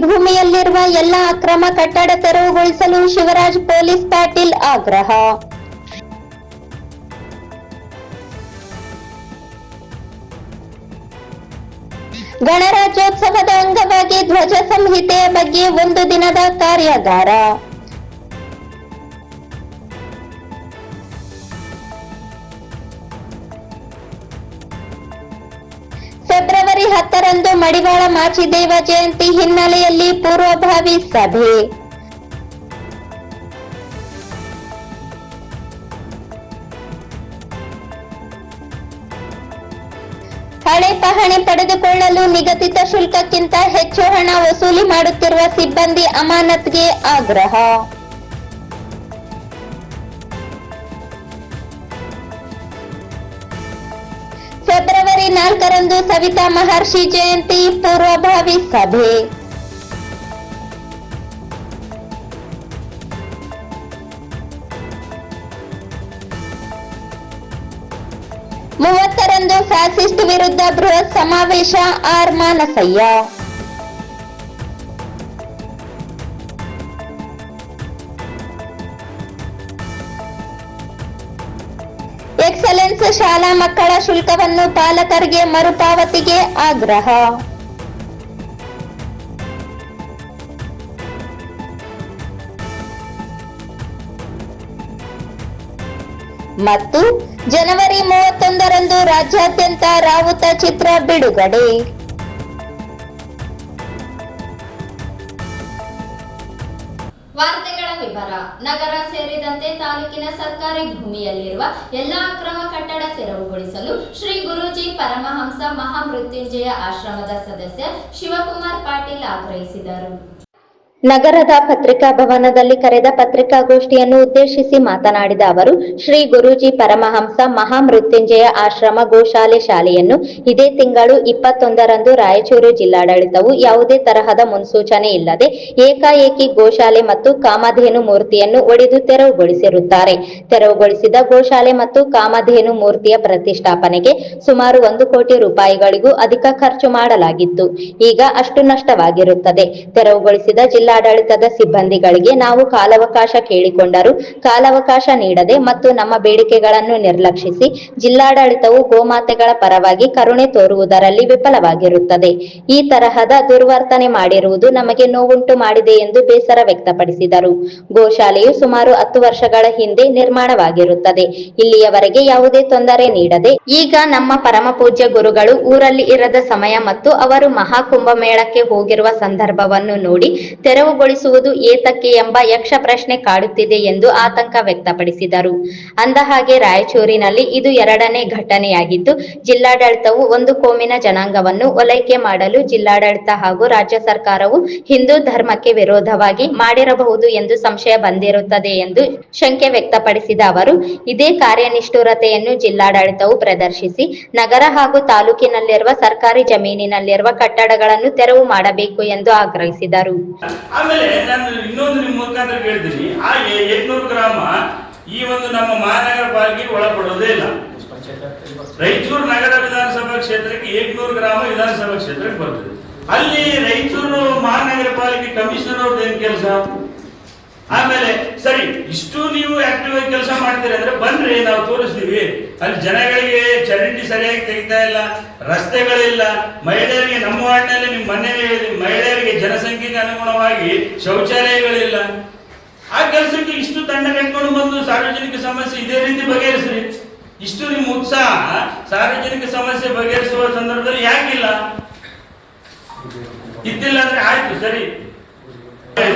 ಭೂಮಿಯಲ್ಲಿರುವ ಎಲ್ಲ ಅಕ್ರಮ ಕಟ್ಟಡ ತೆರವುಗೊಳಿಸಲು ಶಿವರಾಜ್ ಪೊಲೀಸ್ ಪಾಟೀಲ್ ಆಗ್ರಹ. ಗಣರಾಜ್ಯೋತ್ಸವದ ಅಂಗವಾಗಿ ಧ್ವಜ ಸಂಹಿತೆಯ ಬಗ್ಗೆ 1 ದಿನದ ಕಾರ್ಯಾಗಾರ. ಫೆಬ್ರವರಿ 10ರಂದು ಮಡಿವಾಳ ಮಾಚಿದೇವ ಜಯಂತಿ ಹಿನ್ನೆಲೆಯಲ್ಲಿ ಪೂರ್ವಭಾವಿ ಸಭೆ. ಹಳೆ ಪಹಣಿ ಪಡೆದುಕೊಳ್ಳಲು ನಿಗದಿತ ಶುಲ್ಕಕ್ಕಿಂತ ಹೆಚ್ಚು ಹಣ ವಸೂಲಿ ಮಾಡುತ್ತಿರುವ ಸಿಬ್ಬಂದಿ ಅಮಾನತ್ಗೆ ಆಗ್ರಹ. ಫೆಬ್ರವರಿ 4ರಂದು ಸವಿತಾ ಮಹರ್ಷಿ ಜಯಂತಿ ಪೂರ್ವಭಾವಿ ಸಭೆ. ರಂದು ಫ್ಯಾಸಿಸ್ಟ್ ವಿರುದ್ಧ ಬೃಹತ್ ಸಮಾವೇಶ ಆರ್ ಮಾನಸಯ್ಯ. ಎಕ್ಸಲೆನ್ಸ್ ಶಾಲಾ ಮಕ್ಕಳ ಶುಲ್ಕವನ್ನು ಪಾಲಕರಿಗೆ ಮರುಪಾವತಿಗೆ ಆಗ್ರಹ. ಮತ್ತು ಜನವರಿ 31ರಂದು ರಾಜ್ಯಾದ್ಯಂತ ರಾವುತ ಚಿತ್ರ ಬಿಡುಗಡೆ. ವಾರ್ತೆಗಳ ವಿವರ. ನಗರ ಸೇರಿದಂತೆ ತಾಲೂಕಿನ ಸರ್ಕಾರಿ ಭೂಮಿಯಲ್ಲಿರುವ ಎಲ್ಲಾ ಅಕ್ರಮ ಕಟ್ಟಡ ತೆರವುಗೊಳಿಸಲು ಶ್ರೀ ಗುರೂಜಿ ಪರಮಹಂಸ ಮಹಾಮೃತ್ಯುಂಜಯ ಆಶ್ರಮದ ಸದಸ್ಯ ಶಿವಕುಮಾರ್ ಪಾಟೀಲ್ ಆಗ್ರಹಿಸಿದರು. ನಗರದ ಪತ್ರಿಕಾ ಭವನದಲ್ಲಿ ಕರೆದ ಪತ್ರಿಕಾಗೋಷ್ಠಿಯನ್ನು ಉದ್ದೇಶಿಸಿ ಮಾತನಾಡಿದ ಅವರು, ಶ್ರೀ ಗುರೂಜಿ ಪರಮಹಂಸ ಮಹಾಮೃತ್ಯುಂಜಯ ಆಶ್ರಮ ಗೋಶಾಲೆ ಶಾಲೆಯನ್ನು ಇದೇ ತಿಂಗಳು 21ರಂದು ರಾಯಚೂರು ಜಿಲ್ಲಾಡಳಿತವು ಯಾವುದೇ ತರಹದ ಮುನ್ಸೂಚನೆ ಇಲ್ಲದೆ ಏಕಾಏಕಿ ಗೋಶಾಲೆ ಮತ್ತು ಕಾಮಧೇನು ಮೂರ್ತಿಯನ್ನು ಒಡೆದು ತೆರವುಗೊಳಿಸಿರುತ್ತಾರೆ. ತೆರವುಗೊಳಿಸಿದ ಗೋಶಾಲೆ ಮತ್ತು ಕಾಮಧೇನು ಮೂರ್ತಿಯ ಪ್ರತಿಷ್ಠಾಪನೆಗೆ ಸುಮಾರು 1 ಕೋಟಿ ರೂಪಾಯಿಗಳಿಗೂ ಅಧಿಕ ಖರ್ಚು ಮಾಡಲಾಗಿತ್ತು. ಈಗ ಅಷ್ಟು ನಷ್ಟವಾಗಿರುತ್ತದೆ. ತೆರವುಗೊಳಿಸಿದ ಜಿಲ್ಲಾಡಳಿತದ ಸಿಬ್ಬಂದಿಗಳಿಗೆ ನಾವು ಕಾಲಾವಕಾಶ ಕೇಳಿಕೊಂಡರೂ ಕಾಲಾವಕಾಶ ನೀಡದೆ ಮತ್ತು ನಮ್ಮ ಬೇಡಿಕೆಗಳನ್ನು ನಿರ್ಲಕ್ಷಿಸಿ ಜಿಲ್ಲಾಡಳಿತವು ಗೋಮಾತೆಗಳ ಪರವಾಗಿ ಕರುಣೆ ತೋರುವುದರಲ್ಲಿ ವಿಫಲವಾಗಿರುತ್ತದೆ. ಈ ತರಹದ ದುರ್ವರ್ತನೆ ಮಾಡಿರುವುದು ನಮಗೆ ನೋವುಂಟು ಮಾಡಿದೆ ಎಂದು ಬೇಸರ ವ್ಯಕ್ತಪಡಿಸಿದರು. ಗೋಶಾಲೆಯು ಸುಮಾರು 10 ವರ್ಷಗಳ ಹಿಂದೆ ನಿರ್ಮಾಣವಾಗಿರುತ್ತದೆ. ಇಲ್ಲಿಯವರೆಗೆ ಯಾವುದೇ ತೊಂದರೆ ನೀಡದೆ ಈಗ ನಮ್ಮ ಪರಮಪೂಜ್ಯ ಗುರುಗಳು ಊರಲ್ಲಿ ಇರದ ಸಮಯ ಮತ್ತು ಅವರು ಮಹಾಕುಂಭಮೇಳಕ್ಕೆ ಹೋಗಿರುವ ಸಂದರ್ಭವನ್ನು ನೋಡಿ ತೆರವುಗೊಳಿಸುವುದು ಏತಕ್ಕೆ ಎಂಬ ಯಕ್ಷ ಪ್ರಶ್ನೆ ಕಾಡುತ್ತಿದೆ ಎಂದು ಆತಂಕ ವ್ಯಕ್ತಪಡಿಸಿದರು. ಅಂದಹಾಗೆ ರಾಯಚೂರಿನಲ್ಲಿ ಇದು 2ನೇ ಘಟನೆಯಾಗಿದ್ದು, ಜಿಲ್ಲಾಡಳಿತವು ಒಂದು ಕೋಮಿನ ಜನಾಂಗವನ್ನು ಓಲೈಕೆ ಮಾಡಲು ಜಿಲ್ಲಾಡಳಿತ ಹಾಗೂ ರಾಜ್ಯ ಸರ್ಕಾರವು ಹಿಂದೂ ಧರ್ಮಕ್ಕೆ ವಿರೋಧವಾಗಿ ಮಾಡಿರಬಹುದು ಎಂದು ಸಂಶಯ ಬಂದಿರುತ್ತದೆ ಎಂದು ಶಂಕೆ ವ್ಯಕ್ತಪಡಿಸಿದ ಅವರು, ಇದೇ ಕಾರ್ಯನಿಷ್ಠುರತೆಯನ್ನು ಜಿಲ್ಲಾಡಳಿತವು ಪ್ರದರ್ಶಿಸಿ ನಗರ ಹಾಗೂ ತಾಲೂಕಿನಲ್ಲಿರುವ ಸರ್ಕಾರಿ ಜಮೀನಿನಲ್ಲಿರುವ ಕಟ್ಟಡಗಳನ್ನು ತೆರವು ಮಾಡಬೇಕು ಎಂದು ಆಗ್ರಹಿಸಿದರು. ಆಮೇಲೆ ನಾನು ಇನ್ನೊಂದು ನಿಮ್ಮ ಮುಖಾಂತರ ಕೇಳ್ತೀನಿ, ಆ 800 ಗ್ರಾಮ ಈ ಒಂದು ನಮ್ಮ ಮಹಾನಗರ ಪಾಲಿಕೆಗೆ ಒಳಪಡೋದೇ ಇಲ್ಲ. ರಾಯಚೂರು ನಗರ ವಿಧಾನಸಭಾ ಕ್ಷೇತ್ರಕ್ಕೆ 800 ಗ್ರಾಮ ವಿಧಾನಸಭಾ ಕ್ಷೇತ್ರಕ್ಕೆ ಬರ್ತದೆ. ಅಲ್ಲಿ ರಾಯಚೂರು ಮಹಾನಗರ ಪಾಲಿಕೆ ಕಮಿಷನರ್ ಅವ್ರದ್ದು ಏನ್ ಕೆಲಸ? ಆಮೇಲೆ ಸರಿ, ಇಷ್ಟು ನೀವು ಆಕ್ಟಿವ್ ಆಗಿ ಕೆಲಸ ಮಾಡ್ತೀರಿ ಅಂದ್ರೆ ಬನ್ರಿ, ನಾವು ತೋರಿಸ್ತೀವಿ. ಅಲ್ಲಿ ಜನಗಳಿಗೆ ಚರಂಡಿ ಸರಿಯಾಗಿ ತೆಗಿತಾ ಇಲ್ಲ, ರಸ್ತೆಗಳಿಲ್ಲ, ಮಹಿಳೆಯರಿಗೆ ನಮ್ಮ ವಾರ್ಡ್ನಲ್ಲಿ ನಿಮ್ಮ ಮನೆ ಮಹಿಳೆಯರಿಗೆ ಜನಸಂಖ್ಯೆಗೆ ಅನುಗುಣವಾಗಿ ಶೌಚಾಲಯಗಳಿಲ್ಲ. ಆ ಕೆಲಸಕ್ಕೆ ಇಷ್ಟು ತಂಡ ಕಟ್ಕೊಂಡು ಬಂದು ಸಾರ್ವಜನಿಕ ಸಮಸ್ಯೆ ಇದೇ ರೀತಿ ಬಗೆಹರಿಸ್ರಿ. ಇಷ್ಟು ನಿಮ್ಮ ಉತ್ಸಾಹ ಸಾರ್ವಜನಿಕ ಸಮಸ್ಯೆ ಬಗೆಹರಿಸುವ ಸಂದರ್ಭದಲ್ಲಿ ಯಾಕಿಲ್ಲ? ಇದ್ದಿಲ್ಲ ಅಂದ್ರೆ ಆಯ್ತು ಸರಿ,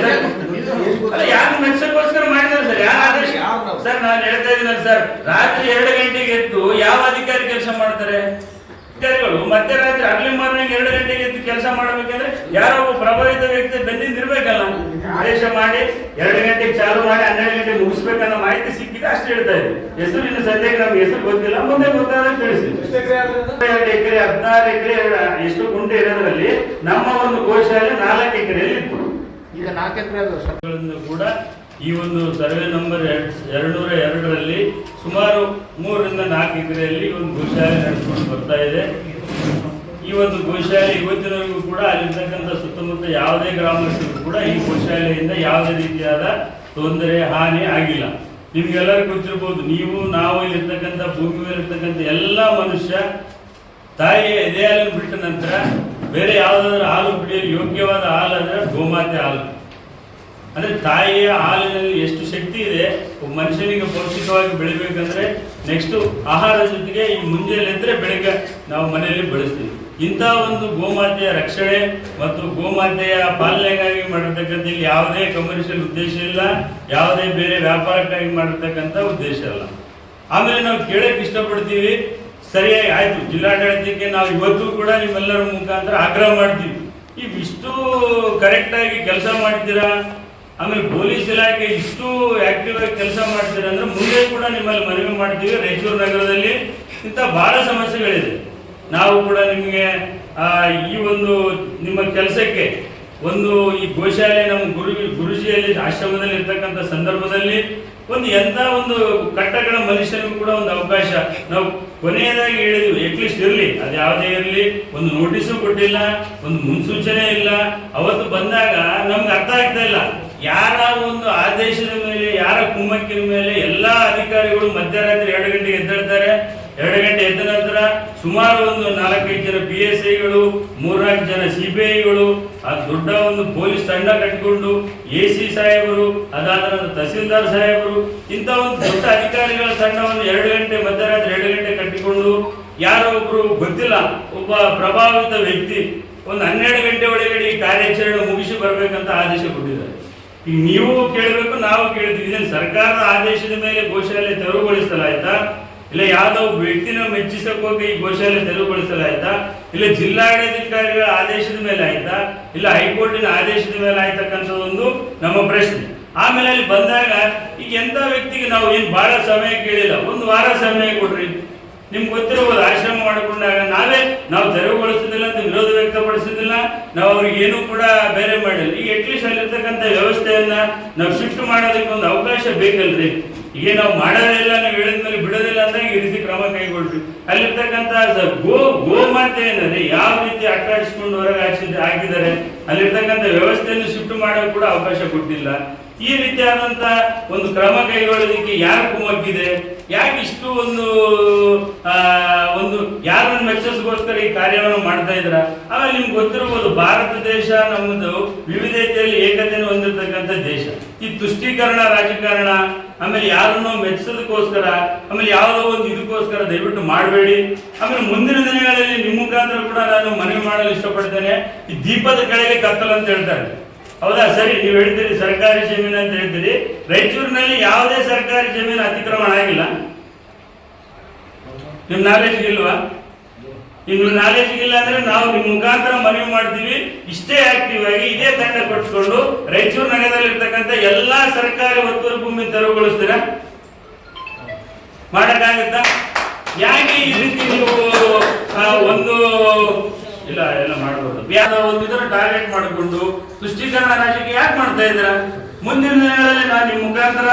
ಯಾರು ಮೆಚ್ಚಕ್ಕೋಸ್ಕರ ಮಾಡಿದಾರೆ ಸರ್? ಯಾರು ಆದೇಶ? ಸರ್ ನಾನು ಹೇಳ್ತಾ ಇದ್ದೀನಲ್ಲ ಸರ್, ರಾತ್ರಿ 2 ಗಂಟೆಗೆ ಎದ್ದು ಯಾವ ಅಧಿಕಾರಿ ಕೆಲಸ ಮಾಡ್ತಾರೆ? ಅಧಿಕಾರಿಗಳು ಮಧ್ಯರಾತ್ರಿ ಅರ್ಲಿ ಮಾರ್ನಿಂಗ್ 2 ಗಂಟೆಗೆ ಎದ್ದು ಕೆಲಸ ಮಾಡಬೇಕಂದ್ರೆ ಯಾರೋ ಒಬ್ಬ ಪ್ರಭಾವಿತ ವ್ಯಕ್ತಿ ಬೆನ್ನಿಂದ ಇರ್ಬೇಕಲ್ಲ. ಆದೇಶ ಮಾಡಿ 2 ಗಂಟೆಗೆ ಚಾಲು ಮಾಡಿ 12 ಗಂಟೆಗೆ ಮುಗಿಸ್ಬೇಕನ್ನೋ ಮಾಹಿತಿ ಸಿಕ್ಕಿದೆ, ಅಷ್ಟು ಹೇಳ್ತಾ ಇದ್ವಿ. ಹೆಸರು ಇನ್ನು ಸದ್ಯಕ್ಕೆ ನಮ್ಗೆ ಹೆಸರು ಗೊತ್ತಿಲ್ಲ, ಮುಂದೆ ಗೊತ್ತಾದ್ರೆ ತಿಳಿಸಿ. 2 ಎಕರೆ 16 ಎಕರೆ ಎಷ್ಟು ಗುಂಟೆ ಇರೋದ್ರಲ್ಲಿ ನಮ್ಮ ಒಂದು ಗೋಶಾಲೆ 4 ಎಕರೆಯಲ್ಲಿ ಇತ್ತು. ಈಗ 4 ಎಕರೆ ಕೂಡ ಈ ಒಂದು ಸರ್ವೆ ನಂಬರ್ 202ರಲ್ಲಿ ಸುಮಾರು 3 ರಿಂದ 4 ಎಕರೆಯಲ್ಲಿ ಒಂದು ಗೋಶಾಲೆ ನಡೆಸಿಕೊಂಡು ಬರ್ತಾ ಇದೆ. ಈ ಒಂದು ಗೋಶಾಲೆ ಇವತ್ತಿನವರೆಗೂ ಕೂಡ ಅಲ್ಲಿರ್ತಕ್ಕಂಥ ಸುತ್ತಮುತ್ತ ಯಾವುದೇ ಗ್ರಾಮಸ್ಥರು ಕೂಡ ಈ ಗೋಶಾಲೆಯಿಂದ ಯಾವುದೇ ರೀತಿಯಾದ ತೊಂದರೆ ಹಾನಿ ಆಗಿಲ್ಲ. ನಿಮ್ಗೆಲ್ಲರಿಗೂ ಗೊತ್ತಿರ್ಬೋದು, ನೀವು ನಾವು ಇಲ್ಲಿರ್ತಕ್ಕಂಥ ಭೂಮಿ ಮೇಲಿರ್ತಕ್ಕಂಥ ಎಲ್ಲ ಮನುಷ್ಯ ತಾಯಿಯ ಎದೆ ಹಾಲನ್ನು ಬಿಟ್ಟ ನಂತರ ಬೇರೆ ಯಾವುದಾದ್ರೂ ಹಾಲು ಕುಡಿಯಲು ಯೋಗ್ಯವಾದ ಹಾಲು ಅಂದರೆ ಗೋಮಾತೆ ಹಾಲು. ಅಂದರೆ ತಾಯಿಯ ಹಾಲಿನಲ್ಲಿ ಎಷ್ಟು ಶಕ್ತಿ ಇದೆ, ಮನುಷ್ಯನಿಗೆ ಪೌಷ್ಟಿಕವಾಗಿ ಬೆಳಿಬೇಕಂದ್ರೆ ನೆಕ್ಸ್ಟು ಆಹಾರದ ಜೊತೆಗೆ ಈ ಮುಂಜಾನೆ ಎದ್ದರೆ ಬೆಳಗ್ಗೆ ನಾವು ಮನೆಯಲ್ಲಿ ಬೆಳೆಸ್ತೀವಿ. ಇಂಥ ಒಂದು ಗೋಮಾತೆಯ ರಕ್ಷಣೆ ಮತ್ತು ಗೋಮಾತೆಯ ಪಾಲನೆಗಾಗಿ ಮಾಡಿರ್ತಕ್ಕಂಥ ಇಲ್ಲಿ ಯಾವುದೇ ಕಮರ್ಷಿಯಲ್ ಉದ್ದೇಶ ಇಲ್ಲ, ಯಾವುದೇ ಬೇರೆ ವ್ಯಾಪಾರಕ್ಕಾಗಿ ಮಾಡಿರ್ತಕ್ಕಂಥ ಉದ್ದೇಶ ಅಲ್ಲ. ಆಮೇಲೆ ನಾವು ಕೇಳಕ್ಕೆ ಇಷ್ಟಪಡ್ತೀವಿ, ಸರಿಯಾಗಿ ಆಯಿತು ಜಿಲ್ಲಾಡಳಿತಕ್ಕೆ ನಾವು ಇವತ್ತು ಕೂಡ ನಿಮ್ಮೆಲ್ಲರ ಮುಖಾಂತರ ಆಗ್ರಹ ಮಾಡ್ತೀವಿ, ಇಷ್ಟು ಕರೆಕ್ಟಾಗಿ ಕೆಲಸ ಮಾಡ್ತೀರಾ, ಆಮೇಲೆ ಪೊಲೀಸ್ ಇಲಾಖೆ ಇಷ್ಟು ಆಕ್ಟಿವ್ ಆಗಿ ಕೆಲಸ ಮಾಡ್ತೀರಾ ಅಂದ್ರೆ ಮುಂದೆ ಕೂಡ ನಿಮ್ಮಲ್ಲಿ ಮನವಿ ಮಾಡ್ತೀವಿ. ರಾಯಚೂರು ನಗರದಲ್ಲಿ ಇಂಥ ಬಹಳ ಸಮಸ್ಯೆಗಳಿದೆ. ನಾವು ಕೂಡ ನಿಮಗೆ ಈ ಒಂದು ನಿಮ್ಮ ಕೆಲಸಕ್ಕೆ ಒಂದು ಈ ಗೋಶಾಲೆ ನಮ್ಮ ಗುರುಜಿಯಲ್ಲಿ ಆಶ್ರಮದಲ್ಲಿ ಇರ್ತಕ್ಕಂಥ ಸಂದರ್ಭದಲ್ಲಿ ಒಂದು ಎಂಥ ಒಂದು ಕಟ್ಟಕಡ ಮನುಷ್ಯನಿಗೂ ಕೂಡ ಒಂದು ಅವಕಾಶ ನಾವು ಕೊನೆಯದಾಗಿ ಹೇಳಿದ್ವಿ, ಅಟ್ಲೀಸ್ಟ್ ಇರಲಿ, ಅದು ಯಾವುದೇ ಇರಲಿ, ಒಂದು ನೋಟಿಸು ಕೊಟ್ಟಿಲ್ಲ, ಒಂದು ಮುನ್ಸೂಚನೆ ಇಲ್ಲ. ಅವತ್ತು ಬಂದಾಗ ನಮ್ಗೆ ಅರ್ಥ ಆಗ್ತಾ ಇಲ್ಲ, ಯಾರ ಒಂದು ಆದೇಶದ ಮೇಲೆ, ಯಾರ ಕುಮ್ಮಕ್ಕಿನ ಮೇಲೆ ಎಲ್ಲ ಅಧಿಕಾರಿಗಳು ಮಧ್ಯರಾತ್ರಿ 2 ಗಂಟೆಗೆ ಎದ್ದೇಳ್ತಾರೆ. 2 ಗಂಟೆ ಎದ್ದ ನಂತರ ಸುಮಾರು ಒಂದು 4-5 ಜನ PSIಗಳು, 3-4 ಜನ CBIಗಳು, ಆ ದೊಡ್ಡ ಒಂದು ಪೊಲೀಸ್ ತಂಡ ಕಟ್ಟಿಕೊಂಡು AC ಸಾಹೇಬರು, ಅದಾದ ನಂತರ ತಹಸೀಲ್ದಾರ್ ಸಾಹೇಬರು, ಇಂಥ ಒಂದು ದೊಡ್ಡ ಅಧಿಕಾರಿಗಳ ತಂಡವನ್ನು 2 ಗಂಟೆ ಮಧ್ಯರಾತ್ರಿ 2 ಗಂಟೆ ಕಟ್ಟಿಕೊಂಡು ಯಾರೋ ಒಬ್ರು ಗೊತ್ತಿಲ್ಲ ಒಬ್ಬ ಪ್ರಭಾವಿತ ವ್ಯಕ್ತಿ ಒಂದು 12 ಗಂಟೆ ಒಳಗಡೆ ಈ ಕಾರ್ಯಾಚರಣೆ ಮುಗಿಸಿ ಬರಬೇಕಂತ ಆದೇಶ ಕೊಟ್ಟಿದ್ದಾರೆ. ಈಗ ನೀವು ಕೇಳಬೇಕು, ನಾವು ಕೇಳ್ತೀವಿ, ಇದನ್ನು ಸರ್ಕಾರದ ಆದೇಶದ ಮೇಲೆ ಗೋಶಾಲೆ ತೆರವುಗೊಳಿಸಲಾಯ್ತಾ, ಇಲ್ಲ ಯಾವುದೋ ವ್ಯಕ್ತಿನ ಮೆಚ್ಚಿಸಕ್ಕೆ ಹೋಗಿ ಈ ಗೋಶಾಲೆ ತೆರವುಗೊಳಿಸಲಾಯ್ತಾ, ಇಲ್ಲ ಜಿಲ್ಲಾಡಳಿತಾಧಿಕಾರಿಗಳ ಆದೇಶದ ಮೇಲೆ ಆಯ್ತಾ, ಇಲ್ಲ ಹೈಕೋರ್ಟಿನ ಆದೇಶದ ಮೇಲೆ ಆಯ್ತಕ್ಕಂಥ ಒಂದು ನಮ್ಮ ಪ್ರಶ್ನೆ. ಆಮೇಲೆ ಅಲ್ಲಿ ಬಂದಾಗ ಈಗ ಎಂಥ ವ್ಯಕ್ತಿಗೆ ನಾವು ಏನು ಬಹಳ ಸಮಯ ಕೇಳಿಲ್ಲ, 1 ವಾರ ಸಮಯ ಕೊಡ್ರಿ. ನಿಮ್ಗೆ ಗೊತ್ತಿರಬಹುದು, ಆಶ್ರಮ ಮಾಡಿಕೊಂಡಾಗ ನಾವು ತೆರವುಗೊಳಿಸೋದಿಲ್ಲ ಅಂತ ವಿರೋಧ ವ್ಯಕ್ತಪಡಿಸೋದಿಲ್ಲ, ನಾವು ಅವ್ರಿಗೆ ಏನೂ ಕೂಡ ಬೇರೆ ಮಾಡಿಲ್ಲ. ಈಗ ಅಟ್ಲೀಸ್ಟ್ ಅಲ್ಲಿರ್ತಕ್ಕಂಥ ವ್ಯವಸ್ಥೆಯನ್ನ ನಾವು ಶಿಫ್ಟ್ ಮಾಡೋದಕ್ಕೆ ಒಂದು ಅವಕಾಶ ಬೇಕಲ್ರಿ. ಈಗ ನಾವು ಮಾಡೋದಿಲ್ಲ, ನಾವು ಹೇಳಿದ್ಮೇಲೆ ಬಿಡೋದಿಲ್ಲ ಅಂದಾಗ ಈ ರೀತಿ ಕ್ರಮ ಕೈಗೊಳ್ರಿ. ಅಲ್ಲಿರ್ತಕ್ಕಂಥ ಗೋಮಾತೆಯನ್ನ ಯಾವ ರೀತಿ ಅಟ್ಟಾಡಿಸ್ಕೊಂಡು ಹೊರಗೆ ಹಾಕಿದ್ದಾರೆ, ಅಲ್ಲಿರ್ತಕ್ಕಂಥ ವ್ಯವಸ್ಥೆಯನ್ನು ಶಿಫ್ಟ್ ಮಾಡೋಕೆ ಕೂಡ ಅವಕಾಶ ಕೊಟ್ಟಿಲ್ಲ. ಈ ರೀತಿಯಾದಂಥ ಒಂದು ಕ್ರಮ ಕೈಗೊಳ್ಳೋದಕ್ಕೆ ಯಾರು ಕುಮ್ಮಕ್ಕಿದೆ, ಯಾಕೆ ಇಷ್ಟು ಒಂದು ಯಾರನ್ನು ಮೆಚ್ಚೋಸ್ಗೋಸ್ಕರ ಈ ಕಾರ್ಯವನ್ನು ಮಾಡ್ತಾ ಇದ್ರ? ಆಮೇಲೆ ನಿಮ್ಗೆ ಗೊತ್ತಿರ್ಬೋದು, ಭಾರತ ದೇಶ ನಮ್ಮದು ವಿವಿಧತೆಯಲ್ಲಿ ಏಕತೆಯನ್ನು ಹೊಂದಿರತಕ್ಕಂಥ ದೇಶ. ಈ ತುಷ್ಟೀಕರಣ ರಾಜಕಾರಣ, ಆಮೇಲೆ ಯಾರನ್ನೋ ಮೆಚ್ಚೋದಕ್ಕೋಸ್ಕರ, ಆಮೇಲೆ ಯಾವುದೋ ಒಂದು ಇದಕ್ಕೋಸ್ಕರ ದಯವಿಟ್ಟು ಮಾಡಬೇಡಿ. ಆಮೇಲೆ ಮುಂದಿನ ದಿನಗಳಲ್ಲಿ ನಿಮ್ಮ ಮುಖಾಂತರ ಕೂಡ ನಾನು ಮನವಿ ಮಾಡಲು ಇಷ್ಟಪಡ್ತೇನೆ. ಈ ದೀಪದ ಕೆಳಗೆ ಕತ್ತಲು ಅಂತ ಹೇಳ್ತಾರೆ, ಹೌದಾ? ಸರಿ, ನೀವು ಹೇಳ್ತೀರಿ ಸರ್ಕಾರಿ ಜಮೀನು ಅಂತ ಹೇಳ್ತೀರಿ. ರಾಯಚೂರಿನಲ್ಲಿ ಯಾವುದೇ ಸರ್ಕಾರಿ ಜಮೀನು ಅತಿಕ್ರಮಣ ಆಗಿಲ್ಲ. ನಿಮ್ ನಾಲೆಜ್ ಇಲ್ವಾ? ನಿಮ್ಮ ನಾಲೆಜ್ ಇಲ್ಲ ಅಂದ್ರೆ ನಾವು ನಿಮ್ಮ ಮುಖಾಂತರ ಮನವಿ ಮಾಡ್ತೀವಿ, ಇಷ್ಟೇ ಆಕ್ಟಿವ್ ಆಗಿ ಇದೇ ತಂಡ ಕೊಟ್ಕೊಂಡು ರಾಯಚೂರು ನಗರದಲ್ಲಿ ಇರ್ತಕ್ಕಂಥ ಎಲ್ಲಾ ಸರ್ಕಾರಿ ಒತ್ತುವರಿ ಭೂಮಿ ತೆರವುಗೊಳಿಸ್ತೀರಾ? ಮಾಡಕ್ಕಾಗತ್ತಾ? ಯಾಕೆ ಈ ರೀತಿ ನೀವು ಒಂದು ಇಲ್ಲ ಎಲ್ಲ ಮಾಡಬಹುದು, ಯಾವ್ದೋ ಒಂದು ಇದನ್ನು ಟಾರ್ಗೆಟ್ ಮಾಡಿಕೊಂಡು ತುಷ್ಟೀಕರಣ ರಾಜಕೀಯ ಯಾಕೆ ಮಾಡ್ತಾ ಇದ್ದೀರಾ? ಮುಂದಿನ ದಿನಗಳಲ್ಲಿ ನಾನು ನಿಮ್ಮ ಮುಖಾಂತರ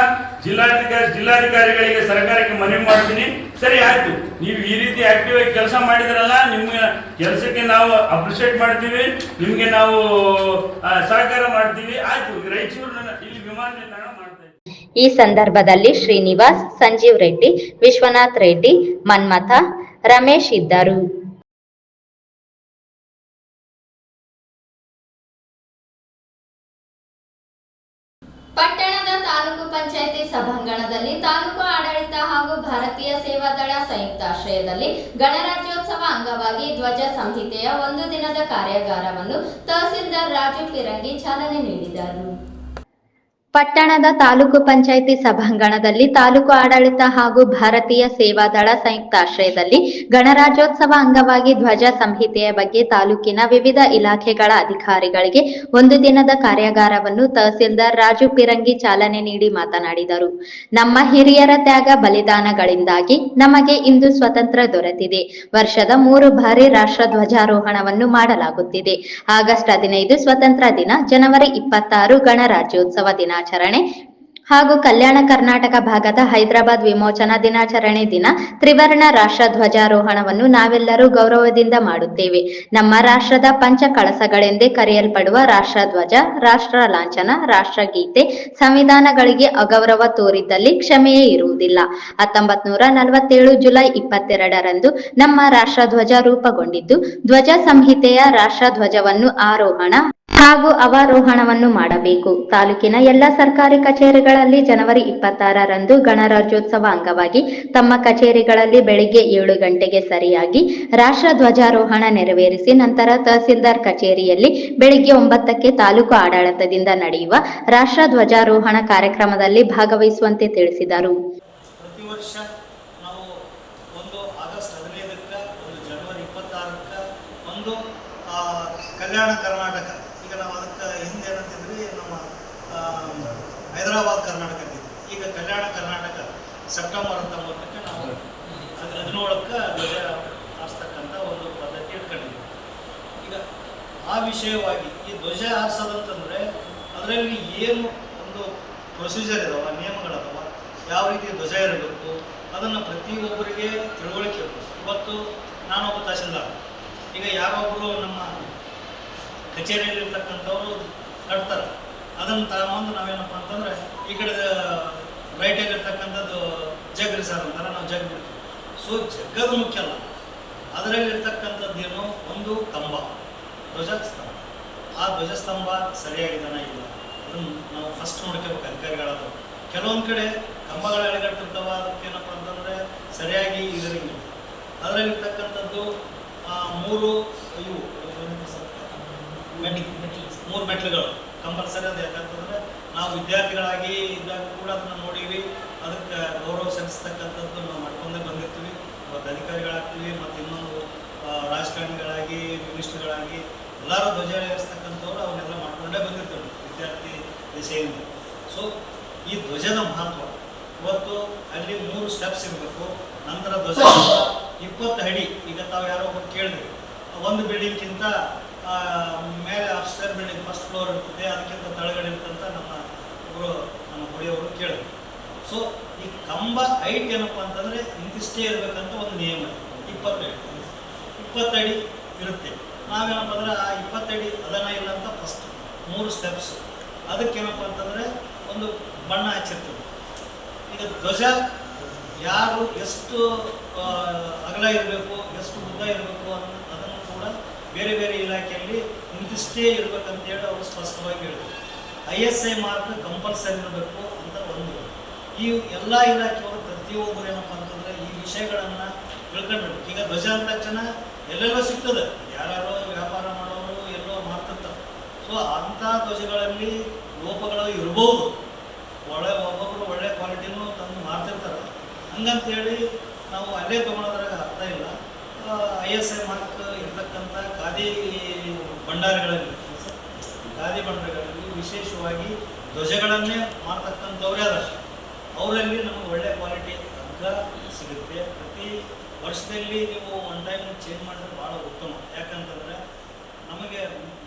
ಜಿಲ್ಲಾಧಿಕಾರಿಗಳಿಗೆ ಸರ್ಕಾರಕ್ಕೆ ಮನವಿ ಮಾಡ್ತೀನಿ. ಸರಿ, ಆಯ್ತು, ನೀವು ಈ ರೀತಿ ಆಕ್ಟಿವ್ ಆಗಿ ಕೆಲಸ ಮಾಡಿದ್ರಲ್ಲ, ನಿಮ್ಮ ಕೆಲಸಕ್ಕೆ ನಾವು ಅಪ್ರಿಶಿಯೇಟ್ ಮಾಡ್ತೀವಿ, ನಿಮ್ಗೆ ನಾವು ಸಹಕಾರ ಮಾಡ್ತೀವಿ. ಆಯ್ತು, ರಾಯಚೂರಿನ ಇಲ್ಲಿ ವಿಮಾನ ನಿಲ್ದಾಣ ಮಾಡ್ತಾ ಇದ್ದೀವಿ. ಈ ಸಂದರ್ಭದಲ್ಲಿ ಶ್ರೀನಿವಾಸ್, ಸಂಜೀವ್ ರೆಡ್ಡಿ, ವಿಶ್ವನಾಥ್ ರೆಡ್ಡಿ, ಮನ್ಮಥ, ರಮೇಶ್ ಇದ್ದರು. ಪಟ್ಟಣದ ತಾಲೂಕು ಪಂಚಾಯಿತಿ ಸಭಾಂಗಣದಲ್ಲಿ ತಾಲೂಕು ಆಡಳಿತ ಹಾಗೂ ಭಾರತೀಯ ಸೇವಾದಳ ಸಂಯುಕ್ತಾಶ್ರಯದಲ್ಲಿ ಗಣರಾಜ್ಯೋತ್ಸವ ಅಂಗವಾಗಿ ಧ್ವಜ ಸಂಹಿತೆಯ 1 ದಿನದ ಕಾರ್ಯಾಗಾರವನ್ನು ತಹಸೀಲ್ದಾರ್ ರಾಜು ಪಿರಂಗಿ ಚಾಲನೆ ನೀಡಿದರು. ಪಟ್ಟಣದ ತಾಲೂಕು ಪಂಚಾಯಿತಿ ಸಭಾಂಗಣದಲ್ಲಿ ತಾಲೂಕು ಆಡಳಿತ ಹಾಗೂ ಭಾರತೀಯ ಸೇವಾದಳ ಸಂಯುಕ್ತಾಶ್ರಯದಲ್ಲಿ ಗಣರಾಜ್ಯೋತ್ಸವ ಅಂಗವಾಗಿ ಧ್ವಜ ಸಂಹಿತೆಯ ಬಗ್ಗೆ ತಾಲೂಕಿನ ವಿವಿಧ ಇಲಾಖೆಗಳ ಅಧಿಕಾರಿಗಳಿಗೆ 1 ದಿನದ ಕಾರ್ಯಾಗಾರವನ್ನು ತಹಸೀಲ್ದಾರ್ ರಾಜು ಪಿರಂಗಿ ಚಾಲನೆ ನೀಡಿ ಮಾತನಾಡಿದರು. ನಮ್ಮ ಹಿರಿಯರ ತ್ಯಾಗ ಬಲಿದಾನಗಳಿಂದಾಗಿ ನಮಗೆ ಇಂದು ಸ್ವತಂತ್ರ ದೊರೆತಿದೆ. ವರ್ಷದ 3 ಬಾರಿ ರಾಷ್ಟ್ರ ಧ್ವಜಾರೋಹಣವನ್ನು ಮಾಡಲಾಗುತ್ತಿದೆ. ಆಗಸ್ಟ್ 15 ಸ್ವತಂತ್ರ ದಿನ, ಜನವರಿ 26 ಗಣರಾಜ್ಯೋತ್ಸವ ದಿನಾಚರಣೆ, ಹಾಗೂ ಕಲ್ಯಾಣ ಕರ್ನಾಟಕ ಭಾಗದ ಹೈದರಾಬಾದ್ ವಿಮೋಚನಾ ದಿನಾಚರಣೆ ದಿನ ತ್ರಿವರ್ಣ ರಾಷ್ಟ್ರ ಧ್ವಜಾರೋಹಣವನ್ನು ನಾವೆಲ್ಲರೂ ಗೌರವದಿಂದ ಮಾಡುತ್ತೇವೆ. ನಮ್ಮ ರಾಷ್ಟ್ರದ ಪಂಚ ಕಳಸಗಳೆಂದೇ ಕರೆಯಲ್ಪಡುವ ರಾಷ್ಟ್ರಧ್ವಜ, ರಾಷ್ಟ್ರ ಲಾಂಛನ, ರಾಷ್ಟ್ರಗೀತೆ, ಸಂವಿಧಾನಗಳಿಗೆ ಅಗೌರವ ತೋರಿದ್ದಲ್ಲಿ ಕ್ಷಮೆಯೇ ಇರುವುದಿಲ್ಲ. 1947 ಜುಲೈ 22ರಂದು ನಮ್ಮ ರಾಷ್ಟ್ರಧ್ವಜ ರೂಪುಗೊಂಡಿದ್ದು, ಧ್ವಜ ಸಂಹಿತೆಯ ರಾಷ್ಟ್ರಧ್ವಜವನ್ನು ಆರೋಹಣ ಹಾಗೂ ಅವರೋಹಣವನ್ನು ಮಾಡಬೇಕು. ತಾಲೂಕಿನ ಎಲ್ಲ ಸರ್ಕಾರಿ ಕಚೇರಿಗಳಲ್ಲಿ ಜನವರಿ 26ರಂದು ಗಣರಾಜ್ಯೋತ್ಸವ ಅಂಗವಾಗಿ ತಮ್ಮ ಕಚೇರಿಗಳಲ್ಲಿ ಬೆಳಿಗ್ಗೆ 7 ಗಂಟೆಗೆ ಸರಿಯಾಗಿ ರಾಷ್ಟ್ರ ಧ್ವಜಾರೋಹಣ ನೆರವೇರಿಸಿ ನಂತರ ತಹಸೀಲ್ದಾರ್ ಕಚೇರಿಯಲ್ಲಿ ಬೆಳಿಗ್ಗೆ 9ಕ್ಕೆ ತಾಲೂಕು ಆಡಳಿತದಿಂದ ನಡೆಯುವ ರಾಷ್ಟ್ರ ಧ್ವಜಾರೋಹಣ ಕಾರ್ಯಕ್ರಮದಲ್ಲಿ ಭಾಗವಹಿಸುವಂತೆ ತಿಳಿಸಿದರು. ಪ್ರತಿ ವರ್ಷ ನಾವು ಒಂದು ಆಗಸ್ಟ್ 15ಕ್ಕೆ, ಒಂದು ಜನವರಿ 26ಕ್ಕೆ, ಒಂದು ಕಲ್ಯಾಣ ಕರ್ನಾಟಕ, ಈಗ ನಾವು ಅದಕ್ಕೆ ಹಿಂದೆ ಏನಂತಿದ್ವಿ, ನಮ್ಮ ಹೈದರಾಬಾದ್ ಕರ್ನಾಟಕ ಅಂತಿದ್ವಿ. ಈಗ ಕಲ್ಯಾಣ ಕರ್ನಾಟಕ ಸೆಪ್ಟೆಂಬರ್ 19ಕ್ಕೆ ನಾವು 17ಕ್ಕೆ ಧ್ವಜ ಹಾರಿಸ್ತಕ್ಕಂಥ ಒಂದು ಪದ್ಧತಿ ಇಟ್ಕೊಂಡಿದ್ವಿ. ಈಗ ಆ ವಿಷಯವಾಗಿ ಈ ಧ್ವಜ ಹಾರಿಸೋದಂತಂದರೆ ಅದರಲ್ಲಿ ಏನು ಒಂದು ಪ್ರೊಸೀಜರ್ ಇದಾವ, ನಿಯಮಗಳದಾವ, ಯಾವ ರೀತಿ ಧ್ವಜ ಇರಬೇಕು ಅದನ್ನು ಪ್ರತಿಯೊಬ್ಬರಿಗೆ ತಿಳುವಳಿಕೆ ಇರಬೇಕು. ಇವತ್ತು ನಾನೊಬ್ಬ ತಹಸೀಲ್ದಾರ್, ಈಗ ಯಾರೊಬ್ಬರು ನಮ್ಮ ಕಚೇರಿಯಲ್ಲಿರ್ತಕ್ಕಂಥವ್ರು ಕಟ್ತಾರೆ, ಅದನ್ನು ತಗೊಂಡು ನಾವೇನಪ್ಪ ಅಂತಂದರೆ ಈ ಕಡೆ ರೈಟಲ್ಲಿರ್ತಕ್ಕಂಥದ್ದು ಜಗ್ರಿ ಸರ್ ಅಂತಾರೆ, ನಾವು ಜಗ್ ಬಿಡ್ತೀವಿ. ಸೊ ಜಗ್ಗದು ಮುಖ್ಯ ಅಲ್ಲ, ಅದರಲ್ಲಿರ್ತಕ್ಕಂಥದ್ದೇನು ಒಂದು ಕಂಬ, ಧ್ವಜಸ್ತಂಭ. ಆ ಧ್ವಜಸ್ತಂಭ ಸರಿಯಾಗಿದ್ದಾನ ಇಲ್ಲ ಅದನ್ನು ನಾವು ಫಸ್ಟ್ ನೋಡ್ಕೋಬೇಕು ಅಧಿಕಾರಿಗಳಾದವು. ಕೆಲವೊಂದು ಕಡೆ ಕಂಬಗಳ ಅಳಿಗಟ್ಟಿರ್ತಾವ, ಅದಕ್ಕೇನಪ್ಪ ಅಂತಂದರೆ ಸರಿಯಾಗಿ ಇದರಿಂದ ಅದರಲ್ಲಿರ್ತಕ್ಕಂಥದ್ದು 3 ಮೆಟ್ಲುಗಳು ಕಂಪಲ್ಸರಿ ಅದು. ಯಾಕಂತಂದರೆ ನಾವು ವಿದ್ಯಾರ್ಥಿಗಳಾಗಿ ಇದ್ದಾಗ ಕೂಡ ಅದನ್ನು ನೋಡೀವಿ, ಅದಕ್ಕೆ ಗೌರವ ಸಲ್ಲಿಸ್ತಕ್ಕಂಥದ್ದು ನಾವು ಮಾಡ್ಕೊಂಡೇ ಬಂದಿರ್ತೀವಿ. ಇವತ್ತು ಅಧಿಕಾರಿಗಳಾಗ್ತೀವಿ, ಮತ್ತು ಇನ್ನೊಂದು ರಾಜಕಾರಣಿಗಳಾಗಿ, ಮಿನಿಸ್ಟ್ರುಗಳಾಗಿ ಎಲ್ಲರೂ ಧ್ವಜ ಏರಿಸ್ತಕ್ಕಂಥವ್ರು ಅವನ್ನೆಲ್ಲ ಮಾಡ್ಕೊಂಡೇ ಬಂದಿರ್ತೀವಿ ವಿದ್ಯಾರ್ಥಿ ದಿಸೆಯಿಂದ. ಸೊ ಈ ಧ್ವಜದ ಮಹತ್ವ ಇವತ್ತು ಅಲ್ಲಿ 3 ಸ್ಟೆಪ್ಸ್ ಇರಬೇಕು. ನಂತರ ಧ್ವಜ 20 ಅಡಿ. ಈಗ ತಾವು ಯಾರೋ ಒಬ್ಬರು ಕೇಳಿದ್ವಿ, ಒಂದು ಬಿಲ್ಡಿಂಗ್ಗಿಂತ ಮೇಲೆ ಅಪ್ಸ್ಟೇರ್ ಬಿಲ್ಡಿಂಗ್ ಫಸ್ಟ್ ಫ್ಲೋರ್ ಇರ್ತದೆ, ಅದಕ್ಕಿಂತ ತಳಗಡೆ ಇರ್ತಂತ ನಮ್ಮ ಹುಡಿಯವರು ಕೇಳಿದ್ರು. ಸೊ ಈ ಕಂಬ ಹೈಟ್ ಏನಪ್ಪ ಅಂತಂದರೆ ಇಂತಿಷ್ಟೇ ಇರಬೇಕಂತ ಒಂದು ನಿಯಮ, 20 ಅಡಿ ಇರುತ್ತೆ. ನಾವೇನಪ್ಪ ಅಂದರೆ ಆ 20 ಅಡಿ ಅದನ್ನ ಇಲ್ಲ ಅಂತ ಫಸ್ಟ್ 3 ಸ್ಟೆಪ್ಸ್. ಅದಕ್ಕೇನಪ್ಪ ಅಂತಂದರೆ ಒಂದು ಬಣ್ಣ ಹಚ್ಚಿರ್ತೀವಿ. ಈಗ ಧ್ವಜ ಯಾರು ಎಷ್ಟು ಅಗಲ ಇರಬೇಕು, ಎಷ್ಟು ಉದ್ದ ಇರಬೇಕು ಅದನ್ನು ಕೂಡ ಬೇರೆ ಬೇರೆ ಇಲಾಖೆಯಲ್ಲಿ ಇಂತಿಷ್ಟೇ ಇರಬೇಕಂತೇಳಿ ಅವರು ಸ್ಪಷ್ಟವಾಗಿ ಹೇಳಿದರು. ISI ಮಾರ್ಕ್ ಕಂಪಲ್ಸರಿ ಇರಬೇಕು ಅಂತ ಒಂದು. ಈ ಎಲ್ಲ ಇಲಾಖೆಯವರು ಪ್ರತಿಯೊಬ್ಬರು ಏನಪ್ಪ ಅಂತಂದರೆ ಈ ವಿಷಯಗಳನ್ನು ತಿಳ್ಕೊಂಡಿರ್ಬೇಕು. ಈಗ ಧ್ವಜ ಅಂದ ತಕ್ಷಣ ಎಲ್ಲೆಲ್ಲೋ ಸಿಗ್ತದೆ, ಯಾರ್ಯಾರೋ ವ್ಯಾಪಾರ ಮಾಡೋರು ಎಲ್ಲೋ ಮಾಡ್ತಿರ್ತಾರೆ. ಸೊ ಅಂಥ ಧ್ವಜಗಳಲ್ಲಿ ಲೋಪಗಳು ಇರ್ಬೋದು, ಒಬ್ಬೊಬ್ಬರು ಒಳ್ಳೆ ಕ್ವಾಲಿಟಿನೂ ತಂದು ಮಾಡ್ತಿರ್ತಾರೆ. ಹಂಗಂತೇಳಿ ನಾವು ಅಲ್ಲೇ ತೊಗೊಳೋದ್ರಾಗ ಅರ್ಥ ಇಲ್ಲ. ISI ಮಾರ್ಕ್ ಇರ್ತಕ್ಕಂಥ ಖಾದಿ ಭಂಡಾರಗಳಲ್ಲಿ ವಿಶೇಷವಾಗಿ ಧ್ವಜಗಳನ್ನೇ ಮಾಡ್ತಕ್ಕಂಥವ್ರೇ ಅದ. ಅವರಲ್ಲಿ ನಮಗೆ ಒಳ್ಳೆ ಕ್ವಾಲಿಟಿ ಹಗ್ಗ ಸಿಗುತ್ತೆ. ಪ್ರತಿ ವರ್ಷದಲ್ಲಿ ನೀವು ಒನ್ ಟೈಮ್ ಚೇಂಜ್ ಮಾಡಿದ್ರೆ ಭಾಳ ಉತ್ತಮ. ಯಾಕಂತಂದರೆ ನಮಗೆ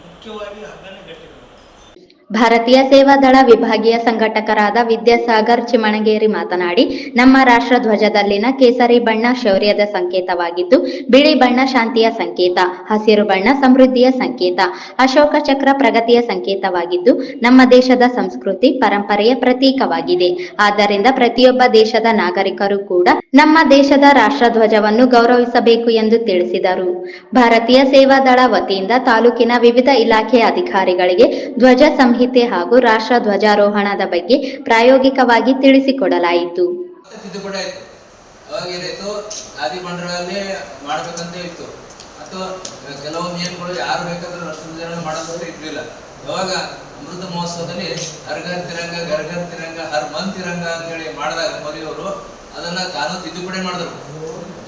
ಮುಖ್ಯವಾಗಿ ಹಗ್ಗನೇ ಗಟ್ಟಿರಬೇಕು. ಭಾರತೀಯ ಸೇವಾದಳ ವಿಭಾಗೀಯ ಸಂಘಟಕರಾದ ವಿದ್ಯಾಸಾಗರ್ ಚಿಮಣಗೇರಿ ಮಾತನಾಡಿ, ನಮ್ಮ ರಾಷ್ಟ್ರ ಧ್ವಜದಲ್ಲಿನ ಕೇಸರಿ ಬಣ್ಣ ಶೌರ್ಯದ ಸಂಕೇತವಾಗಿದ್ದು, ಬಿಳಿ ಬಣ್ಣ ಶಾಂತಿಯ ಸಂಕೇತ, ಹಸಿರು ಬಣ್ಣ ಸಮೃದ್ಧಿಯ ಸಂಕೇತ, ಅಶೋಕ ಚಕ್ರ ಪ್ರಗತಿಯ ಸಂಕೇತವಾಗಿದ್ದು, ನಮ್ಮ ದೇಶದ ಸಂಸ್ಕೃತಿ ಪರಂಪರೆಯ ಪ್ರತೀಕವಾಗಿದೆ. ಆದ್ದರಿಂದ ಪ್ರತಿಯೊಬ್ಬ ದೇಶದ ನಾಗರಿಕರು ಕೂಡ ನಮ್ಮ ದೇಶದ ರಾಷ್ಟ್ರ ಧ್ವಜವನ್ನು ಗೌರವಿಸಬೇಕು ಎಂದು ತಿಳಿಸಿದರು. ಭಾರತೀಯ ಸೇವಾದಳ ವತಿಯಿಂದ ತಾಲೂಕಿನ ವಿವಿಧ ಇಲಾಖೆಯ ಅಧಿಕಾರಿಗಳಿಗೆ ಧ್ವಜ ಸಂಹಿತೆ ಹಾಗೂ ರಾಷ್ಟ್ರ ಧ್ವಜಾರೋಹಣದ ಬಗ್ಗೆ ಪ್ರಾಯೋಗಿಕವಾಗಿ ತಿಳಿಸಿಕೊಡಲಾಯಿತು. ತಿದ್ದುಪಡಿ ಆಯಿತು. ಅವಾಗೇನಾಯಿತು, ಖಾದಿ ಬಂಡವಾಳಲ್ಲಿ ಮಾಡಬೇಕಂತ ಇತ್ತು, ಅಥವಾ ಕೆಲವು ನಿಯಮಗಳು ಯಾರು ಬೇಕಾದರೂ ರಾಷ್ಟ್ರ ಮಾಡೋದಂತ ಇರಲಿಲ್ಲ. ಅವಾಗ ಅಮೃತ ಮಹೋತ್ಸವದಲ್ಲಿ ಹರ್ ಘರ್ ತಿರಂಗ, ಘರ್ ಘರ್ ತಿರಂಗ, ಹರ್ ಮನ್ ತಿರಂಗ ಅಂತೇಳಿ ಮಾಡಿದಾಗ ಮೋದಿಯವರು ಅದನ್ನ ಕಾನೂನು ತಿದ್ದುಪಡಿ ಮಾಡಿದ್ರು.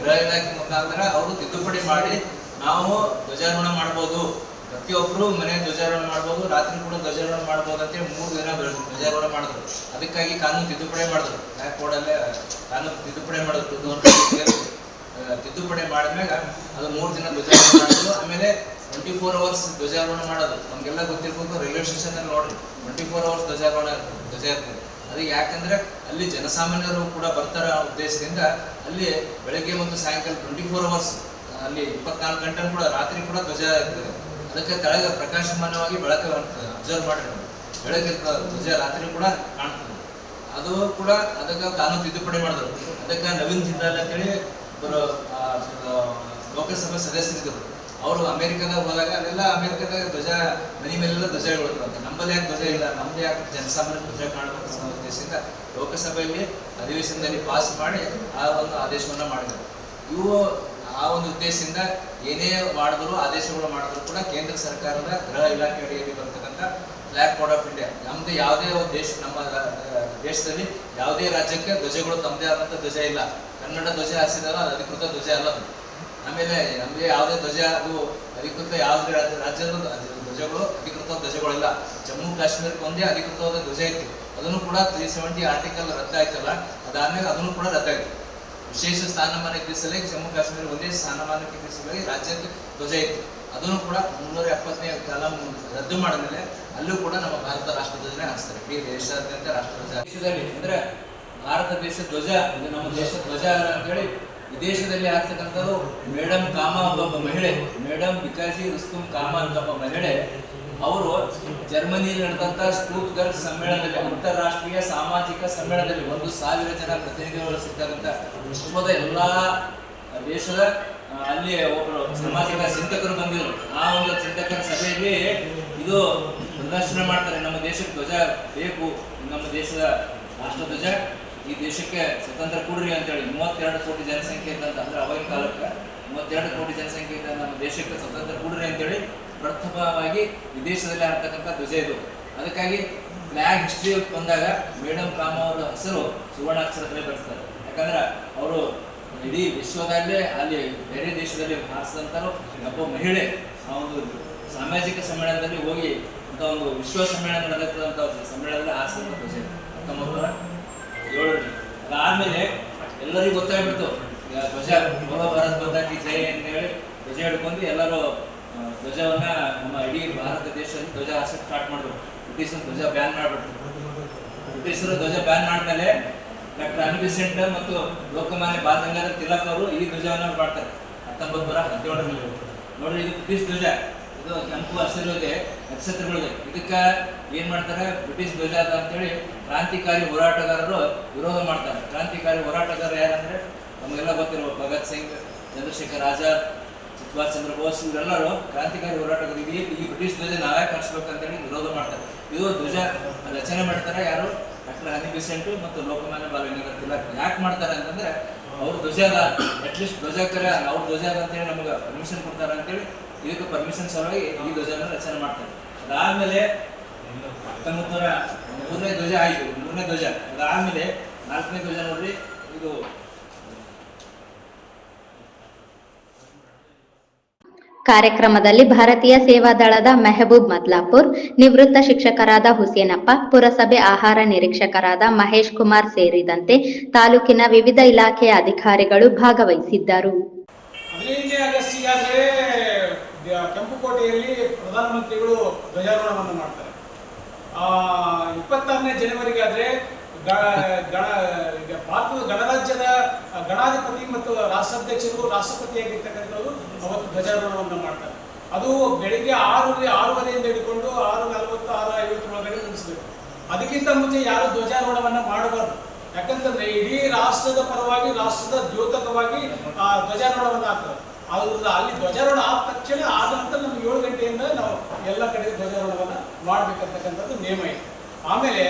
ಗೃಹ ಇಲಾಖೆ ಮುಖಾಂತರ ಅವರು ತಿದ್ದುಪಡಿ ಮಾಡಿ ನಾವು ಧ್ವಜಾರೋಹಣ ಮಾಡ್ಬೋದು, ಪ್ರತಿಯೊಬ್ಬರು ಮನೆ ಧ್ವಜಾರೋಹಣ ಮಾಡ್ಬೋದು, ರಾತ್ರಿ ಕೂಡ ಧ್ವಜಾರೋಹಣ ಮಾಡ್ಬೋದು ಅಂತೇಳಿ 3 ದಿನ ಧ್ವಜಾರೋಹಣ ಮಾಡಿದ್ರು. ಅದಕ್ಕಾಗಿ ಕಾನೂನು ತಿದ್ದುಪಡಿ ಮಾಡಿದ್ರು. ಕೋಡಲ್ಲೇ ಕಾನೂನು ತಿದ್ದುಪಡಿ ಮಾಡಿದ್ರು. ತಿದ್ದುಪಡಿ ಮಾಡಿದ್ಮ್ಯಾಗ ಅದು 3 ದಿನ ಧ್ವಜಾರೋಹಣ ಮಾಡಿದ್ರು. ಆಮೇಲೆ 24 hours ಧ್ವಜಾರೋಹಣ ಮಾಡೋದು ನಮಗೆಲ್ಲ ಗೊತ್ತಿರ್ಬೇಕು. ರೈಲ್ವೆ ಸ್ಟೇಷನ್ ಅಲ್ಲಿ ನೋಡ್ರಿ 24 hours ಧ್ವಜಾರೋಹಣ ಧ್ವಜ ಇರ್ತದೆ. ಅದಕ್ಕೆ ಯಾಕಂದ್ರೆ ಅಲ್ಲಿ ಜನಸಾಮಾನ್ಯರು ಕೂಡ ಬರ್ತಾರ ಉದ್ದೇಶದಿಂದ ಅಲ್ಲಿ ಬೆಳಗ್ಗೆ ಮತ್ತು ಸಾಯಂಕಾಲ 24 ಅವರ್ಸ್ ಅಲ್ಲಿ 24 ಗಂಟೆ ಕೂಡ ರಾತ್ರಿ ಕೂಡ ಧ್ವಜ ಇರ್ತದೆ. ಅದಕ್ಕೆ ಕೆಳಗೆ ಪ್ರಕಾಶಮಾನವಾಗಿ ಬೆಳಕು ಬರ್ತದೆ. ಅಬ್ಸರ್ವ್ ಮಾಡಿ, ಬೆಳಗ್ಗೆ ಧ್ವಜ ರಾತ್ರಿ ಕೂಡ ಕಾಣ್ತದೆ. ಅದು ಕೂಡ ಅದಕ್ಕೆ ಕಾನೂನು ತಿದ್ದುಪಡಿ ಮಾಡಿದ್ರು. ಅದಕ್ಕೆ ನವೀನ್ ಜಿಂದಾಲ್ ಅಂತೇಳಿ ಒಬ್ಬರು ಲೋಕಸಭಾ ಸದಸ್ಯರಿದ್ದರು. ಅವರು ಅಮೆರಿಕದಾಗ ಹೋದಾಗ ಅಲ್ಲೆಲ್ಲ ಅಮೆರಿಕದಾಗ ಧ್ವಜ ಮನೆ ಮೇಲೆಲ್ಲ ಧ್ವಜಗಳು ಅಂತ, ನಮ್ಮಲ್ಲಿ ಯಾಕೆ ಧ್ವಜ ಇಲ್ಲ, ನಮ್ದು ಯಾಕೆ ಜನಸಾಮಾನ್ಯ ಧ್ವಜ ಕಾಣಬೇಕು ಅನ್ನೋ ಉದ್ದೇಶದಿಂದ ಲೋಕಸಭೆಯಲ್ಲಿ ಅಧಿವೇಶನದಲ್ಲಿ ಪಾಸ್ ಮಾಡಿ ಆ ಒಂದು ಆದೇಶವನ್ನು ಮಾಡಿದರು. ಇವು ಆ ಒಂದು ಉದ್ದೇಶದಿಂದ ಏನೇ ಮಾಡಿದ್ರು ಆದೇಶಗಳು ಮಾಡಿದ್ರು ಕೂಡ ಕೇಂದ್ರ ಸರ್ಕಾರದ ಗೃಹ ಇಲಾಖೆ ಅಡಿಯಲ್ಲಿ ಬರ್ತಕ್ಕಂಥ ಫ್ಲಾಗ್ ಕೋಡ್ ಆಫ್ ಇಂಡಿಯಾ, ನಮ್ಮದು ಯಾವುದೇ ಒಂದು ದೇಶ, ನಮ್ಮ ದೇಶದಲ್ಲಿ ಯಾವುದೇ ರಾಜ್ಯಕ್ಕೆ ಧ್ವಜಗಳು ತಮ್ಮದೇ ಆದಂಥ ಧ್ವಜ ಇಲ್ಲ. ಕನ್ನಡ ಧ್ವಜ ಹಾರಿಸಿದಾಗ ಅದು ಅಧಿಕೃತ ಧ್ವಜ ಅಲ್ಲ. ಆಮೇಲೆ ನಮಗೆ ಯಾವುದೇ ಧ್ವಜ ಅದು ಅಧಿಕೃತ ಯಾವುದೇ ರಾಜ್ಯದ ಧ್ವಜಗಳು ಅಧಿಕೃತ ಧ್ವಜಗಳಿಲ್ಲ. ಜಮ್ಮು ಕಾಶ್ಮೀರಕ್ಕೆ ಒಂದೇ ಅಧಿಕೃತವಾದ ಧ್ವಜ ಇತ್ತು, ಅದನ್ನು ಕೂಡ 370 ಆರ್ಟಿಕಲ್ ರದ್ದಾಯ್ತಲ್ಲ, ಅದಾದ್ಮೇಲೆ ಅದನ್ನು ಕೂಡ ರದ್ದಾಯ್ತು. ವಿಶೇಷ ಸ್ಥಾನಮಾನ ಇದ್ದ ಜಮ್ಮು ಕಾಶ್ಮೀರ ಒಂದೇ ಸ್ಥಾನಮಾನಕ್ಕೆ ಇದ್ದ ರಾಜ್ಯಕ್ಕೆ ಧ್ವಜ ಇತ್ತು, ಅದನ್ನು ಕೂಡ 370ನೇ ಕಾಲಂ ರದ್ದು ಮಾಡಿದ್ಮೇಲೆ ಅಲ್ಲೂ ಕೂಡ ನಮ್ಮ ಭಾರತ ರಾಷ್ಟ್ರ ಧ್ವಜನೇ ಹಾರಿಸ್ತಾರೆ. ಇಡೀ ದೇಶಾದ್ಯಂತ ರಾಷ್ಟ್ರ ಧ್ವಜ ದೇಶದಲ್ಲಿ ಅಂದ್ರೆ ಭಾರತ ದೇಶ ಧ್ವಜ ನಮ್ಮ ದೇಶ ಧ್ವಜ ಅಂತೇಳಿ ವಿದೇಶದಲ್ಲಿ ಆಗ್ತಕ್ಕಂಥದ್ದು ಮೇಡಮ್ ಕಾಮಾ ಒಬ್ಬ ಮಹಿಳೆ, ಮೇಡಮ್ ಬಿಕಾಜಿ ರುಸ್ತುಮ್ ಕಾಮಾ ಅಂತ ಒಬ್ಬ ಮಹಿಳೆ, ಅವರು ಜರ್ಮನಿಯಲ್ಲಿ ನಡೆದಂಥ ಸ್ಟೂಟ್ಗರ್ಟ್ ಸಮ್ಮೇಳನದಲ್ಲಿ, ಅಂತಾರಾಷ್ಟ್ರೀಯ ಸಾಮಾಜಿಕ ಸಮ್ಮೇಳನದಲ್ಲಿ 1,000 ಜನ ಪ್ರತಿನಿಧಿಗಳು ಸಿಗ್ತಕ್ಕಂಥ ವಿಶ್ವದ ಎಲ್ಲ ದೇಶದ ಅಲ್ಲಿ ಒಬ್ಬರು ಸಾಮಾಜಿಕ ಚಿಂತಕರು ಬಂದಿದ್ರು. ಆ ಒಂದು ಚಿಂತಕರ ಸಭೆಯಲ್ಲಿ ಇದು ಪ್ರದರ್ಶನ ಮಾಡ್ತಾರೆ, ನಮ್ಮ ದೇಶಕ್ಕೆ ಧ್ವಜ ಬೇಕು, ನಮ್ಮ ದೇಶದ ರಾಷ್ಟ್ರ ಧ್ವಜ, ಈ ದೇಶಕ್ಕೆ ಸ್ವತಂತ್ರ ಕೊಡ್ರಿ ಅಂತೇಳಿ. 32 ಕೋಟಿ ಜನಸಂಖ್ಯೆ ಇದ್ದಂತ, ಅಂದ್ರೆ ಅವಾಗಿನ ಕಾಲಕ್ಕೆ 32 ಕೋಟಿ ಜನಸಂಖ್ಯೆ ಇದ್ದ ನಮ್ಮ ದೇಶಕ್ಕೆ ಸ್ವತಂತ್ರ ಕೊಡ್ರಿ ಅಂತೇಳಿ ಪ್ರಥಮವಾಗಿ ವಿದೇಶದಲ್ಲಿ ಆಗ್ತಕ್ಕಂಥ ಧ್ವಜ ಇದು. ಅದಕ್ಕಾಗಿ ಫ್ಲಾಗ್ ಹಿಸ್ಟ್ರಿ ಬಂದಾಗ ಮೇಡಮ್ ಕಾಮಾ ಅವರ ಹೆಸರು ಸುವರ್ಣಾಕ್ಷರದಲ್ಲಿ ಬರ್ತಾರೆ. ಯಾಕಂದ್ರೆ ಅವರು ಇಡೀ ವಿಶ್ವದಲ್ಲೇ ಅಲ್ಲಿ ಬೇರೆ ದೇಶದಲ್ಲಿ ಹಾರಿಸಿದಂಥರು ಒಬ್ಬ ಮಹಿಳೆ. ಆ ಒಂದು ಸಾಮಾಜಿಕ ಸಮ್ಮೇಳನದಲ್ಲಿ ಹೋಗಿ ಅಂತ ಒಂದು ವಿಶ್ವ ಸಮ್ಮೇಳನ ನಡೆದಂಥ ಸಮ್ಮೇಳನದಲ್ಲಿ ಹಾರಿಸಿದಂಥ ಧ್ವಜ 1907. ಅದಾದ್ಮೇಲೆ ಎಲ್ಲರಿಗೂ ಗೊತ್ತಾಗ್ಬಿಡ್ತು ಧ್ವಜ ಬೋಲೋ ಭಾರತ್ ಮಾತಾ ಕಿ ಜೈ ಅಂತ ಹೇಳಿ ಧ್ವಜ ಹಿಡ್ಕೊಂಡು ಎಲ್ಲರೂ ಧ್ವಜವನ್ನ ನಮ್ಮ ಇಡೀ ಭಾರತ ದೇಶದಲ್ಲಿ ಧ್ವಜ ಹಾರಿಸಕ್ಕೆ ಸ್ಟಾರ್ಟ್ ಮಾಡಿದ್ರು. ಬ್ರಿಟಿಷರು ಧ್ವಜ ಬ್ಯಾನ್ ಮಾಡಿಬಿಟ್ರು. ಬ್ರಿಟಿಷರು ಧ್ವಜ ಬ್ಯಾನ್ ಮಾಡಿದ್ಮೇಲೆ ಡಾಕ್ಟರ್ ಅನಿ ಬೆಸೆಂಟ್ ಮತ್ತು ಲೋಕಮಾನ್ಯ ಬಾಲ ಗಂಗಾಧರ ತಿಲಕ್ ಅವರು ಈ ಧ್ವಜವನ್ನು ಮಾಡ್ತಾರೆ 1917ರಲ್ಲಿ. ನೋಡ್ರಿ, ಇದು ಬ್ರಿಟಿಷ್ ಧ್ವಜ, ಇದು ಕೆಂಪು ಹಸಿರು ಇದೆ, ನಕ್ಷತ್ರಗಳಿದೆ. ಇದಕ್ಕೆ ಏನ್ ಮಾಡ್ತಾರೆ, ಬ್ರಿಟಿಷ್ ಧ್ವಜ ಅಂತ ಅಂತೇಳಿ ಕ್ರಾಂತಿಕಾರಿ ಹೋರಾಟಗಾರರು ವಿರೋಧ ಮಾಡ್ತಾರೆ. ಕ್ರಾಂತಿಕಾರಿ ಹೋರಾಟಗಾರ ಯಾರಂದ್ರೆ ನಮಗೆಲ್ಲ ಗೊತ್ತಿರುವ ಭಗತ್ ಸಿಂಗ್, ಚಂದ್ರಶೇಖರ್ ಆಜಾದ್, ಸುಭಾಷ್ ಚಂದ್ರ ಬೋಸ್, ಇವರೆಲ್ಲರೂ ಕ್ರಾಂತಿಕಾರಿ ಹೋರಾಟಗಾರರು. ಈ ಬ್ರಿಟಿಷ್ ಧ್ವಜ ನಾವೇ ಕಳಿಸ್ಬೇಕಂತೇಳಿ ವಿರೋಧ ಮಾಡ್ತಾರೆ. ಇದು ಧ್ವಜ ರಚನೆ ಮಾಡ್ತಾರೆ ಯಾರು, ಡಾಕ್ಟರ್ ಅನಿ ಬೆಸೆಂಟ್ ಮತ್ತು ಲೋಕಮಾನ್ಯ ಬಾಲ ಗಂಗಾಧರ ತಿಲಕ್. ಯಾಕೆ ಮಾಡ್ತಾರೆ ಅಂತಂದ್ರೆ ಅವ್ರ ಧ್ವಜ ಅದ, ಅಟ್ಲೀಸ್ಟ್ ಧ್ವಜಕರ ಅವ್ರ ಧ್ವಜ ಅದ ಅಂತೇಳಿ ನಮ್ಗೆ ಪರ್ಮಿಷನ್ ಕೊಡ್ತಾರೆ ಅಂತೇಳಿ ಇದಕ್ಕೆ ಪರ್ಮಿಷನ್ ಸಲುವಾಗಿ ಈ ಧ್ವಜನ ರಚನೆ ಮಾಡ್ತಾರೆ. ಅದಾದ್ಮೇಲೆ 1903ನೇ ಧ್ವಜ ಆಯಿತು, 3ನೇ ಧ್ವಜ. ಅದಾದ್ಮೇಲೆ 4ನೇ ಧ್ವಜ ನೋಡ್ರಿ, ಇದು ಕಾರ್ಯಕ್ರಮದಲ್ಲಿ ಭಾರತೀಯ ಸೇವಾದಳದ ಮೆಹಬೂಬ್ ಮದ್ಲಾಪುರ್, ನಿವೃತ್ತ ಶಿಕ್ಷಕರಾದ ಹುಸೇನಪ್ಪ, ಪುರಸಭೆ ಆಹಾರ ನಿರೀಕ್ಷಕರಾದ ಮಹೇಶ್ ಕುಮಾರ್ ಸೇರಿದಂತೆ ತಾಲೂಕಿನ ವಿವಿಧ ಇಲಾಖೆಯ ಅಧಿಕಾರಿಗಳು ಭಾಗವಹಿಸಿದ್ದರು. 15ನೇ ಆಗಸ್ಟಿಗಾದ್ರೆ ಕೆಂಪುಕೋಟೆಯಲ್ಲಿ ಪ್ರಧಾನಮಂತ್ರಿಗಳು ಧ್ವಜಾರೋಹಣವನ್ನು ಮಾಡ್ತಾರೆ. 26ನೇ ಜನವರಿಗಾದ್ರೆ ಭಾರತದ ಗಣರಾಜ್ಯದ ಗಣಾಧಿಪತಿ ಮತ್ತು ರಾಷ್ಟ್ರಾಧ್ಯಕ್ಷರು, ರಾಷ್ಟ್ರಪತಿಯಾಗಿರ್ತಕ್ಕಂಥವ್ರು ಅವತ್ತು ಧ್ವಜಾರೋಹಣವನ್ನು ಮಾಡ್ತಾರೆ. ಅದು ಬೆಳಿಗ್ಗೆ 6:30 ಹಿಡ್ಕೊಂಡು 6:40, 6:50 ಒಳಗಡೆ ಮುಗಿಸ್ಬೇಕು. ಅದಕ್ಕಿಂತ ಮುಂಚೆ ಯಾರು ಧ್ವಜಾರೋಹಣವನ್ನು ಮಾಡಬಾರ್ದು. ಯಾಕಂತಂದ್ರೆ ಇಡೀ ರಾಷ್ಟ್ರದ ಪರವಾಗಿ, ರಾಷ್ಟ್ರದ ದ್ಯೋತಕವಾಗಿ ಧ್ವಜಾರೋಹಣವನ್ನು ಆಗ್ತದೆ. ಅಲ್ಲಿ ಧ್ವಜಾರೋಹಣ ಆದ ತಕ್ಷಣ ಆದ ನಂತರ ನಮ್ಗೆ 7 ಗಂಟೆಯಿಂದ ನಾವು ಎಲ್ಲ ಕಡೆ ಧ್ವಜಾರೋಹಣವನ್ನು ಮಾಡ್ಬೇಕಂತಕ್ಕಂಥದ್ದು ನಿಯಮ ಇದೆ. ಆಮೇಲೆ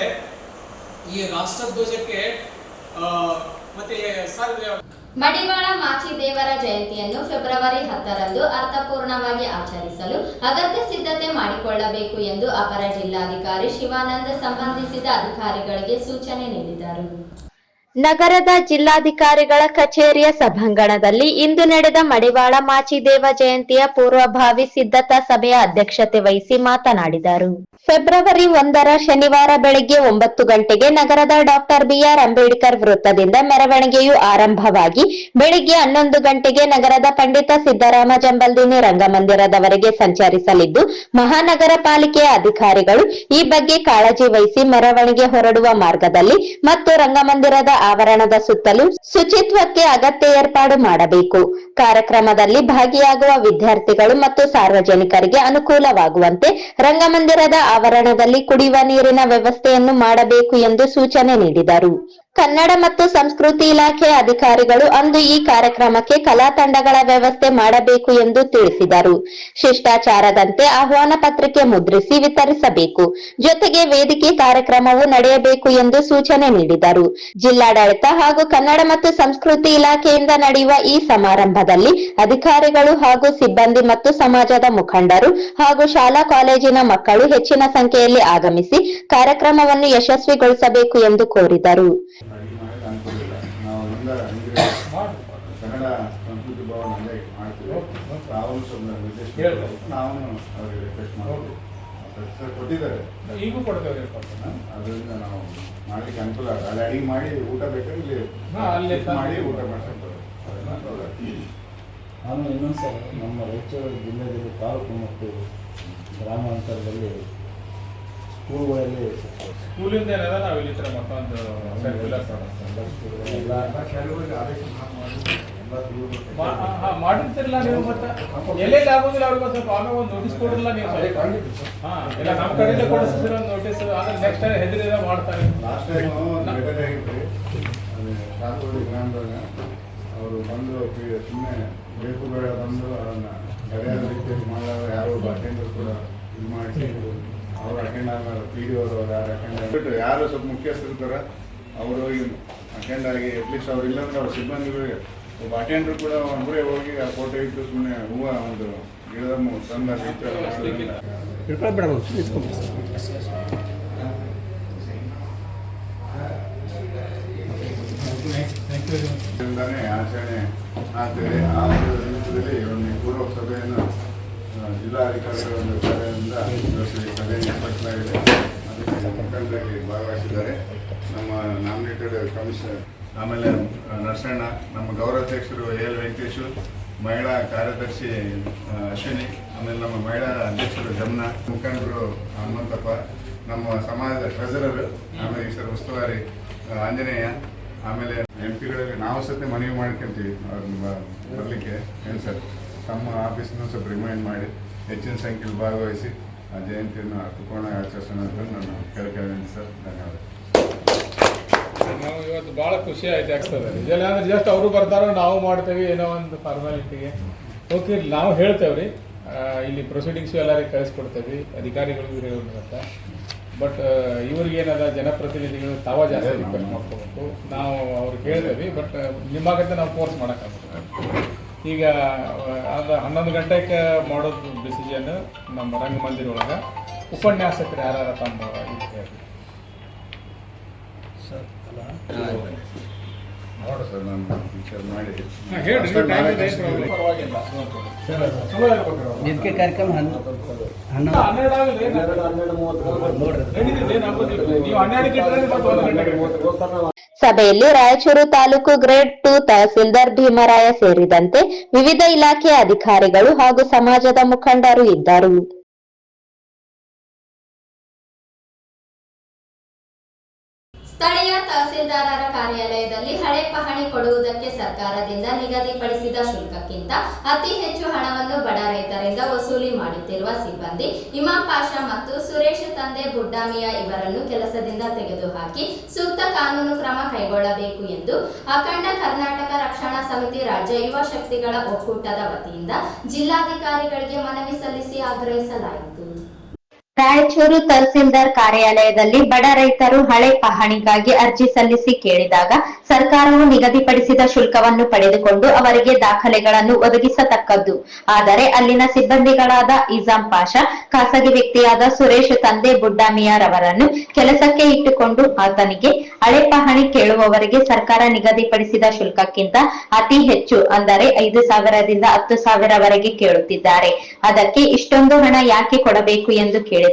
ಈ ರಾಷ್ಟ್ರಧ್ವಜಕ್ಕೆ ಮತ್ತೆ ಮಡಿವಾಳ ಮಾಚಿದೇವರ ಜಯಂತಿಯನ್ನು ಫೆಬ್ರವರಿ 10ರಂದು ಅರ್ಥಪೂರ್ಣವಾಗಿ ಆಚರಿಸಲು ಅಗತ್ಯ ಸಿದ್ಧತೆ ಮಾಡಿಕೊಳ್ಳಬೇಕು ಎಂದು ಅಪರ ಜಿಲ್ಲಾಧಿಕಾರಿ ಶಿವಾನಂದ ಸಂಬಂಧಿಸಿದ ಅಧಿಕಾರಿಗಳಿಗೆ ಸೂಚನೆ ನೀಡಿದರು. ನಗರದ ಜಿಲ್ಲಾಧಿಕಾರಿಗಳ ಕಚೇರಿಯ ಸಭಾಂಗಣದಲ್ಲಿ ಇಂದು ನಡೆದ ಮಡಿವಾಳ ಮಾಚಿದೇವ ಜಯಂತಿಯ ಪೂರ್ವಭಾವಿ ಸಿದ್ಧತಾ ಸಭೆಯ ಅಧ್ಯಕ್ಷತೆ ವಹಿಸಿ ಮಾತನಾಡಿದರು. ಫೆಬ್ರವರಿ 1ರ ಶನಿವಾರ ಬೆಳಗ್ಗೆ 9 ಗಂಟೆಗೆ ನಗರದ ಡಾಕ್ಟರ್ ಬಿಆರ್ ಅಂಬೇಡ್ಕರ್ ವೃತ್ತದಿಂದ ಮೆರವಣಿಗೆಯು ಆರಂಭವಾಗಿ ಬೆಳಿಗ್ಗೆ 11 ಗಂಟೆಗೆ ನಗರದ ಪಂಡಿತ ಸಿದ್ದರಾಮ ಜಂಬಲ್ದಿನ್ನಿ ರಂಗಮಂದಿರದವರೆಗೆ ಸಂಚರಿಸಲಿದ್ದು, ಮಹಾನಗರ ಪಾಲಿಕೆಯ ಅಧಿಕಾರಿಗಳು ಈ ಬಗ್ಗೆ ಕಾಳಜಿ ವಹಿಸಿ ಮೆರವಣಿಗೆ ಹೊರಡುವ ಮಾರ್ಗದಲ್ಲಿ ಮತ್ತು ರಂಗಮಂದಿರದ ಆವರಣದ ಸುತ್ತಲೂ ಶುಚಿತ್ವಕ್ಕೆ ಅಗತ್ಯ ಏರ್ಪಾಡು ಮಾಡಬೇಕು. ಕಾರ್ಯಕ್ರಮದಲ್ಲಿ ಭಾಗಿಯಾಗುವ ವಿದ್ಯಾರ್ಥಿಗಳು ಮತ್ತು ಸಾರ್ವಜನಿಕರಿಗೆ ಅನುಕೂಲವಾಗುವಂತೆ ರಂಗಮಂದಿರದ ಆವರಣದಲ್ಲಿ ಕುಡಿಯುವ ನೀರಿನ ವ್ಯವಸ್ಥೆಯನ್ನು ಮಾಡಬೇಕು ಎಂದು ಸೂಚನೆ ನೀಡಿದರು. ಕನ್ನಡ ಮತ್ತು ಸಂಸ್ಕೃತಿ ಇಲಾಖೆ ಅಧಿಕಾರಿಗಳು ಅಂದು ಈ ಕಾರ್ಯಕ್ರಮಕ್ಕೆ ಕಲಾ ತಂಡಗಳ ವ್ಯವಸ್ಥೆ ಮಾಡಬೇಕು ಎಂದು ತಿಳಿಸಿದರು. ಶಿಷ್ಟಾಚಾರದಂತೆ ಆಹ್ವಾನ ಪತ್ರಿಕೆ ಮುದ್ರಿಸಿ ವಿತರಿಸಬೇಕು. ಜೊತೆಗೆ ವೇದಿಕೆ ಕಾರ್ಯಕ್ರಮವು ನಡೆಯಬೇಕು ಎಂದು ಸೂಚನೆ ನೀಡಿದರು. ಜಿಲ್ಲಾಡಳಿತ ಹಾಗೂ ಕನ್ನಡ ಮತ್ತು ಸಂಸ್ಕೃತಿ ಇಲಾಖೆಯಿಂದ ನಡೆಯುವ ಈ ಸಮಾರಂಭದಲ್ಲಿ ಅಧಿಕಾರಿಗಳು ಹಾಗೂ ಸಿಬ್ಬಂದಿ ಮತ್ತು ಸಮಾಜದ ಮುಖಂಡರು ಹಾಗೂ ಶಾಲಾ ಕಾಲೇಜಿನ ಮಕ್ಕಳು ಹೆಚ್ಚಿನ ಸಂಖ್ಯೆಯಲ್ಲಿ ಆಗಮಿಸಿ ಕಾರ್ಯಕ್ರಮವನ್ನು ಯಶಸ್ವಿಗೊಳಿಸಬೇಕು ಎಂದು ಕೋರಿದರು. ಕನ್ನಡ ಸಂಸ್ಕೃತಿ ಭವನ ಮಾಡ್ತೀವಿ. ನಾವು ಅವ್ರಿಗೆ ರಿಕ್ವೆಸ್ಟ್ ಮಾಡ್ತೀವಿ. ಕೊಟ್ಟಿದ್ದಾರೆ, ಈಗೂ ಕೊಡ್ತೇವೆ. ಅದರಿಂದ ನಾವು ಮಾಡ್ಲಿಕ್ಕೆ ಅನುಕೂಲ ಆಗುತ್ತೆ. ಅಲ್ಲಿ ಅಡಿಗೆ ಮಾಡಿ ಊಟ ಬೇಕಾದ್ರೆ ಇಲ್ಲಿ ಮಾಡಿ ಊಟ ಮಾಡ್ಕೊಂತಾರೆ. ನಾನು ಇನ್ನೊಂದ್ಸಲ ನಮ್ಮ ರಾಯಚೂರು ಜಿಲ್ಲೆಯಲ್ಲಿ ತಾಲೂಕು ಮತ್ತು ಗ್ರಾಮಾಂತರದಲ್ಲಿ ಸ್ಕೂಲ್ಗಳಲ್ಲಿ ಸ್ಕೂಲಿಂದ ಏನಾದ್ರೆ ನಾವು ಇಲ್ಲಿ ಮತ್ತೊಂದು ಮಾಡಿರ್ತಿರಲ್ಲ ನೀವು. ಮತ್ತೆ ಎಲ್ಲೆಲ್ಲಿ ಆಗೋದಿಲ್ಲ ಅವ್ರಿಗೆ ಒಂದು ಸ್ವಲ್ಪ ಆಗ ಒಂದು ನೋಟಿಸ್ ಕೊಡ್ರಲ್ಲ ನೀವು. ಇಲ್ಲ ನಮ್ಮ ಕಡೆಯಿಂದ ಕೊಡಿಸಿದ್ರೆ ಒಂದು ನೋಟಿಸ್, ಆದ್ರೆ ನೆಕ್ಸ್ಟ್ ಟೈಮ್ ಹೆದರಿದ ಮಾಡ್ತಾರೆ. ಲಾಸ್ಟ್ ಟೈಮ್ ಗ್ರಾಮದಾಗ ಅವರು ಬಂದು ಸುಮ್ಮನೆ ಬೇಕು ಬೇಡ ಬಂದು ಅದನ್ನ ಸರಿಯಾದ ರೀತಿಯಲ್ಲಿ ಮಾಡಲಾಗ ಯಾರೋ ಅಟೆಂಡರ್ ಕೂಡ ಇದು ಮಾಡಿ ಅವ್ರು ಅಟೆಂಡ್ ಆಗಲ್ಲ. PD ಅವರು ಯಾರು ಅಟೆಂಡ್ ಆಗಿಬಿಟ್ಟು ಯಾರು ಸ್ವಲ್ಪ ಮುಖ್ಯಸ್ಥರಿರ್ತಾರೆ ಅವರು ಹೋಗಿ ಅಟೆಂಡ್ ಆಗಿ ಅಟ್ಲೀಸ್ಟ್ ಅವ್ರು ಇಲ್ಲಾಂದ್ರೆ ಅವ್ರ ಸಿಬ್ಬಂದಿಗಳಿಗೆ ಒಬ್ಬ ಅಟೆಂಡರ್ ಕೂಡ ಒಬ್ಬರೇ ಹೋಗಿ ಆ ಫೋಟೋ ಇಟ್ಟು ಸುಮ್ಮನೆ ಹೂವು ಒಂದು ಗಿಡದ ತಂದ ಇಂದಾನೆ ಆಚರಣೆ ಆಗ್ತದೆ. ಆ ಒಂದು ನಿಮಿಷದಲ್ಲಿ ಒಂದು ಪೂರ್ವ ಸಭೆಯನ್ನು ಜಿಲ್ಲಾಧಿಕಾರಿಗಳ ಒಂದು ಸಭೆಯಿಂದ ಸಭೆ ಏರ್ಪಡಿಸಲಾಗಿದೆ. ಅದಕ್ಕೆ ಮುಖಂಡರಾಗಿ ಭಾಗವಹಿಸಿದ್ದಾರೆ ನಮ್ಮ ನಾಮಿನೇಟೆಡ್ ಕಮಿಷನರ್, ಆಮೇಲೆ ನರಸಣ್ಣ, ನಮ್ಮ ಗೌರವಾಧ್ಯಕ್ಷರು ಎಲ್ ವೆಂಕಟೇಶು, ಮಹಿಳಾ ಕಾರ್ಯದರ್ಶಿ ಅಶ್ವಿನಿ, ಆಮೇಲೆ ನಮ್ಮ ಮಹಿಳಾ ಅಧ್ಯಕ್ಷರು ಜಮ್ನಾ, ಮುಖಂಡರು ಹನುಮಂತಪ್ಪ, ನಮ್ಮ ಸಮಾಜದ ಟ್ರೆಸರರ್, ಆಮೇಲೆ ಈ ಸರ್ ಉಸ್ತುವಾರಿ ಆಂಜನೇಯ, ಆಮೇಲೆ MP ಗಳಲ್ಲಿ ನಾವು ಸತ್ಯ ಮನವಿ ಮಾಡ್ಕೊಂತೀವಿ ಅವ್ರನ್ನ ಬರಲಿಕ್ಕೆ. ಏನು ಸರ್ ತಮ್ಮ ಆಫೀಸ್ನ ಸ್ವಲ್ಪ ರಿಮೈಂಡ್ ಮಾಡಿ ಹೆಚ್ಚಿನ ಸಂಖ್ಯೆಯಲ್ಲಿ ಭಾಗವಹಿಸಿ ಆ ಜಯಂತಿಯನ್ನು ಅರ್ಥಪೂರ್ಣ ಆಚರಿಸೋಣ ಅಂತ ನಾನು ಕೇಳ್ತೀನಿ ಸರ್. ಧನ್ಯವಾದ. ನಾವು ಇವತ್ತು ಭಾಳ ಖುಷಿ ಆಯ್ತು ಆಗ್ತದೆ. ಇದೆಲ್ಲ ಅಂದ್ರೆ ಜಸ್ಟ್ ಅವರು ಬರ್ತಾರೋ ನಾವು ಮಾಡ್ತೇವೆ ಏನೋ ಒಂದು ಫಾರ್ಮಾಲಿಟಿಗೆ. ಓಕೆ, ನಾವು ಹೇಳ್ತೇವ್ರಿ ಇಲ್ಲಿ ಪ್ರೊಸೀಡಿಂಗ್ಸು ಎಲ್ಲರಿಗೆ ಕಳಿಸ್ಕೊಡ್ತೇವೆ, ಅಧಿಕಾರಿಗಳಿಗೂ ಹೇಳೋದಂತ. ಬಟ್ ಇವ್ರಿಗೆ ಏನದ ಜನಪ್ರತಿನಿಧಿಗಳು ತಾವ ಜಾಸ್ತಿ ರಿಕ್ವೆಸ್ಟ್ ಮಾಡ್ಕೋಬೇಕು. ನಾವು ಅವ್ರಿಗೆ ಹೇಳ್ತೇವೆ, ಬಟ್ ನಿಮ್ಮಾಗತ್ತೆ ನಾವು ಫೋರ್ಸ್ ಮಾಡೋಕ್ಕಾಗುತ್ತೆ. ಈಗ ಅದು 11 ಗಂಟೆಗೆ ಮಾಡೋದು ಡಿಸಿಷನ್ ನಮ್ಮ ರಂಗಮಂದಿರ ಒಳಗೆ. ಉಪನ್ಯಾಸಕರು ಯಾರು ತಮ್ಮ ನೋಡ ಸರ್, ನಾನು ವಿಚಾರ ಮಾಡಿ ವೇದಿಕೆ ಕಾರ್ಯಕ್ರಮ 12:30. ಸಭೆಯಲ್ಲಿ ರಾಯಚೂರು ತಾಲೂಕು ಗ್ರೇಡ್ 2 ತಹಸೀಲ್ದಾರ್ ಭೀಮರಾಯ ಸೇರಿದಂತೆ ವಿವಿಧ ಇಲಾಖೆಯ ಅಧಿಕಾರಿಗಳು ಹಾಗೂ ಸಮಾಜದ ಮುಖಂಡರು ಇದ್ದರು. ಸ್ಥಳೀಯ ತಹಸೀಲ್ದಾರರ ಕಾರ್ಯಾಲಯದಲ್ಲಿ ಹಳೆ ಪಹಣಿ ಕೊಡುವುದಕ್ಕೆ ಸರ್ಕಾರದಿಂದ ನಿಗದಿಪಡಿಸಿದ ಶುಲ್ಕಕ್ಕಿಂತ ಅತಿ ಹೆಚ್ಚು ಹಣವನ್ನು ಬಡ ರೈತರಿಂದ ವಸೂಲಿ ಮಾಡುತ್ತಿರುವ ಸಿಬ್ಬಂದಿ ಇಮಾಂ ಪಾಷಾ ಮತ್ತು ಸುರೇಶ್ ತಂದೆ ಬುಡ್ಡಾಮಿಯಾ ಇವರನ್ನು ಕೆಲಸದಿಂದ ತೆಗೆದುಹಾಕಿ ಸೂಕ್ತ ಕಾನೂನು ಕ್ರಮ ಕೈಗೊಳ್ಳಬೇಕು ಎಂದು ಅಖಂಡ ಕರ್ನಾಟಕ ರಕ್ಷಣಾ ಸಮಿತಿ ರಾಜ್ಯ ಯುವ ಶಕ್ತಿಗಳ ಒಕ್ಕೂಟದ ವತಿಯಿಂದ ಜಿಲ್ಲಾಧಿಕಾರಿಗಳಿಗೆ ಮನವಿ ಸಲ್ಲಿಸಿ ಆಗ್ರಹಿಸಲಾಯಿತು. ರಾಯಚೂರು ತಹಸೀಲ್ದಾರ್ ಕಾರ್ಯಾಲಯದಲ್ಲಿ ಬಡ ರೈತರು ಹಳೆ ಪಹಣಿಗಾಗಿ ಅರ್ಜಿ ಸಲ್ಲಿಸಿ ಕೇಳಿದಾಗ ಸರ್ಕಾರವು ನಿಗದಿಪಡಿಸಿದ ಶುಲ್ಕವನ್ನು ಪಡೆದುಕೊಂಡು ಅವರಿಗೆ ದಾಖಲೆಗಳನ್ನು ಒದಗಿಸತಕ್ಕದ್ದು. ಆದರೆ ಅಲ್ಲಿನ ಸಿಬ್ಬಂದಿಗಳಾದ ಇಜಾಂ ಪಾಷಾ, ಖಾಸಗಿ ವ್ಯಕ್ತಿಯಾದ ಸುರೇಶ್ ತಂದೆ ಬುಡ್ಡಾಮಿಯಾರವರನ್ನು ಕೆಲಸಕ್ಕೆ ಇಟ್ಟುಕೊಂಡು ಆತನಿಗೆ ಹಳೆ ಪಹಣಿ ಕೇಳುವವರಿಗೆ ಸರ್ಕಾರ ನಿಗದಿಪಡಿಸಿದ ಶುಲ್ಕಕ್ಕಿಂತ ಅತಿ ಹೆಚ್ಚು ಅಂದರೆ 5,000ದಿಂದ 10,000ವರೆಗೆ ಕೇಳುತ್ತಿದ್ದಾರೆ. ಅದಕ್ಕೆ ಇಷ್ಟೊಂದು ಹಣ ಯಾಕೆ ಕೊಡಬೇಕು ಎಂದು ಕೇಳಿದ್ದಾರೆ.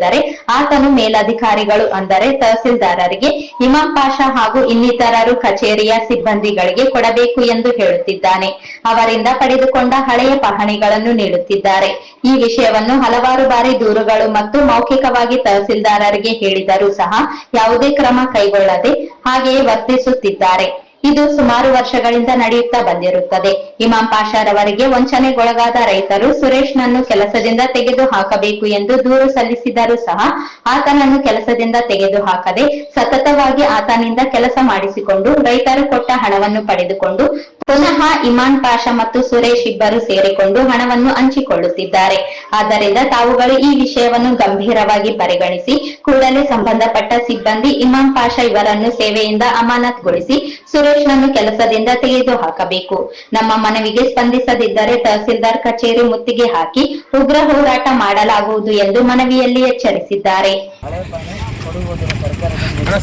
ಆತನು ಮೇಲಧಿಕಾರಿಗಳು ಅಂದರೆ ತಹಸೀಲ್ದಾರರಿಗೆ, ಇಮಾಂ ಪಾಷಾ ಹಾಗೂ ಇನ್ನಿತರರು ಕಚೇರಿಯ ಸಿಬ್ಬಂದಿಗಳಿಗೆ ಕೊಡಬೇಕು ಎಂದು ಹೇಳುತ್ತಿದ್ದಾನೆ. ಅವರಿಂದ ಪಡೆದುಕೊಂಡ ಹಳೆಯ ಪಹಣಿಗಳನ್ನು ನೀಡುತ್ತಿದ್ದಾರೆ. ಈ ವಿಷಯವನ್ನು ಹಲವಾರು ಬಾರಿ ದೂರುಗಳು ಮತ್ತು ಮೌಖಿಕವಾಗಿ ತಹಸೀಲ್ದಾರರಿಗೆ ಹೇಳಿದರೂ ಸಹ ಯಾವುದೇ ಕ್ರಮ ಕೈಗೊಳ್ಳದೆ ಹಾಗೆಯೇ ವರ್ತಿಸುತ್ತಿದ್ದಾರೆ. ಇದು ಸುಮಾರು ವರ್ಷಗಳಿಂದ ನಡೆಯುತ್ತಾ ಬಂದಿರುತ್ತದೆ. ಇಮಾಂ ಪಾಷಾರವರಿಗೆ ವಂಚನೆಗೊಳಗಾದ ರೈತರು ಸುರೇಶ್ನನ್ನು ಕೆಲಸದಿಂದ ತೆಗೆದು ಹಾಕಬೇಕು ಎಂದು ದೂರು ಸಲ್ಲಿಸಿದರೂ ಸಹ ಆತನನ್ನು ಕೆಲಸದಿಂದ ತೆಗೆದು ಹಾಕದೆ ಸತತವಾಗಿ ಆತನಿಂದ ಕೆಲಸ ಮಾಡಿಸಿಕೊಂಡು ರೈತರು ಕೊಟ್ಟ ಹಣವನ್ನು ಪಡೆದುಕೊಂಡು ಪುನಃ ಇಮಾನ್ ಪಾಷಾ ಮತ್ತು ಸುರೇಶ್ ಇಬ್ಬರು ಸೇರಿಕೊಂಡು ಹಣವನ್ನು ಹಂಚಿಕೊಳ್ಳುತ್ತಿದ್ದಾರೆ. ಆದ್ದರಿಂದ ತಾವುಗಳು ಈ ವಿಷಯವನ್ನು ಗಂಭೀರವಾಗಿ ಪರಿಗಣಿಸಿ ಕೂಡಲೇ ಸಂಬಂಧಪಟ್ಟ ಸಿಬ್ಬಂದಿ ಇಮಾಂ ಪಾಷಾ ಇವರನ್ನು ಸೇವೆಯಿಂದ ಅಮಾನತುಗೊಳಿಸಿ ಸುರೇಶ್ನನ್ನು ಕೆಲಸದಿಂದ ತೆಗೆದು ಹಾಕಬೇಕು. ನಮ್ಮ ಮನವಿಗೆ ಸ್ಪಂದಿಸದಿದ್ದರೆ ತಹಸೀಲ್ದಾರ್ ಕಚೇರಿ ಮುತ್ತಿಗೆ ಹಾಕಿ ಉಗ್ರ ಹೋರಾಟ ಮಾಡಲಾಗುವುದು ಎಂದು ಮನವಿಯಲ್ಲಿ ಎಚ್ಚರಿಸಿದ್ದಾರೆ. ಹಳೆ ಪಾಣಿ ಕೊಡುವುದರ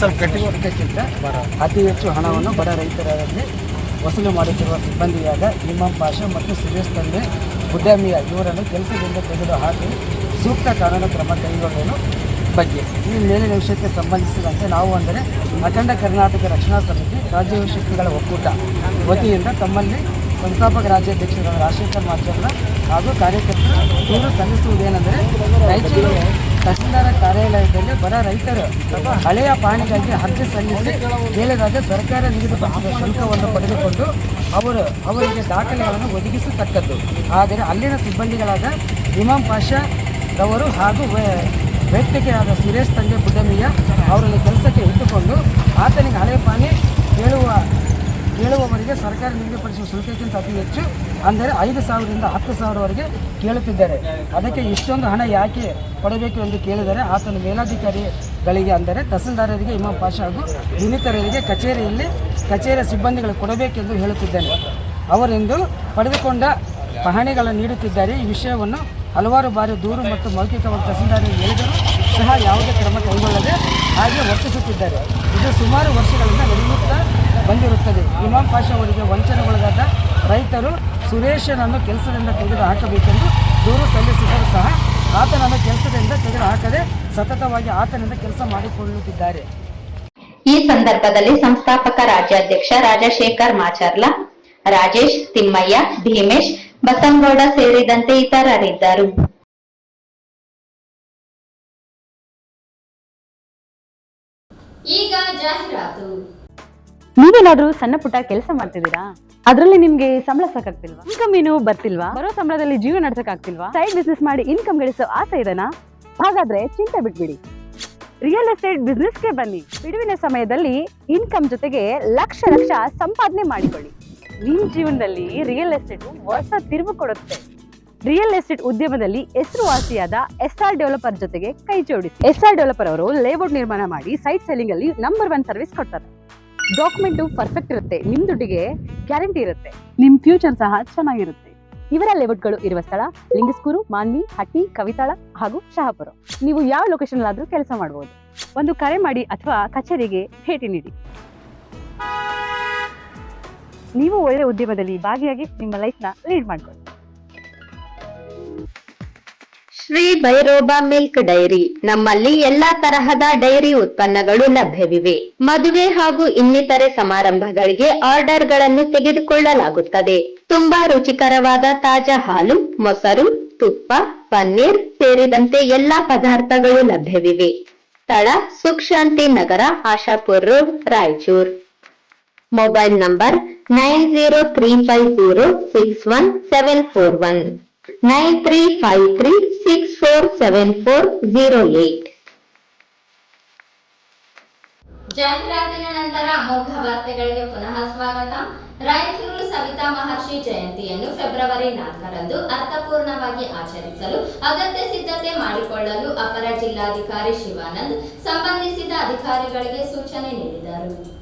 ಸರ್ಕಾರಕ್ಕಿಂತ ಅತಿ ಹೆಚ್ಚು ಹಣವನ್ನು ಬಡ ರೈತರಲ್ಲಿ ವಸೂಲು ಮಾಡುತ್ತಿರುವ ಸಿಬ್ಬಂದಿಯಾದ ಇಮಾಂ ಪಾಷಾ ಮತ್ತು ಸುರೇಶ್ ತಂದೆ ಬುಡ್ಡಾಮಿಯಾ ಇವರನ್ನು ಕೆಲಸದಿಂದ ತೆಗೆದು ಹಾಕಿ ಸೂಕ್ತ ಕಾನೂನು ಕ್ರಮ ಕೈಗೊಳ್ಳಲು ಬಗ್ಗೆ ಈ ಮೇಲಿನ ವಿಷಯಕ್ಕೆ ಸಂಬಂಧಿಸಿದಂತೆ ನಾವು ಅಂದರೆ ಅಖಂಡ ಕರ್ನಾಟಕ ರಕ್ಷಣಾ ಸಮಿತಿ ರಾಜ್ಯ ಶಕ್ತಿಗಳ ಒಕ್ಕೂಟ ವತಿಯಿಂದ ತಮ್ಮಲ್ಲಿ ಸಂಸ್ಥಾಪಕ ರಾಜ್ಯಾಧ್ಯಕ್ಷರಾದ ರಾಜಶೇಖರ್ ಮಾಚರ್ಲ ಹಾಗೂ ಕಾರ್ಯಕರ್ತರು ದೂರು ಸಲ್ಲಿಸುವುದೇನೆಂದರೆ ರಾಯಚೂರು ತಹಸೀಲ್ದಾರ ಕಾರ್ಯಾಲಯದಲ್ಲಿ ಬಡ ರೈತರು ಹಳೆಯ ಪಾಣಿಗಾಗಿ ಅರ್ಜಿ ಸಲ್ಲಿಸಿ ಕೇಳಿದಾಗ ಸರ್ಕಾರ ನಿಗದಿಪಡಿಸಿದ ಶುಲ್ಕವನ್ನು ಪಡೆದುಕೊಂಡು ಅವರಿಗೆ ದಾಖಲೆಗಳನ್ನು ಒದಗಿಸತಕ್ಕದ್ದು. ಆದರೆ ಅಲ್ಲಿನ ಸಿಬ್ಬಂದಿಗಳಾದ ಇಮಾಂ ಪಾಷಾ ರವರು ಹಾಗೂ ವ್ಯಕ್ತಿಗೆಯಾದ ಸುರೇಶ್ ತಂದೆ ಬುಡ್ಡಮಿಯಾ ಅವರನ್ನು ಕೆಲಸಕ್ಕೆ ಇಟ್ಟುಕೊಂಡು ಆತನಿಗೆ ಹಳೆ ಪಾಣಿ ಕೇಳುವವರಿಗೆ ಸರ್ಕಾರ ನಿಗದಿಪಡಿಸುವ ಶುಲ್ಕಕ್ಕಿಂತ ಅತಿ ಹೆಚ್ಚು ಅಂದರೆ 5,000ರಿಂದ 10,000ವರೆಗೆ ಕೇಳುತ್ತಿದ್ದಾರೆ. ಅದಕ್ಕೆ ಇಷ್ಟೊಂದು ಹಣ ಯಾಕೆ ಕೊಡಬೇಕು ಎಂದು ಕೇಳಿದರೆ ಆತನು ಮೇಲಾಧಿಕಾರಿಗಳಿಗೆ ಅಂದರೆ ತಹಸೀಲ್ದಾರರಿಗೆ, ಇಮಾಂ ಪಾಷಾ ಹಾಗೂ ಇನ್ನಿತರರಿಗೆ ಕಚೇರಿಯ ಸಿಬ್ಬಂದಿಗಳಿಗೆ ಕೊಡಬೇಕೆಂದು ಹೇಳುತ್ತಿದ್ದಾನೆ. ಅವರೆಂದು ಪಡೆದುಕೊಂಡ ಪಹಣಿಗಳನ್ನು ನೀಡುತ್ತಿದ್ದಾರೆ. ಈ ವಿಷಯವನ್ನು ಹಲವಾರು ಬಾರಿ ದೂರು ಮತ್ತು ಮೌಖಿಕವಾಗಿ ತಹಸೀಲ್ದಾರರಿಗೆ ಹೇಳಿದರೂ ಸಹ ಯಾವುದೇ ಕ್ರಮ ಕೈಗೊಳ್ಳದೆ ಹಾಗೆ ವರ್ತಿಸುತ್ತಿದ್ದಾರೆ. ಇದು ಸುಮಾರು ವರ್ಷಗಳಿಂದ ನಡೆಯುತ್ತಾ ಬಂದಿರುತ್ತದೆ. ಇಮಾಂ ಪಾಷಾ ಅವರಿಗೆ ವಂಚನೆಗೊಳಗಾದ ರೈತರು ಸುರೇಶನನ್ನು ಕೆಲಸದಿಂದ ತೆಗೆದು ಹಾಕಬೇಕೆಂದು ದೂರು ಸಲ್ಲಿಸಿದರೂ ಸಹ ಆತನನ್ನು ಕೆಲಸದಿಂದ ತೆಗೆದು ಹಾಕದೆ ಸತತವಾಗಿ ಆತನಿಂದ ಕೆಲಸ ಮಾಡಿಕೊಳ್ಳುತ್ತಿದ್ದಾರೆ. ಈ ಸಂದರ್ಭದಲ್ಲಿ ಸಂಸ್ಥಾಪಕ ರಾಜ್ಯಾಧ್ಯಕ್ಷ ರಾಜಶೇಖರ್ ಮಾಚರ್ಲ, ರಾಜೇಶ್, ತಿಮ್ಮಯ್ಯ, ಭೀಮೇಶ್, ಬಸಂಗೌಡ ಸೇರಿದಂತೆ ಇತರರಿದ್ದರು. ಈಗ ಜಾಹೀರಾತು. ನೀವೇನಾದ್ರೂ ಸಣ್ಣ ಪುಟ್ಟ ಕೆಲಸ ಮಾಡ್ತಿದ್ದೀರಾ? ಅದ್ರಲ್ಲಿ ನಿಮ್ಗೆ ಸಂಬಳ ಸಾಕಾಗ್ತಿಲ್ವಾ? ಇನ್ಕಮ್ ಏನು ಬರ್ತಿಲ್ವಾ? ಬರೋ ಸಂಬಳದಲ್ಲಿ ಜೀವ ನಡ್ಸಕ್ ಆಗ್ತಿಲ್ವಾ? ಸೈಡ್ ಬಿಸ್ನೆಸ್ ಮಾಡಿ ಇನ್ಕಮ್ ಗಳಿಸೋ ಆಸೆ ಇದೆನಾ? ಹಾಗಾದ್ರೆ ಚಿಂತೆ ಬಿಟ್ಬಿಡಿ, ರಿಯಲ್ ಎಸ್ಟೇಟ್ ಬಿಸ್ನೆಸ್ಗೆ ಬನ್ನಿ. ಬಿಡುವಿನ ಸಮಯದಲ್ಲಿ ಇನ್ಕಮ್ ಜೊತೆಗೆ ಲಕ್ಷ ಲಕ್ಷ ಸಂಪಾದನೆ ಮಾಡಿಕೊಳ್ಳಿ. ನಿಮ್ ಜೀವನದಲ್ಲಿ ರಿಯಲ್ ಎಸ್ಟೇಟ್ ಹೊಸ ತಿರುವು ಕೊಡುತ್ತೆ. ರಿಯಲ್ ಎಸ್ಟೇಟ್ ಉದ್ಯಮದಲ್ಲಿ ಹೆಸರುವಾಸಿಯಾದ SR ಡೆವಲಪರ್ ಜೊತೆಗೆ ಕೈ ಜೋಡಿಸಿ. SR ಡೆವಲಪರ್ ಅವರು ಲೇಔಟ್ ನಿರ್ಮಾಣ ಮಾಡಿ ಸೈಟ್ ಸೆಲ್ಲಿಂಗ್ ಅಲ್ಲಿ ನಂಬರ್ 1 ಸರ್ವಿಸ್ ಕೊಡ್ತಾರೆ. ಡಾಕ್ಯುಮೆಂಟ್ ಪರ್ಫೆಕ್ಟ್ ಇರುತ್ತೆ, ನಿಮ್ ದುಡ್ಡಿಗೆ ಗ್ಯಾರಂಟಿ ಇರುತ್ತೆ, ನಿಮ್ ಫ್ಯೂಚರ್ ಸಹ ಚೆನ್ನಾಗಿರುತ್ತೆ. ಇವರ ಲೇಔಟ್ಗಳು ಇರುವ ಸ್ಥಳ ಲಿಂಗಸ್ಕೂರು, ಮಾನ್ವಿ, ಹಟ್ಟಿ, ಕವಿತಾಳ ಹಾಗೂ ಶಹಾಪುರ. ನೀವು ಯಾವ ಲೊಕೇಶನ್ ಆದ್ರೂ ಕೆಲಸ ಮಾಡಬಹುದು. ಒಂದು ಕರೆ ಮಾಡಿ ಅಥವಾ ಕಚೇರಿಗೆ ಭೇಟಿ ನೀಡಿ. ನೀವು ಒಳ್ಳೆ ಉದ್ಯಮದಲ್ಲಿ ಭಾಗಿಯಾಗಿ ನಿಮ್ಮ ಲೈಫ್ ನ ಲೀಡ್ ಮಾಡ್ಕೊಳ್ಳಿ. ಶ್ರೀ ಭೈರೋಬಾ ಮಿಲ್ಕ್ ಡೈರಿ, ನಮ್ಮಲ್ಲಿ ಎಲ್ಲಾ ತರಹದ ಡೈರಿ ಉತ್ಪನ್ನಗಳು ಲಭ್ಯವಿವೆ. ಮದುವೆ ಹಾಗೂ ಇನ್ನಿತರೆ ಸಮಾರಂಭಗಳಿಗೆ ಆರ್ಡರ್ಗಳನ್ನು ತೆಗೆದುಕೊಳ್ಳಲಾಗುತ್ತದೆ. ತುಂಬಾ ರುಚಿಕರವಾದ ತಾಜಾ ಹಾಲು, ಮೊಸರು, ತುಪ್ಪ, ಪನ್ನೀರ್ ಸೇರಿದಂತೆ ಎಲ್ಲಾ ಪದಾರ್ಥಗಳು ಲಭ್ಯವಿವೆ. ಸ್ಥಳ Sukh Shanti Nagar, Ashapur road, Raichur. Mobile number 9035061741 9353647408. ಜಾಹೀರಾತಿನ ನಂತರ ಅಮೋಘ ವಾರ್ತೆಗಳಿಗೆ ಪುನಃ ಸ್ವಾಗತ. ರಾಯಚೂರು ಸವಿತಾ ಮಹರ್ಷಿ ಜಯಂತಿಯನ್ನು ಫೆಬ್ರವರಿ 4ರಂದು ಅರ್ಥಪೂರ್ಣವಾಗಿ ಆಚರಿಸಲು ಅಗತ್ಯ ಸಿದ್ಧತೆ ಮಾಡಿಕೊಳ್ಳಲು ಅಪರ ಜಿಲ್ಲಾಧಿಕಾರಿ ಶಿವಾನಂದ್ ಸಂಬಂಧಿಸಿದ ಅಧಿಕಾರಿಗಳಿಗೆ ಸೂಚನೆ ನೀಡಿದರು.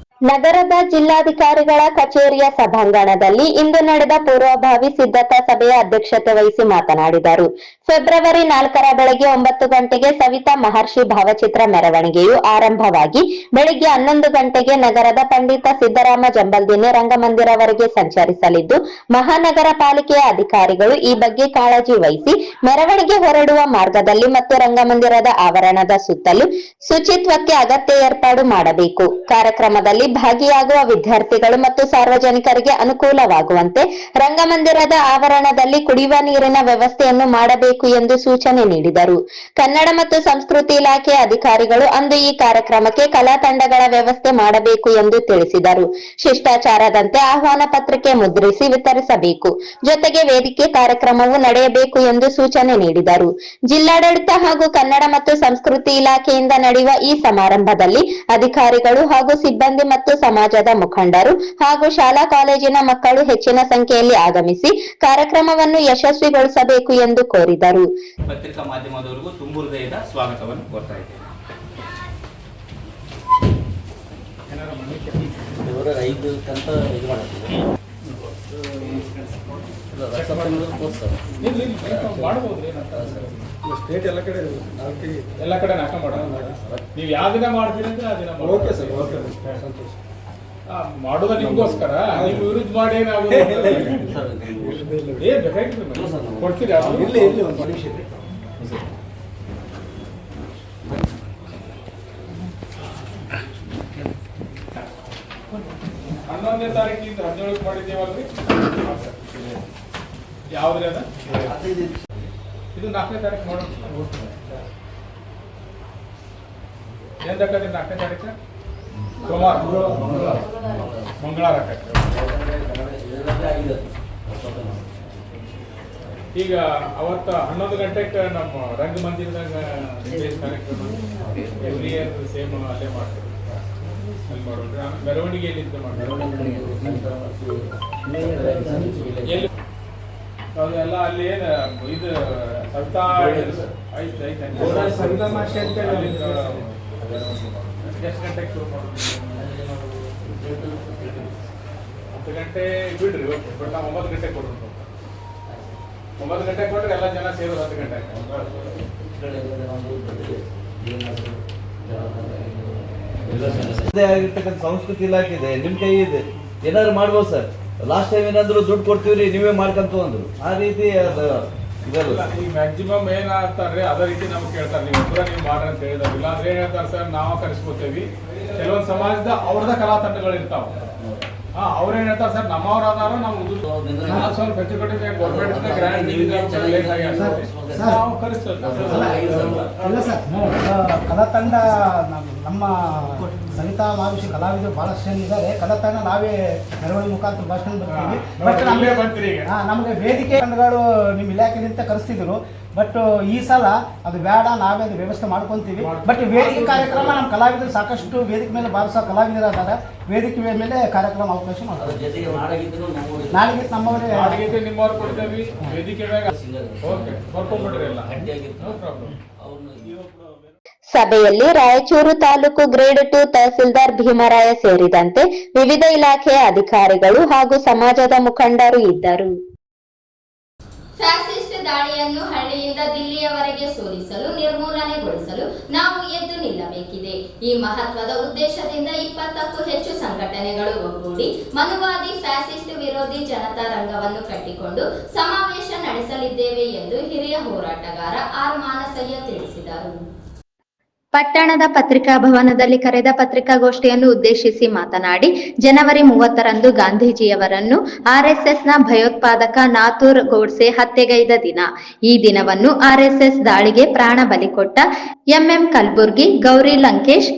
ನಗರದ ಜಿಲ್ಲಾಧಿಕಾರಿಗಳ ಕಚೇರಿಯ ಸಭಾಂಗಣದಲ್ಲಿ ಇಂದು ನಡೆದ ಪೂರ್ವಭಾವಿ ಸಿದ್ಧತಾ ಸಭೆಯ ಅಧ್ಯಕ್ಷತೆ ವಹಿಸಿ ಮಾತನಾಡಿದರು. ಫೆಬ್ರವರಿ 4ರ ಬೆಳಗ್ಗೆ 9 ಗಂಟೆಗೆ ಸವಿತಾ ಮಹರ್ಷಿ ಭಾವಚಿತ್ರ ಮೆರವಣಿಗೆಯು ಆರಂಭವಾಗಿ ಬೆಳಿಗ್ಗೆ 11 ಗಂಟೆಗೆ ನಗರದ ಪಂಡಿತ ಸಿದ್ದರಾಮ ಜಂಬಲ್ದಿನ್ನೆ ರಂಗಮಂದಿರವರೆಗೆ ಸಂಚರಿಸಲಿದ್ದು, ಮಹಾನಗರ ಪಾಲಿಕೆಯ ಅಧಿಕಾರಿಗಳು ಈ ಬಗ್ಗೆ ಕಾಳಜಿ ವಹಿಸಿ ಮೆರವಣಿಗೆ ಹೊರಡುವ ಮಾರ್ಗದಲ್ಲಿ ಮತ್ತು ರಂಗಮಂದಿರದ ಆವರಣದ ಸುತ್ತಲೂ ಶುಚಿತ್ವಕ್ಕೆ ಅಗತ್ಯ ಏರ್ಪಾಡು ಮಾಡಬೇಕು. ಕಾರ್ಯಕ್ರಮದಲ್ಲಿ ಭಾಗಿಯಾಗುವ ವಿದ್ಯಾರ್ಥಿಗಳು ಮತ್ತು ಸಾರ್ವಜನಿಕರಿಗೆ ಅನುಕೂಲವಾಗುವಂತೆ ರಂಗಮಂದಿರದ ಆವರಣದಲ್ಲಿ ಕುಡಿಯುವ ನೀರಿನ ವ್ಯವಸ್ಥೆಯನ್ನು ಮಾಡಬೇಕು ಎಂದು ಸೂಚನೆ ನೀಡಿದರು. ಕನ್ನಡ ಮತ್ತು ಸಂಸ್ಕೃತಿ ಇಲಾಖೆಯ ಅಧಿಕಾರಿಗಳು ಅಂದು ಈ ಕಾರ್ಯಕ್ರಮಕ್ಕೆ ಕಲಾ ತಂಡಗಳ ವ್ಯವಸ್ಥೆ ಮಾಡಬೇಕು ಎಂದು ತಿಳಿಸಿದರು. ಶಿಷ್ಟಾಚಾರದಂತೆ ಆಹ್ವಾನ ಪತ್ರಿಕೆ ಮುದ್ರಿಸಿ ವಿತರಿಸಬೇಕು. ಜೊತೆಗೆ ವೇದಿಕೆ ಕಾರ್ಯಕ್ರಮವು ನಡೆಯಬೇಕು ಎಂದು ಸೂಚನೆ ನೀಡಿದರು. ಜಿಲ್ಲಾಡಳಿತ ಹಾಗೂ ಕನ್ನಡ ಮತ್ತು ಸಂಸ್ಕೃತಿ ಇಲಾಖೆಯಿಂದ ನಡೆಯುವ ಈ ಸಮಾರಂಭದಲ್ಲಿ ಅಧಿಕಾರಿಗಳು ಹಾಗೂ ಸಿಬ್ಬಂದಿ ಮತ್ತು ಸಮಾಜದ ಮುಖಂಡರು ಹಾಗೂ ಶಾಲಾ ಕಾಲೇಜಿನ ಮಕ್ಕಳು ಹೆಚ್ಚಿನ ಸಂಖ್ಯೆಯಲ್ಲಿ ಆಗಮಿಸಿ ಕಾರ್ಯಕ್ರಮವನ್ನು ಯಶಸ್ವಿಗೊಳಿಸಬೇಕು ಎಂದು ಕೋರಿದರು. ಪತ್ರಿಕಾ ಮಾಧ್ಯಮದವರಿಗೂ ತುಂಬು ಹೃದಯದ ಸ್ವಾಗತವನ್ನು ಕೋರ್ತಾ ಇದ್ದೇನೆ. ಸ್ಟೇಟ್ ಎಲ್ಲ ಕಡೆ ನಾಟ ಮಾಡೋಣ. ನೀವು ಯಾವ ದಿನ ಮಾಡ್ತೀರಿ ಅಂದ್ರೆ ಆ ದಿನ ಓಕೆ ಸರ್. ಓಕೆ ಸಂತೋಷ. ಮಾಡೋದ ನಿಮ್ಗೋಸ್ಕರ ನೀವು ವಿರುದ್ಧ ಮಾಡಿ ನಾವು ಕೊಡ್ತೀರಿ. ಇಲ್ಲಿ ಒಂದು ನಿಮಿಷ 11ನೇ ತಾರೀಕಿಂದ 17ಕ್ಕೆ ಮಾಡಿದ್ದೇವಲ್ರಿ? ಯಾವ್ದ್ರಿ ಅದ? ಇದು 4ನೇ ತಾರೀಕು ಮಾಡೋಣ. ಏನ್ ಬೇಕಾದ್ರೆ 4ನೇ ತಾರೀಕು ಸೋಮವಾರ ಮಂಗಳವಾರ. ಈಗ ಅವತ್ತ 11 ಗಂಟೆಗೆ ನಮ್ಮ ರಂಗಮಂದಿರದಾಗ ಕಾರ್ಯಕ್ರಮ ಎವ್ರಿ ಇಯರ್ ಸೇಮ್ ಅಲ್ಲೇ ಮಾಡ್ತೀವಿ. ಅಲ್ಲಿ ಮಾಡೋಣ. ಮೆರವಣಿಗೆ ಎಲ್ಲಿಂದ ಮಾಡ್ತೀವಿ? ಎಲ್ಲ ಅಲ್ಲಿ ಏನ್ ಇದು ಸವಿತಾ ಸವಿತಾ ಮಾರ್ಷಿ ಅಂತ ಎಷ್ಟು ಗಂಟೆಗೆ ಶುರು ಮಾಡೋದು? 10 ಗಂಟೆ ಬಿಡ್ರಿ. ಓಕೆ, ಬಟ್ ನಾವು 9 ಗಂಟೆಗೆ ಕೊಡೋಣ. 9 ಗಂಟೆಗೆ ಕೊಟ್ಟರೆ ಎಲ್ಲ ಜನ ಸೇರೋದು 10 ಗಂಟೆಗೆ. ಆಗಿರ್ತಕ್ಕಂಥ ಸಂಸ್ಕೃತಿ ಇಲಾಖೆ ಇದೆ, ನಿಮ್ ಕೈ ಇದೆ, ಏನಾದ್ರು ಮಾಡ್ಬೋದು ಸರ್. ಲಾಸ್ಟ್ ಟೈಮ್ ಏನಾದ್ರು ದುಡ್ಡು ಕೊಡ್ತೀವ್ರಿ ನೀವೇ ಮಾಡ್ಕಂತ ಅಂದ್ರು. ಆ ರೀತಿ ಇದಲ್ಲ. ಈ ಮ್ಯಾಕ್ಸಿಮಮ್ ಏನಾಗ್ತಾರೆ ಅದೇ ರೀತಿ ನಮ್ಗೆ ಕೇಳ್ತಾರೆ, ನೀವು ಒಬ್ಬರ ನೀವು ಮಾಡ್ರಿ ಅಂತ ಹೇಳಿದ್ರು. ಇಲ್ಲಾಂದ್ರೆ ಏನ್ ಹೇಳ್ತಾರೆ ಸರ್, ನಾವು ಕರೆಸ್ಕೊತೇವಿ. ಕೆಲವೊಂದು ಸಮಾಜದ ಅವ್ರದ ಕಲಾ ತಂಡಗಳು ಇರ್ತಾವ. ಅವ್ರೇನ್ ಹೇಳ್ತಾರೆ ಸರ್, ನಮ್ಮವ್ರ ಆದಾರ ನಾವು ಸ್ವಲ್ಪ ಹೆಚ್ಚು ಕಡಿಮೆ ಗೌರ್ಮೆಂಟ್ ಗ್ರ್ಯಾಂಡ್ ನಾವು ಕರೆಸ್ತೇವೆ. ಇಲ್ಲ ಸರ್, ಕಲಾ ತಂಡ ನಮ್ಮ ಸವಿತಾ ಮಹರ್ಷಿ ಕಲಾವಿದರು ಬಹಳಷ್ಟು ಜನ ಇದ್ದಾರೆ. ಕಲಾ ತಂಡ ನಾವೇ ಮೆರವಣಿಗೆ ಮುಖಾಂತರ ಭಾಷಣ ಬರ್ತೀವಿ. ಬಟ್ ನಮಗೆ ವೇದಿಕೆ ತಂಡಗಳು ನಿಮ್ಮ ಇಲಾಖೆಯಿಂದ ಕರೆಸ್ತಿದ್ರು. ಬಟ್ ಈ ಸಲ ಅದು ಬೇಡ, ನಾವೇ ಅದು ವ್ಯವಸ್ಥೆ ಮಾಡ್ಕೊಂತೀವಿ. ಬಟ್ ವೇದಿಕೆ ಕಾರ್ಯಕ್ರಮ ನಮ್ಮ ಕಲಾವಿದರು ಸಾಕಷ್ಟು ವೇದಿಕೆ ಮೇಲೆ ಬಾರಿಸೋ ಕಲಾವಿದರಾದಾಗ ವೇದಿಕೆ ಮೇಲೆ ಕಾರ್ಯಕ್ರಮ ಅವಕಾಶ ಮಾಡ್ತೀವಿ. ನಾಳೆಗೆ ನಮ್ಮವರೇ ನಿಮ್ಮವ್ರು ಕೊಡ್ತೇವೆ ವೇದಿಕೆ. ಸಭೆಯಲ್ಲಿ ರಾಯಚೂರು ತಾಲೂಕು ಗ್ರೇಡ್ 2 ತಹಸೀಲ್ದಾರ್ ಭೀಮರಾಯ ಸೇರಿದಂತೆ ವಿವಿಧ ಇಲಾಖೆಯ ಅಧಿಕಾರಿಗಳು ಹಾಗೂ ಸಮಾಜದ ಮುಖಂಡರು ಇದ್ದರು. ಫ್ಯಾಸಿಸ್ಟ್ ದಾಳಿಯನ್ನು ಹಳ್ಳಿಯಿಂದ ದಿಲ್ಲಿಯವರೆಗೆ ಸೋಲಿಸಲು ನಿರ್ಮೂಲನೆಗೊಳಿಸಲು ನಾವು ಎದ್ದು ನಿಲ್ಲಬೇಕಿದೆ. ಈ ಮಹತ್ವದ ಉದ್ದೇಶದಿಂದ 20ಕ್ಕೂ ಹೆಚ್ಚು ಸಂಘಟನೆಗಳು ಒಗ್ಗೂಡಿ ಮನುವಾದಿ ಫ್ಯಾಸಿಸ್ಟ್ ವಿರೋಧಿ ಜನತಾ ರಂಗವನ್ನು ಕಟ್ಟಿಕೊಂಡು ಸಮಾವೇಶ ನಡೆಸಲಿದ್ದೇವೆ ಎಂದು ಹಿರಿಯ ಹೋರಾಟಗಾರ ಆರ್ ಮಾನಸಯ್ಯ ತಿಳಿಸಿದರು. ಪಟ್ಟಣದ ಪತ್ರಿಕಾ ಭವನದಲ್ಲಿ ಕರೆದ ಪತ್ರಿಕಾಗೋಷ್ಠಿಯನ್ನು ಉದ್ದೇಶಿಸಿ ಮಾತನಾಡಿ, ಜನವರಿ 30ರಂದು ಗಾಂಧೀಜಿಯವರನ್ನು ಆರ್ಎಸ್ಎಸ್ನ ಭಯೋತ್ಪಾದಕ ನಾಥೂರ್ ಗೋಡ್ಸೆ ಹತ್ಯೆಗೈದ ದಿನ. ಈ ದಿನವನ್ನು ಆರ್ಎಸ್ಎಸ್ ದಾಳಿಗೆ ಪ್ರಾಣ ಬಲಿಕೊಟ್ಟ ಎಂಎಂ ಕಲ್ಬುರ್ಗಿ, ಗೌರಿ ಲಂಕೇಶ್,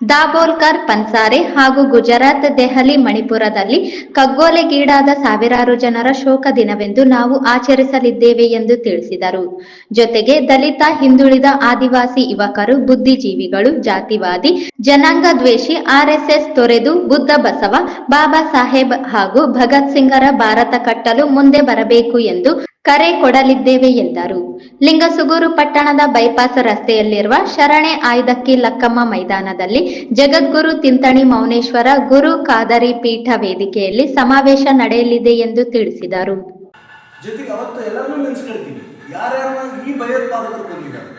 ದಾಬೋಲ್ಕರ್, ಪನ್ಸಾರೆ ಹಾಗೂ ಗುಜರಾತ್, ದೆಹಲಿ, ಮಣಿಪುರದಲ್ಲಿ ಕಗ್ಗೊಲೆಗೀಡಾದ ಸಾವಿರಾರು ಜನರ ಶೋಕ ದಿನವೆಂದು ನಾವು ಆಚರಿಸಲಿದ್ದೇವೆ ಎಂದು ತಿಳಿಸಿದರು. ಜೊತೆಗೆ ದಲಿತ, ಹಿಂದುಳಿದ, ಆದಿವಾಸಿ ಯುವಕರು, ಬುದ್ಧಿಜೀವಿಗಳು, ಜಾತಿವಾದಿ, ಜನಾಂಗ ದ್ವೇಷಿ, ಆರ್ಎಸ್ಎಸ್ ತೊರೆದು ಬುದ್ಧ, ಬಸವ, ಬಾಬಾ ಸಾಹೇಬ್ ಹಾಗೂ ಭಗತ್ ಸಿಂಗರ ಭಾರತ ಕಟ್ಟಲು ಮುಂದೆ ಬರಬೇಕು ಎಂದು ಕರೆ ಕೊಡಲಿದ್ದೇವೆ ಎಂದರು. ಲಿಂಗಸುಗೂರು ಪಟ್ಟಣದ ಬೈಪಾಸ್ ರಸ್ತೆಯಲ್ಲಿರುವ ಶರಣೆ ಆಯ್ದಕ್ಕಿ ಲಕ್ಕಮ್ಮ ಮೈದಾನದಲ್ಲಿ ಜಗದ್ಗುರು ತಿಂತಣಿ ಮೌನೇಶ್ವರ ಗುರು ಖಾದರಿ ಪೀಠ ವೇದಿಕೆಯಲ್ಲಿ ಸಮಾವೇಶ ನಡೆಯಲಿದೆ ಎಂದು ತಿಳಿಸಿದರು. ಜೊತೆಗೆ ಅವತ್ತು ಎಲ್ಲರನ್ನೂ ನೆನೆಸ್ಕೊಳ್ತೀವಿ, ಯಾರ್ಯಾರನ್ನ ಈ ಭಯೋತ್ಪಾದಕರು ಕೊಂದಿದ್ದಾರೆ,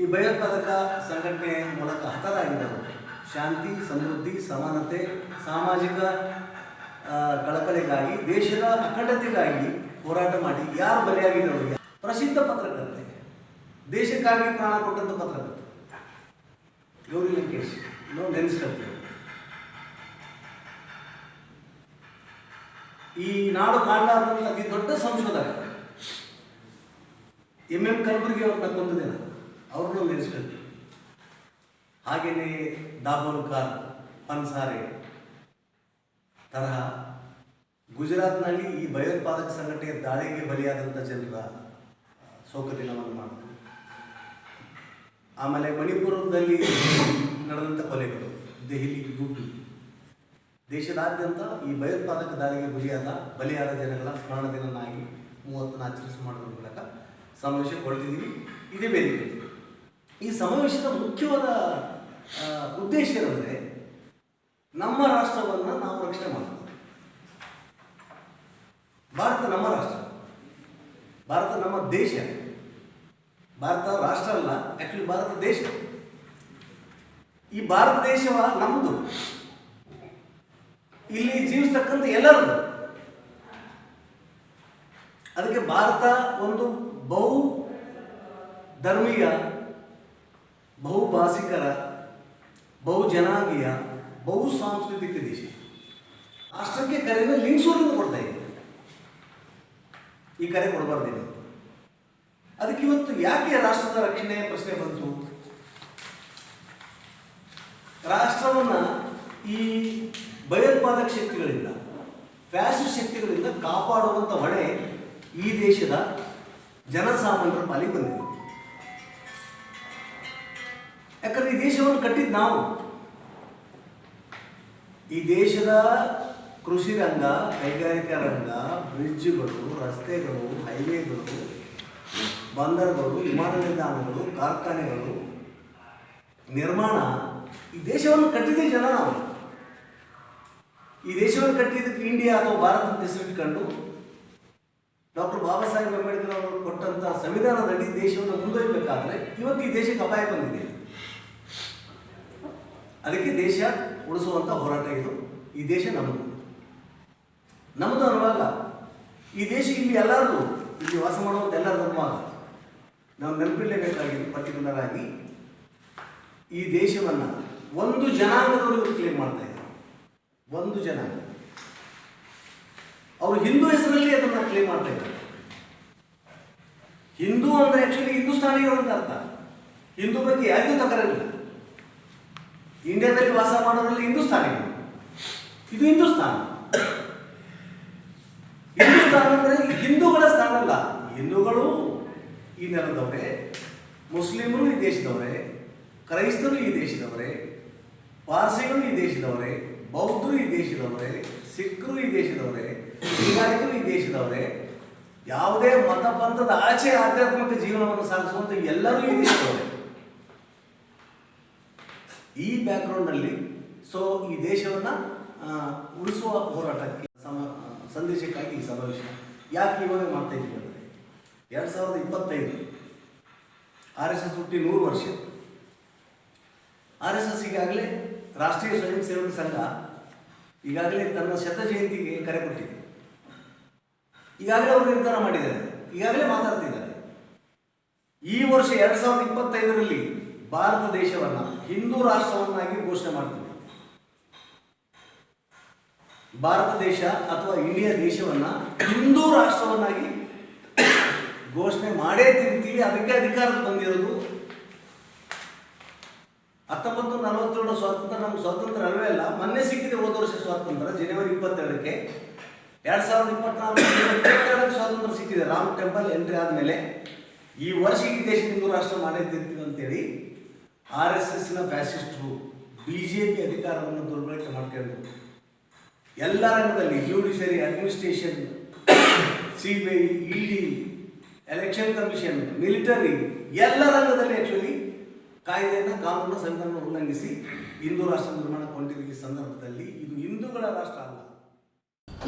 ಈ ಭಯೋತ್ಪಾದಕ ಸಂಘಟನೆ ಮೂಲಕ ಹತರಾಗಿದ್ದಾರೆ. ಶಾಂತಿ, ಸಮೃದ್ಧಿ, ಸಮಾನತೆ, ಸಾಮಾಜಿಕ ಕಳಕಳಿಗಾಗಿ, ದೇಶದ ಅಖಂಡತೆಗಾಗಿ ಹೋರಾಟ ಮಾಡಿ ಯಾರು ಬಲಿಯಾಗಿರೋರಿಗೆ ಪ್ರಸಿದ್ಧ ಪತ್ರಕರ್ತೆ, ದೇಶಕ್ಕಾಗಿ ಪ್ರಾಣ ಕೊಟ್ಟಂತ ಪತ್ರಕರ್ತೆ ಗೌರಿ ಲಂಕೇಶ್ ನಾವು ನೆನೆಸ್ಕೊಳ್ತೀವಿ. ಈ ನಾಡು ಕಾಣಲಾರ್ದಂಥ ಅತಿ ದೊಡ್ಡ ಸಂಶೋಧಕ MM ಕಲಬುರ್ಗಿ ಅವ್ರನ್ನ ಕೊಂದಿದ್ದೇನೆ, ಅವ್ರನ್ನೂ ನೆನೆಸ್ಕೊಳ್ತೀವಿ. ಹಾಗೆಯೇ ದಾಬೋಲ್ಕರ್, ಪನ್ಸಾರೆ ತರಹ ಗುಜರಾತ್ನಲ್ಲಿ ಈ ಭಯೋತ್ಪಾದಕ ಸಂಘಟನೆಯ ದಾಳಿಗೆ ಬಲಿಯಾದಂಥ ಜನರ ಶೋಕ ದಿನವನ್ನು ಮಾಡ್ತೀವಿ. ಆಮೇಲೆ ಮಣಿಪುರದಲ್ಲಿ ನಡೆದಂಥ ಕೊಲೆಗಳು, ದೆಹಲಿ, ಯುಪಿ, ದೇಶದಾದ್ಯಂತ ಈ ಭಯೋತ್ಪಾದಕ ದಾಳಿಗೆ ಬಲಿಯಾದ ಜನಗಳ ಸ್ಮರಣ ದಿನನಾಗಿ 30ನ್ನು ಆಚರಿಸಿ ಮಾಡೋದ್ರ ಮೂಲಕ ಸಮಾವೇಶಗೊಳ್ತಿದ್ದೀವಿ. ಇದೇ ಬೇರೆ ಈ ಸಮಾವೇಶದ ಮುಖ್ಯವಾದ ಉದ್ದೇಶ ಏನಂದರೆ ನಮ್ಮ ರಾಷ್ಟ್ರವನ್ನು ನಾವು ರಕ್ಷಣೆ ಮಾಡೋದು. ಭಾರತ ನಮ್ಮ ರಾಷ್ಟ್ರ, ಭಾರತ ನಮ್ಮ ದೇಶ. ಭಾರತ ರಾಷ್ಟ್ರ ಅಲ್ಲ, ಆ್ಯಕ್ಚುಲಿ ಭಾರತ ದೇಶ. ಈ ಭಾರತ ದೇಶವ ನಮ್ಮದು, ಇಲ್ಲಿ ಜೀವಿಸ್ತಕ್ಕಂಥ ಎಲ್ಲರದು. ಅದಕ್ಕೆ ಭಾರತ ಒಂದು ಬಹು ಧರ್ಮೀಯ, ಬಹುಭಾಷಿಕರ, ಬಹು ಜನಾಂಗೀಯ, ಬಹು ಸಾಂಸ್ಕೃತಿಕ ದೇಶ. ರಾಷ್ಟ್ರಕ್ಕೆ ಕರೆಯನ್ನು ಲಿಂಗಸೂರಿಂದ ಕೊಡ್ತಾ ಇದೆ. ಈ ಕರೆ ಕೊಡಬಾರ್ದೇನು. ಅದಕ್ಕೆ ಇವತ್ತು ಯಾಕೆ ರಾಷ್ಟ್ರದ ರಕ್ಷಣೆ ಪ್ರಶ್ನೆ ಬಂತು? ರಾಷ್ಟ್ರವನ್ನ ಈ ಭಯೋತ್ಪಾದಕ ಶಕ್ತಿಗಳಿಂದ, ಫ್ಯಾಸಿಸ್ಟ್ ಶಕ್ತಿಗಳಿಂದ ಕಾಪಾಡುವಂಥ ಹೊಣೆ ಈ ದೇಶದ ಜನಸಾಮಾನ್ಯರ ಪಾಲಿಗೆ ಬಂದಿದೆ. ಯಾಕಂದ್ರೆ ಈ ದೇಶವನ್ನು ಕಟ್ಟಿದ್ದು ನಾವು. ಈ ದೇಶದ ಕೃಷಿ ರಂಗ, ಕೈಗಾರಿಕಾ ರಂಗ, ಬ್ರಿಡ್ಜ್ಗಳು, ರಸ್ತೆಗಳು, ಹೈವೇಗಳು, ಬಂದರುಗಳು, ವಿಮಾನ ನಿಲ್ದಾಣಗಳು, ಕಾರ್ಖಾನೆಗಳು ನಿರ್ಮಾಣ, ಈ ದೇಶವನ್ನು ಕಟ್ಟಿದ್ದೇ ಜನ ನಾವು. ಈ ದೇಶವನ್ನು ಕಟ್ಟಿದ್ದಕ್ಕೆ ಇಂಡಿಯಾ ಅಥವಾ ಭಾರತ ಅಂತ ಹೆಸರಿಟ್ಕೊಂಡು ಡಾಕ್ಟರ್ ಬಾಬಾ ಸಾಹೇಬ್ ಅಂಬೇಡ್ಕರ್ ಅವರು ಕೊಟ್ಟಂಥ ಸಂವಿಧಾನದಡಿ ದೇಶವನ್ನು ಮುಂದೊಯ್ಯಬೇಕಾದ್ರೆ ಇವತ್ತು ಈ ದೇಶಕ್ಕೆ ಅಪಾಯ ಬಂದಿದೆ. ಅದಕ್ಕೆ ದೇಶ ಉಳಿಸುವಂಥ ಹೋರಾಟ ಇದು. ಈ ದೇಶ ನಮ್ಮದು ಅನ್ನುವಾಗ ಈ ದೇಶ ಇಲ್ಲಿ ಎಲ್ಲರೂ, ಇಲ್ಲಿ ವಾಸ ಮಾಡುವಂಥ ಎಲ್ಲರೂ ಅನ್ನುವಾಗ ನಾವು ನೆನಪಿಡಲೇಬೇಕಾಗಿದೆ. ಪರ್ಟಿಕ್ಯುಲರ್ ಆಗಿ ಈ ದೇಶವನ್ನು ಒಂದು ಜನಾಂಗದವರು ಕ್ಲೇಮ್ ಮಾಡ್ತಾ ಇದ್ದಾರೆ. ಒಂದು ಜನಾಂಗ, ಅವರು ಹಿಂದೂ ಹೆಸರಲ್ಲಿ ಅದನ್ನು ಕ್ಲೇಮ್ ಮಾಡ್ತಾ ಇದ್ದಾರೆ. ಹಿಂದೂ ಅಂದರೆ ಆ್ಯಕ್ಚುಲಿ ಹಿಂದೂಸ್ತಾನಿಗಳು ಅಂತ ಅರ್ಥ. ಹಿಂದೂ ಬಗ್ಗೆ ಯಾರಿಗೂ ತಕರಾರಿಲ್ಲ. ಇಂಡಿಯಾದಲ್ಲಿ ವಾಸ ಮಾಡೋದ್ರಲ್ಲಿ ಹಿಂದೂಸ್ತಾನಿಗಳು, ಇದು ಹಿಂದೂಸ್ತಾನ. ಹಿಂದೂಸ್ತಾನ ಅಂದರೆ ಹಿಂದೂಗಳ ಸ್ಥಾನ ಅಲ್ಲ. ಹಿಂದೂಗಳು ಈ ನೆಲದವರೇ, ಮುಸ್ಲಿಮರು ಈ ದೇಶದವರೇ, ಕ್ರೈಸ್ತರು ಈ ದೇಶದವರೇ, ಪಾರ್ಸಿಗಳು ಈ ದೇಶದವರೇ, ಬೌದ್ಧರು ಈ ದೇಶದವರೇ, ಸಿಖ್ರು ಈ ದೇಶದವರೇ, ಲಿಂಗಾಯತರು ಈ ದೇಶದವರೇ, ಯಾವುದೇ ಮತ ಪಂಥದ ಆಚೆ ಆಧ್ಯಾತ್ಮಿಕ ಜೀವನವನ್ನು ಸಾಗಿಸುವಂಥ ಎಲ್ಲರೂ ಈ ದೇಶದವರೇ. ಈ ಬ್ಯಾಕ್ಗ್ರೌಂಡ್ನಲ್ಲಿ ಈ ದೇಶವನ್ನು ಉಳಿಸುವ ಹೋರಾಟಕ್ಕೆ ಸಂದೇಶಕ್ಕಾಗಿ ಈ ಸಮಾವೇಶ ಯಾಕೆ ಇವಾಗ ಮಾಡ್ತಾ ಇದ್ದೀವಿ ಅಂದರೆ 2025 RSS ಹುಟ್ಟಿ 100 ವರ್ಷ. RSS ಈಗಾಗಲೇ ರಾಷ್ಟ್ರೀಯ ಸ್ವಯಂ ಸೇವಕ ಸಂಘ ಈಗಾಗಲೇ ತನ್ನ ಶತ ಜಯಂತಿಗೆ ಕರೆ ಕೊಟ್ಟಿದೆ. ಈಗಾಗಲೇ ಅವರು ನಿರ್ಧಾರ ಮಾಡಿದ್ದಾರೆ, ಈಗಾಗಲೇ ಮಾತಾಡ್ತಿದ್ದಾರೆ. ಈ ವರ್ಷ 2025ರಲ್ಲಿ ಭಾರತ ದೇಶವನ್ನು ಹಿಂದೂ ರಾಷ್ಟ್ರವನ್ನಾಗಿ ಘೋಷಣೆ ಮಾಡ್ತೀವಿ. ಭಾರತ ದೇಶ ಅಥವಾ ಇಂಡಿಯಾ ದೇಶವನ್ನು ಹಿಂದೂ ರಾಷ್ಟ್ರವನ್ನಾಗಿ ಘೋಷಣೆ ಮಾಡೇ ತಿಂತೀವಿ. ಅದಕ್ಕೆ ಅಧಿಕಾರಕ್ಕೆ ಬಂದಿರೋದು 1947 ಸ್ವಾತಂತ್ರ್ಯ ನಮ್ಗೆ ಸ್ವಾತಂತ್ರ್ಯ ಅಲ್ವೇ ಅಲ್ಲ, ಮೊನ್ನೆ ಸಿಕ್ಕಿದೆ ಹೋದ ವರ್ಷ ಸ್ವಾತಂತ್ರ್ಯ ಜನವರಿ 22ಕ್ಕೆ. 2024 ಸ್ವಾತಂತ್ರ್ಯ ಸಿಕ್ಕಿದೆ ರಾಮ್ ಟೆಂಪಲ್ ಎಂಟ್ರಿ ಆದಮೇಲೆ. ಈ ವರ್ಷ ಈ ದೇಶ ಹಿಂದೂ ರಾಷ್ಟ್ರ ಮಾಡಿರ್ತೀವಿ ಅಂತೇಳಿ RSSನ ಫ್ಯಾಸಿಸ್ಟ್ರು BJP ಅಧಿಕಾರವನ್ನು ದುರ್ಬಳಕೆ ಮಾಡ್ಕೊಂಡು ಎಲ್ಲ ರಂಗದಲ್ಲಿ judiciary, administration, CBI, ED, election commission, military ಎಲ್ಲ ರಂಗದಲ್ಲಿ ಆ್ಯಕ್ಚುಲಿ ಕಾಯ್ದೆಯನ್ನು, ಕಾನೂನು, ಸಂವಿಧಾನವನ್ನು ಉಲ್ಲಂಘಿಸಿ ಹಿಂದೂ ರಾಷ್ಟ್ರ ನಿರ್ಮಾಣ ಕೊಂಡಿರುವ ಸಂದರ್ಭದಲ್ಲಿ ಇದು ಹಿಂದೂಗಳ ರಾಷ್ಟ್ರ ಅಲ್ಲ.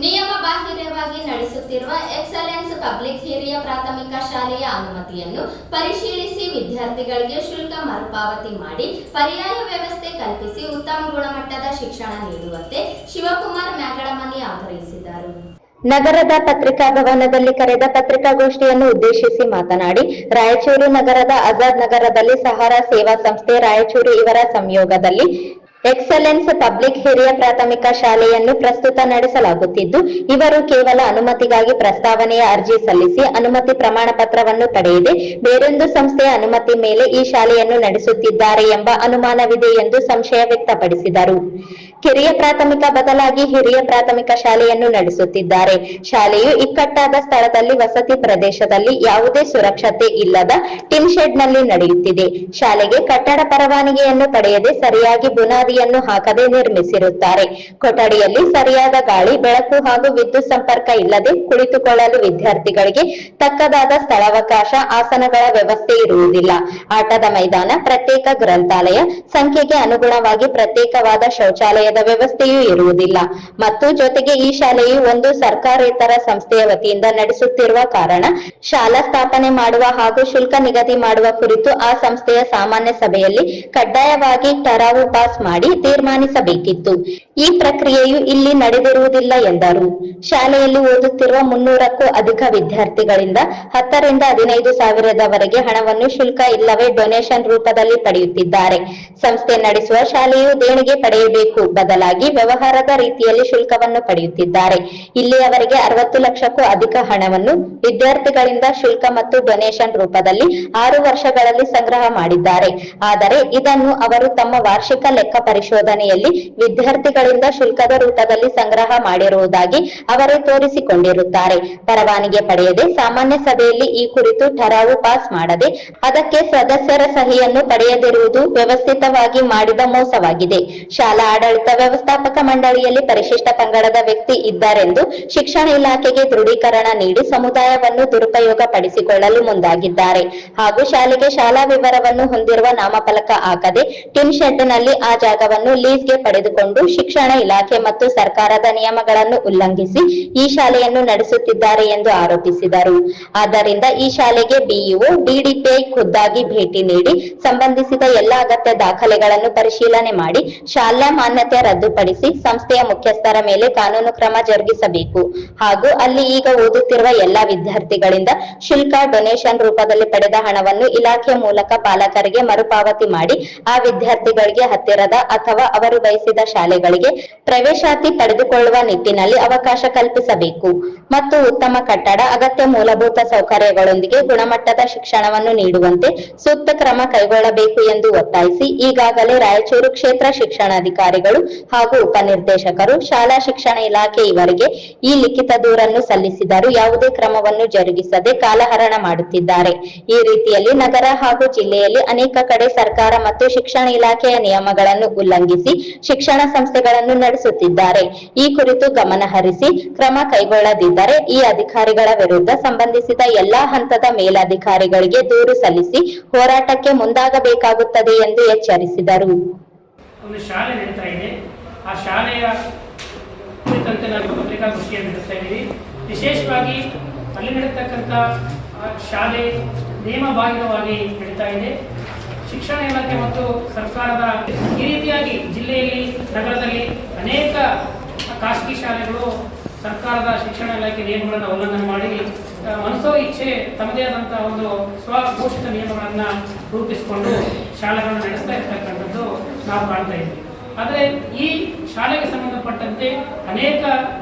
ನಿಯಮ ಬಾಹಿರ್ಯವಾಗಿ ನಡೆಸುತ್ತಿರುವ ಎಕ್ಸಲೆನ್ಸ್ ಪಬ್ಲಿಕ್ ಹಿರಿಯ ಪ್ರಾಥಮಿಕ ಶಾಲೆಯ ಅನುಮತಿಯನ್ನು ಪರಿಶೀಲಿಸಿ ವಿದ್ಯಾರ್ಥಿಗಳಿಗೆ ಶುಲ್ಕ ಮರುಪಾವತಿ ಮಾಡಿ ಪರ್ಯಾಯ ವ್ಯವಸ್ಥೆ ಕಲ್ಪಿಸಿ ಉತ್ತಮ ಗುಣಮಟ್ಟದ ಶಿಕ್ಷಣ ನೀಡುವಂತೆ ಶಿವಕುಮಾರ್ ಮ್ಯಾಗಡಮನಿ ಆಗ್ರಹಿಸಿದರು. ನಗರದ ಪತ್ರಿಕಾ ಭವನದಲ್ಲಿ ಕರೆದ ಪತ್ರಿಕಾಗೋಷ್ಠಿಯನ್ನು ಉದ್ದೇಶಿಸಿ ಮಾತನಾಡಿ, ರಾಯಚೂರು ನಗರದ ಆಜಾದ್ ನಗರದಲ್ಲಿ ಸಹಾರಾ ಸೇವಾ ಸಂಸ್ಥೆ ರಾಯಚೂರು ಇವರ ಸಂಯೋಗದಲ್ಲಿ ಎಕ್ಸಲೆನ್ಸ್ ಪಬ್ಲಿಕ್ ಹಿರಿಯ ಪ್ರಾಥಮಿಕ ಶಾಲೆಯನ್ನು ಪ್ರಸ್ತುತ ನಡೆಸಲಾಗುತ್ತಿದ್ದು, ಇವರು ಕೇವಲ ಅನುಮತಿಗಾಗಿ ಪ್ರಸ್ತಾವನೆಯ ಅರ್ಜಿ ಸಲ್ಲಿಸಿ ಅನುಮತಿ ಪ್ರಮಾಣ ಪತ್ರವನ್ನು ಪಡೆಯದೆ ಬೇರೊಂದು ಸಂಸ್ಥೆಯ ಅನುಮತಿ ಮೇಲೆ ಈ ಶಾಲೆಯನ್ನು ನಡೆಸುತ್ತಿದ್ದಾರೆ ಎಂಬ ಅನುಮಾನವಿದೆ ಎಂದು ಸಂಶಯ ವ್ಯಕ್ತಪಡಿಸಿದರು. ಕಿರಿಯ ಪ್ರಾಥಮಿಕ ಬದಲಾಗಿ ಹಿರಿಯ ಪ್ರಾಥಮಿಕ ಶಾಲೆಯನ್ನು ನಡೆಸುತ್ತಿದ್ದಾರೆ. ಶಾಲೆಯು ಇಕ್ಕಟ್ಟಾದ ಸ್ಥಳದಲ್ಲಿ ವಸತಿ ಪ್ರದೇಶದಲ್ಲಿ ಯಾವುದೇ ಸುರಕ್ಷತೆ ಇಲ್ಲದ ಟಿನ್ ಶೆಡ್ ನಲ್ಲಿ ನಡೆಯುತ್ತಿದೆ. ಶಾಲೆಗೆ ಕಟ್ಟಡ ಪರವಾನಗಿಯನ್ನು ಪಡೆಯದೆ ಸರಿಯಾಗಿ ಬುನಾದಿಯನ್ನು ಹಾಕದೆ ನಿರ್ಮಿಸಿರುತ್ತಾರೆ. ಕೊಠಡಿಯಲ್ಲಿ ಸರಿಯಾದ ಗಾಳಿ, ಬೆಳಕು ಹಾಗೂ ವಿದ್ಯುತ್ ಸಂಪರ್ಕ ಇಲ್ಲದೆ ಕುಳಿತುಕೊಳ್ಳಲು ವಿದ್ಯಾರ್ಥಿಗಳಿಗೆ ತಕ್ಕದಾದ ಸ್ಥಳಾವಕಾಶ, ಆಸನಗಳ ವ್ಯವಸ್ಥೆ ಇರುವುದಿಲ್ಲ. ಆಟದ ಮೈದಾನ, ಪ್ರತ್ಯೇಕ ಗ್ರಂಥಾಲಯ, ಸಂಖ್ಯೆಗೆ ಅನುಗುಣವಾಗಿ ಪ್ರತ್ಯೇಕವಾದ ಶೌಚಾಲಯದ ವ್ಯವಸ್ಥೆಯೂ ಇರುವುದಿಲ್ಲ ಮತ್ತು ಜೊತೆಗೆ ಈ ಶಾಲೆಯು ಒಂದು ಸರ್ಕಾರೇತರ ಸಂಸ್ಥೆಯ ವತಿಯಿಂದ ನಡೆಸುತ್ತಿರುವ ಕಾರಣ ಶಾಲಾ ಸ್ಥಾಪನೆ ಮಾಡುವ ಹಾಗೂ ಶುಲ್ಕ ನಿಗದಿ ಮಾಡುವ ಕುರಿತು ಆ ಸಂಸ್ಥೆಯ ಸಾಮಾನ್ಯ ಸಭೆಯಲ್ಲಿ ಕಡ್ಡಾಯವಾಗಿ ಠರಾವು ಪಾಸ್ ಮಾಡಿ ತೀರ್ಮಾನಿಸಬೇಕಿತ್ತು. ಈ ಪ್ರಕ್ರಿಯೆಯು ಇಲ್ಲಿ ನಡೆದಿರುವುದಿಲ್ಲ ಎಂದರು. ಶಾಲೆಯಲ್ಲಿ ಓದುತ್ತಿರುವ 300ಕ್ಕೂ ಅಧಿಕ ವಿದ್ಯಾರ್ಥಿಗಳಿಂದ 10 ರಿಂದ 15 ಸಾವಿರದವರೆಗೆ ಹಣವನ್ನು ಶುಲ್ಕ ಇಲ್ಲವೇ ಡೊನೇಷನ್ ರೂಪದಲ್ಲಿ ಪಡೆಯುತ್ತಿದ್ದಾರೆ. ಸಂಸ್ಥೆ ನಡೆಸುವ ಶಾಲೆಯು ದೇಣಿಗೆ ಪಡೆಯಬೇಕು ಬದಲಾಗಿ ವ್ಯವಹಾರದ ರೀತಿಯಲ್ಲಿ ಶುಲ್ಕವನ್ನು ಪಡೆಯುತ್ತಿದ್ದಾರೆ. ಇಲ್ಲಿಯವರೆಗೆ 60 ಲಕ್ಷಕ್ಕೂ ಅಧಿಕ ಹಣವನ್ನು ವಿದ್ಯಾರ್ಥಿಗಳಿಂದ ಶುಲ್ಕ ಮತ್ತು ಡೊನೇಷನ್ ರೂಪದಲ್ಲಿ 6 ವರ್ಷಗಳಲ್ಲಿ ಸಂಗ್ರಹ ಮಾಡಿದ್ದಾರೆ. ಆದರೆ ಇದನ್ನು ಅವರು ತಮ್ಮ ವಾರ್ಷಿಕ ಲೆಕ್ಕ ಪರಿಶೋಧನೆಯಲ್ಲಿ ವಿದ್ಯಾರ್ಥಿಗಳಿಂದ ಶುಲ್ಕದ ರೂಪದಲ್ಲಿ ಸಂಗ್ರಹ ಮಾಡಿರುವುದಾಗಿ ಅವರೇ ತೋರಿಸಿಕೊಂಡಿರುತ್ತಾರೆ. ಪರವಾನಗಿ ಪಡೆಯದೆ ಸಾಮಾನ್ಯ ಸಭೆಯಲ್ಲಿ ಈ ಕುರಿತು ಠರಾವು ಪಾಸ್ ಮಾಡದೆ ಅದಕ್ಕೆ ಸದಸ್ಯರ ಸಹಿಯನ್ನು ಪಡೆಯದಿರುವುದು ವ್ಯವಸ್ಥಿತವಾಗಿ ಮಾಡಿದ ಮೋಸವಾಗಿದೆ. ಶಾಲಾ ಆಡಳಿತ ವ್ಯವಸ್ಥಾಪಕ ಮಂಡಳಿಯಲ್ಲಿ ಪರಿಶಿಷ್ಟ ಪಂಗಡದ ವ್ಯಕ್ತಿ ಇದ್ದಾರೆಂದು ಶಿಕ್ಷಣ ಇಲಾಖೆಗೆ ದೃಢೀಕರಣ ನೀಡಿ ಸಮುದಾಯವನ್ನು ದುರುಪಯೋಗ ಪಡಿಸಿಕೊಳ್ಳಲು ಮುಂದಾಗಿದ್ದಾರೆ ಹಾಗೂ ಶಾಲೆಗೆ ಶಾಲಾ ವಿವರವನ್ನು ಹೊಂದಿರುವ ನಾಮಫಲಕ ಹಾಕದೆ ಟಿನ್ ಶೆಡ್ ನಲ್ಲಿ ಆ ಜಾಗವನ್ನು ಲೀಸ್ಗೆ ಪಡೆದುಕೊಂಡು ಶಿಕ್ಷಣ ಇಲಾಖೆ ಮತ್ತು ಸರ್ಕಾರದ ನಿಯಮಗಳನ್ನು ಉಲ್ಲಂಘಿಸಿ ಈ ಶಾಲೆಯನ್ನು ನಡೆಸುತ್ತಿದ್ದಾರೆ ಎಂದು ಆರೋಪಿಸಿದರು. ಆದ್ದರಿಂದ ಈ ಶಾಲೆಗೆ ಬಿಇಒ, ಡಿಡಿಪಿಐ ಖುದ್ದಾಗಿ ಭೇಟಿ ನೀಡಿ ಸಂಬಂಧಿಸಿದ ಎಲ್ಲ ಅಗತ್ಯ ದಾಖಲೆಗಳನ್ನು ಪರಿಶೀಲನೆ ಮಾಡಿ ಶಾಲಾ ಮಾನ್ಯತೆ ರದ್ದುಪಡಿಸಿ ಸಂಸ್ಥೆಯ ಮುಖ್ಯಸ್ಥರ ಮೇಲೆ ಕಾನೂನು ಕ್ರಮ ಜರುಗಿಸಬೇಕು ಹಾಗೂ ಅಲ್ಲಿ ಈಗ ಓದುತ್ತಿರುವ ಎಲ್ಲಾ ವಿದ್ಯಾರ್ಥಿಗಳಿಂದ ಶುಲ್ಕ, ಡೊನೇಷನ್ ರೂಪದಲ್ಲಿ ಪಡೆದ ಹಣವನ್ನು ಇಲಾಖೆ ಮೂಲಕ ಪಾಲಕರಿಗೆ ಮರುಪಾವತಿ ಮಾಡಿ ಆ ವಿದ್ಯಾರ್ಥಿಗಳಿಗೆ ಹತ್ತಿರದ ಅಥವಾ ಅವರು ಬಯಸಿದ ಶಾಲೆಗಳಿಗೆ ಪ್ರವೇಶಾತಿ ಪಡೆದುಕೊಳ್ಳುವ ನಿಟ್ಟಿನಲ್ಲಿ ಅವಕಾಶ ಕಲ್ಪಿಸಬೇಕು ಮತ್ತು ಉತ್ತಮ ಕಟ್ಟಡ, ಅಗತ್ಯ ಮೂಲಭೂತ ಸೌಕರ್ಯಗಳೊಂದಿಗೆ ಗುಣಮಟ್ಟದ ಶಿಕ್ಷಣವನ್ನು ನೀಡುವಂತೆ ಸೂಕ್ತ ಕ್ರಮ ಕೈಗೊಳ್ಳಬೇಕು ಎಂದು ಒತ್ತಾಯಿಸಿ ಈಗಾಗಲೇ ರಾಯಚೂರು ಕ್ಷೇತ್ರ ಶಿಕ್ಷಣಾಧಿಕಾರಿಗಳು ಹಾಗೂ ಉಪನಿರ್ದೇಶಕರು, ಶಾಲಾ ಶಿಕ್ಷಣ ಇಲಾಖೆ ಇವರಿಗೆ ಈ ಲಿಖಿತ ದೂರನ್ನು ಸಲ್ಲಿಸಿದರೂ ಯಾವುದೇ ಕ್ರಮವನ್ನು ಜರುಗಿಸದೆ ಕಾಲಹರಣ ಮಾಡುತ್ತಿದ್ದಾರೆ. ಈ ರೀತಿಯಲ್ಲಿ ನಗರ ಹಾಗೂ ಜಿಲ್ಲೆಯಲ್ಲಿ ಅನೇಕ ಕಡೆ ಸರ್ಕಾರ ಮತ್ತು ಶಿಕ್ಷಣ ಇಲಾಖೆಯ ನಿಯಮಗಳನ್ನು ಉಲ್ಲಂಘಿಸಿ ಶಿಕ್ಷಣ ಸಂಸ್ಥೆಗಳನ್ನು ನಡೆಸುತ್ತಿದ್ದಾರೆ. ಈ ಕುರಿತು ಗಮನ ಹರಿಸಿ ಕ್ರಮ ಕೈಗೊಳ್ಳದಿದ್ದರೆ ಈ ಅಧಿಕಾರಿಗಳ ವಿರುದ್ಧ ಸಂಬಂಧಿಸಿದ ಎಲ್ಲಾ ಹಂತದ ಮೇಲಧಿಕಾರಿಗಳಿಗೆ ದೂರು ಸಲ್ಲಿಸಿ ಹೋರಾಟಕ್ಕೆ ಮುಂದಾಗಬೇಕಾಗುತ್ತದೆ ಎಂದು ಎಚ್ಚರಿಸಿದರು. ಒಂದು ಶಾಲೆ ನಡೀತಾ ಇದೆ. ಆ ಶಾಲೆಯ ಕುರಿತಂತೆ ನಾವು ಪತ್ರಿಕಾಗೋಷ್ಠಿಯನ್ನು ನಡೆಸ್ತಾ ಇದ್ದೀವಿ. ವಿಶೇಷವಾಗಿ ಅಲ್ಲಿ ನಡೀತಕ್ಕಂಥ ಶಾಲೆ ನಿಯಮ ಬಾಹಿರವಾಗಿ ನಡೀತಾ ಇದೆ. ಶಿಕ್ಷಣ ಇಲಾಖೆ ಮತ್ತು ಸರ್ಕಾರದ ಈ ರೀತಿಯಾಗಿ ಜಿಲ್ಲೆಯಲ್ಲಿ, ನಗರದಲ್ಲಿ ಅನೇಕ ಖಾಸಗಿ ಶಾಲೆಗಳು ಸರ್ಕಾರದ ಶಿಕ್ಷಣ ಇಲಾಖೆ ನಿಯಮಗಳನ್ನು ಉಲ್ಲಂಘನೆ ಮಾಡಿ ಮನಸೋ ಇಚ್ಛೆ ತಮ್ಮದೇ ಆದಂತಹ ಒಂದು ಸ್ವಘೋಷಿತ ನಿಯಮಗಳನ್ನು ರೂಪಿಸಿಕೊಂಡು ಶಾಲೆಗಳನ್ನು ನಡೆಸ್ತಾ ಇರ್ತಕ್ಕಂಥದ್ದು ನಾವು ಕಾಣ್ತಾ ಇದ್ದೀವಿ. ಆದರೆ ಈ ಶಾಲೆಗೆ ಸಂಬಂಧಪಟ್ಟಂತೆ ಅನೇಕ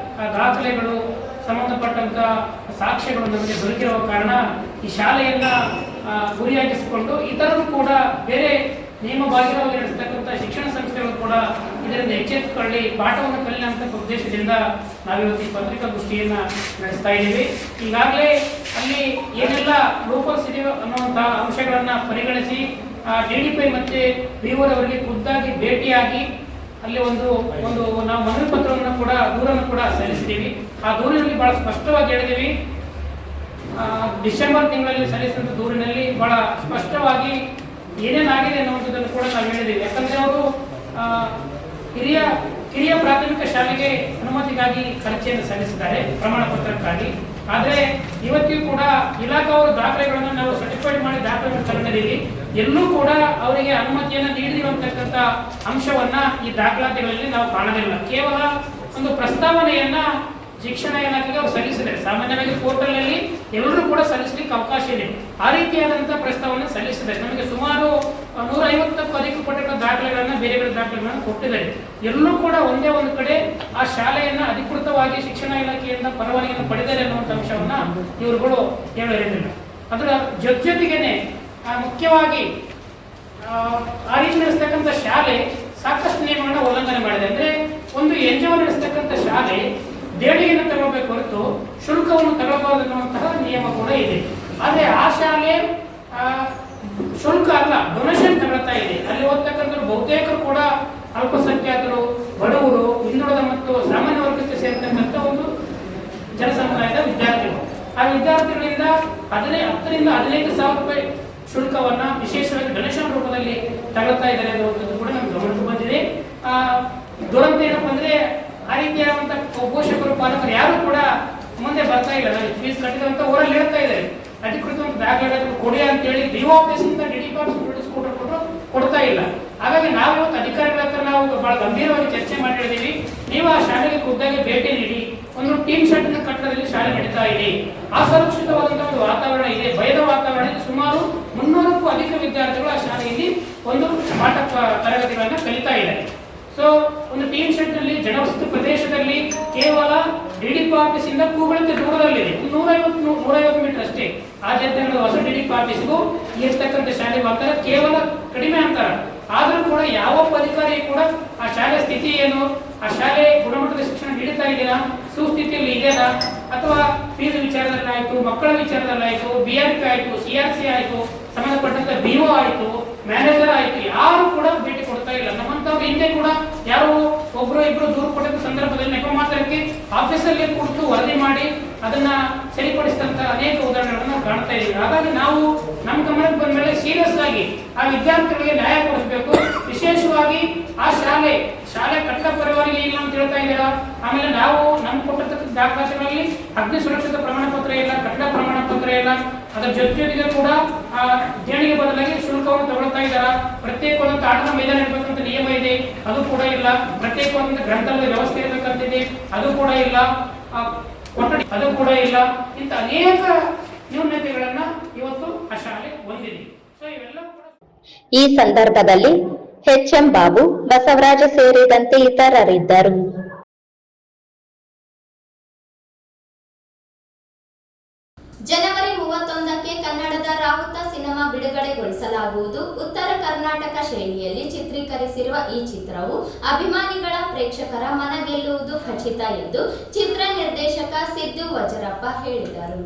ದಾಖಲೆಗಳು, ಸಂಬಂಧಪಟ್ಟಂತ ಸಾಕ್ಷ್ಯಗಳು ನಮಗೆ ದೊರಕಿರುವ ಕಾರಣ ಈ ಶಾಲೆಯನ್ನ ಗುರಿಯಾಗಿಸಿಕೊಂಡು ಇತರರು ಕೂಡ ಬೇರೆ ನಿಯಮಬಾಹಿರವಾಗಿ ನಡೆಸ್ತಕ್ಕಂಥ ಶಿಕ್ಷಣ ಸಂಸ್ಥೆಗಳು ಕೂಡ ಇದರಿಂದ ಎಚ್ಚೆತ್ತುಕೊಳ್ಳಿ, ಪಾಠವನ್ನು ಕಲಿಯ ಅಂತ ಉದ್ದೇಶದಿಂದ ನಾವಿವತ್ತು ಈ ಪತ್ರಿಕಾಗೋಷ್ಠಿಯನ್ನು ನಡೆಸ್ತಾ ಇದ್ದೀವಿ. ಈಗಾಗಲೇ ಅಲ್ಲಿ ಏನೆಲ್ಲ ಲೋಪಲ್ಸ್ ಇದೆ ಅನ್ನುವಂತಹ ಅಂಶಗಳನ್ನು ಪರಿಗಣಿಸಿ DDPI ಮತ್ತು BO ಅವರಿಗೆ ಖುದ್ದಾಗಿ ಭೇಟಿಯಾಗಿ ಅಲ್ಲಿ ನಾವು ಮನವಿ ಪತ್ರವನ್ನು ಕೂಡ ದೂರನ್ನು ಕೂಡ ಸಲ್ಲಿಸಿದ್ದೀವಿ. ಆ ದೂರಿನಲ್ಲಿ ಬಹಳ ಸ್ಪಷ್ಟವಾಗಿ ಹೇಳಿದ್ದೀವಿ. ಡಿಸೆಂಬರ್ ತಿಂಗಳಲ್ಲಿ ಸಲ್ಲಿಸಿದ ದೂರಿನಲ್ಲಿ ಬಹಳ ಸ್ಪಷ್ಟವಾಗಿ ಏನೇನಾಗಿದೆ ಅನ್ನುವಂಥದ್ದನ್ನು ಕೂಡ ನಾವು ಹೇಳಿದ್ದೀವಿ. ಯಾಕಂದರೆ ಅವರು ಕಿರಿಯ ಪ್ರಾಥಮಿಕ ಶಾಲೆಗೆ ಅನುಮತಿಗಾಗಿ ಅರ್ಜಿಯನ್ನು ಸಲ್ಲಿಸಿದ್ದಾರೆ ಪ್ರಮಾಣ ಪತ್ರಕ್ಕಾಗಿ. ಆದರೆ ಇವತ್ತಿಗೂ ಕೂಡ ಇಲಾಖೆಯವರು ದಾಖಲೆಗಳನ್ನು ನಾವು ಸರ್ಟಿಫೈಡ್ ಮಾಡಿ ದಾಖಲೆಗಳನ್ನು ತಗೊಂಡಿದ್ದೀವಿ. ಎಲ್ಲೂ ಕೂಡ ಅವರಿಗೆ ಅನುಮತಿಯನ್ನು ನೀಡಿರುವಂತಕ್ಕಂಥ ಅಂಶವನ್ನ ಈ ದಾಖಲಾತಿಗಳಲ್ಲಿ ನಾವು ಕಾಣಲಿಲ್ಲ. ಕೇವಲ ಒಂದು ಪ್ರಸ್ತಾವನೆಯನ್ನ ಶಿಕ್ಷಣ ಇಲಾಖೆಗೆ ಅವರು ಸಲ್ಲಿಸಿದ್ದಾರೆ. ಸಾಮಾನ್ಯವಾಗಿ ಪೋರ್ಟಲ್ನಲ್ಲಿ ಎಲ್ಲರೂ ಕೂಡ ಸಲ್ಲಿಸಲಿಕ್ಕೆ ಅವಕಾಶ ಇದೆ. ಆ ರೀತಿಯಾದಂತಹ ಪ್ರಸ್ತಾವನೆ ಸಲ್ಲಿಸಿದ್ದಾರೆ. ನಮಗೆ ಸುಮಾರು 150ಕ್ಕೂ ಅಧಿಕ ಪಟ್ಟಣ ದಾಖಲೆಗಳನ್ನ ಬೇರೆ ಬೇರೆ ದಾಖಲೆಗಳನ್ನು ಕೊಟ್ಟಿದ್ದಾರೆ. ಎಲ್ಲೂ ಕೂಡ ಒಂದೇ ಒಂದು ಕಡೆ ಆ ಶಾಲೆಯನ್ನ ಅಧಿಕೃತವಾಗಿ ಶಿಕ್ಷಣ ಇಲಾಖೆಯಿಂದ ಪರವಾನಗಿಯನ್ನು ಪಡೆದಿದ್ದಾರೆ ಅನ್ನುವಂಥ ಅಂಶವನ್ನ ಇವರುಗಳು ಹೇಳಿರಲಿಲ್ಲ. ಅದರ ಜೊತೆಗೇನೆ ಮುಖ್ಯವಾಗಿ ಆ ರೀತಿ ನಡೆಸ್ತಕ್ಕಂಥ ಶಾಲೆ ಸಾಕಷ್ಟು ನಿಯಮಗಳನ್ನ ಉಲ್ಲಂಘನೆ ಮಾಡಿದೆ. ಅಂದ್ರೆ ಒಂದು NGO ನಡೆಸ್ತಕ್ಕಂಥ ಶಾಲೆ ದೇಣಿಗೆಯನ್ನು ತಗೊಳ್ಬೇಕು ಹೊರತು ಶುಲ್ಕವನ್ನು ತಗೊಳ್ಬಾರದು ಅನ್ನುವಂತಹ ನಿಯಮ ಕೂಡ ಇದೆ. ಆದರೆ ಆ ಶಾಲೆ ಶುಲ್ಕ ಅಲ್ಲ, ಡೊನೇಷನ್ ತಗೊಳ್ತಾ ಇದೆ. ಅಲ್ಲಿ ಓದ್ತಕ್ಕಂಥ ಬಹುತೇಕರು ಕೂಡ ಅಲ್ಪಸಂಖ್ಯಾತರು, ಬಡವರು, ಹಿಂದುಳಿದ ಮತ್ತು ಸಾಮಾನ್ಯ ವರ್ಗಕ್ಕೆ ಸೇರ್ತಕ್ಕಂಥ ಒಂದು ಜನಸಮುದಾಯದ ವಿದ್ಯಾರ್ಥಿಗಳು. ಆ ವಿದ್ಯಾರ್ಥಿಗಳಿಂದ 10 ರಿಂದ 15 ಸಾವಿರ ರೂಪಾಯಿ ಶುಲ್ಕವನ್ನ ವಿಶೇಷವಾಗಿ ಡೊನೇಷನ್ ರೂಪದಲ್ಲಿ ತಗೊಳ್ತಾ ಇದ್ದಾರೆ ಅನ್ನುವಂಥದ್ದು ಕೂಡ ನಮ್ಗೆ ಗಮನಕ್ಕೆ ಬಂದಿದೆ. ದುರಂತ ಏನಪ್ಪ ಅಂದ್ರೆ ಆ ರೀತಿಯಾದಂತಹ ಪೋಷಕರು, ಪಾಲಕರು ಯಾರು ಕೂಡ ಮುಂದೆ ಬರ್ತಾ ಇಲ್ಲ. ನಾವು ಫೀಸ್ ಕಟ್ಟಿದಂತ ಊರಲ್ಲಿ ಹೇಳ್ತಾ ಇದ್ದಾರೆ, ಅಧಿಕೃತ ದಾಖಲೆಗಳನ್ನು ಕೊಡಿ ಅಂತೇಳಿ BO ಆಫೀಸಿಂದ DDPI ಕೊಡ್ತಾ ಇಲ್ಲ. ಹಾಗಾಗಿ ನಾವು ಇವತ್ತು ಅಧಿಕಾರಿಗಳ ಹತ್ರ ನಾವು ಬಹಳ ಗಂಭೀರವಾಗಿ ಚರ್ಚೆ ಮಾಡಿ ಹೇಳಿದೀವಿ. ನೀವು ಆ ಶಾಲೆಗೆ ಖುದ್ದಾಗಿ ಭೇಟಿ ನೀಡಿ. ಒಂದು ಟೀಮ್ ಶೆಡ್ನ ಕಟ್ಟಡದಲ್ಲಿ ಶಾಲೆ ನಡೀತಾ ಇದೆ. ಅಸುರಕ್ಷಿತವಾದಂತಹ ಒಂದು ವಾತಾವರಣ ಇದೆ, ಭಯದ ವಾತಾವರಣ ಇದೆ. ಸುಮಾರು 300ಕ್ಕೂ ಅಧಿಕ ವಿದ್ಯಾರ್ಥಿಗಳು ಆ ಶಾಲೆಯಲ್ಲಿ ಒಂದು ಪಾಠ ತರಗತಿಗಳನ್ನ ಕಲಿತಾ ಇದ್ದಾರೆ. ಸೊ ಒಂದು ಟೀಮ್ ಶೆಡ್ ನಲ್ಲಿ ಜನವಸತಿ ಪ್ರದೇಶದಲ್ಲಿ ಕೇವಲ DDPI ಆಫೀಸಿಂದ ಕೂಗಳಕ್ಕೆ ದೂರದಲ್ಲಿದೆ, 150 ಮೀಟರ್ ಅಷ್ಟೇ. ಆ ಜನತೆಗಳ ಹೊಸ DDPI ಆಫೀಸ್ಗೂ ಇರ್ತಕ್ಕಂಥ ಶಾಲೆಗೂ ಅಂತರ ಕೇವಲ ಕಡಿಮೆ ಅಂತರ. ಆದರೂ ಕೂಡ ಯಾವೊಬ್ಬ ಅಧಿಕಾರಿ ಕೂಡ ಆ ಶಾಲೆ ಸ್ಥಿತಿ ಏನು, ಆ ಶಾಲೆ ಗುಣಮಟ್ಟದ ಶಿಕ್ಷಣ ನೀಡುತ್ತಾ ಇದೆಯಾ, ಸುಸ್ಥಿತಿಯಲ್ಲಿ ಇದೆಯಾ, ಅಥವಾ ಫೀಸ್ ವಿಚಾರದಲ್ಲಿ ಆಯ್ತು, ಮಕ್ಕಳ ವಿಚಾರದಲ್ಲಿ ಆಯ್ತು, BRP ಆಯ್ತು, CRC ಆಯ್ತು, ಸಂಬಂಧಪಟ್ಟಂತ BO ಆಯ್ತು, ಮ್ಯಾನೇಜರ್ ಆಯ್ತು, ಯಾರು ಕೂಡ ಭೇಟಿ ಕೊಡ್ತಾ ಇಲ್ಲ. ನಮ್ಮಂತವ್ರು ಹಿಂದೆ ಕೂಡ ಯಾರು ಒಬ್ರು ಇಬ್ರು ದೂರು ಕೊಟ್ಟ ಸಂದರ್ಭದಲ್ಲಿ ನೆಪ ಮಾತ್ರಕ್ಕೆ ಆಫೀಸಲ್ಲಿ ಕುಳಿತು ವರದಿ ಮಾಡಿ ಅದನ್ನ ಸರಿಪಡಿಸಿದಂತ ಅನೇಕ ಉದಾಹರಣೆಗಳನ್ನು ಕಾಣ್ತಾ ಇದ್ದೀವಿ. ಹಾಗಾಗಿ ನಾವು ನಮ್ಮ ಗಮನಕ್ಕೆ ಬಂದ ಮೇಲೆ ಸೀರಿಯಸ್ ಆಗಿ ಆ ವಿದ್ಯಾರ್ಥಿಗಳಿಗೆ ನ್ಯಾಯ ಕೊಡಿಸಬೇಕು. ವಿಶೇಷವಾಗಿ ಆ ಶಾಲೆ ಕಟ್ಟಡ ಪರವಾನಗಿ ಇಲ್ಲ ಅಂತ ಹೇಳ್ತಾ ಇದ್ದೀರಾ. ಆಮೇಲೆ ನಾವು ನಮ್ಮ ಕೊಟ್ಟಿರ್ತಕ್ಕಂಥ ದಾಖಲಾತಿಗಳಲ್ಲಿ ಅಗ್ನಿ ಸುರಕ್ಷಿತ ಪ್ರಮಾಣ ಪತ್ರ ಇಲ್ಲ, ಕಟ್ಟಡ ಪ್ರಮಾಣ ಪತ್ರ ಇಲ್ಲ. ಅದರ ಜೊತೆಗೆ ಕೂಡ ಆ ದೇಣಿಗೆ ಬದಲಾಗಿ ಶುಲ್ಕವನ್ನು ತಗೊಳ್ತಾ ಇದ್ದಾರಾ. ಪ್ರತ್ಯೇಕವಾದಂತ ಆಟದ ಮೈದಾನ ಇರಬೇಕಂತ ನಿಯಮ ಇದೆ, ಅದು ಕೂಡ ಇಲ್ಲ. ಪ್ರತ್ಯೇಕವಾದಂತ ಗ್ರಂಥಾಲಯದ ವ್ಯವಸ್ಥೆ ಇರಬೇಕಂತಿದೆ, ಅದು ಕೂಡ ಇಲ್ಲ. ಕೊಠಡಿ ಅದು ಕೂಡ ಇಲ್ಲ. ಇಂಥ ಅನೇಕ ನ್ಯೂನತೆಗಳನ್ನ ಇವತ್ತು ಆ ಶಾಲೆ ಹೊಂದಿದೆ. ಸೊ ಇವೆಲ್ಲವೂ ಕೂಡ ಈ ಸಂದರ್ಭದಲ್ಲಿ HM ಬಾಬು, ಬಸವರಾಜ ಸೇರಿದಂತೆ ಇತರರಿದ್ದರು. ಜನವರಿ 31ಕ್ಕೆ ಕನ್ನಡದ ರಾವುತ ಸಿನಿಮಾ ಬಿಡುಗಡೆಗೊಳಿಸಲಾಗುವುದು. ಉತ್ತರ ಕರ್ನಾಟಕ ಶೈಲಿಯಲ್ಲಿ ಚಿತ್ರೀಕರಿಸಿರುವ ಈ ಚಿತ್ರವು ಅಭಿಮಾನಿಗಳ ಪ್ರೇಕ್ಷಕರ ಮನ ಗೆಲ್ಲುವುದು ಖಚಿತ ಎಂದು ಚಿತ್ರ ನಿರ್ದೇಶಕ ಸಿದ್ದು ವಜರಪ್ಪ ಹೇಳಿದರು.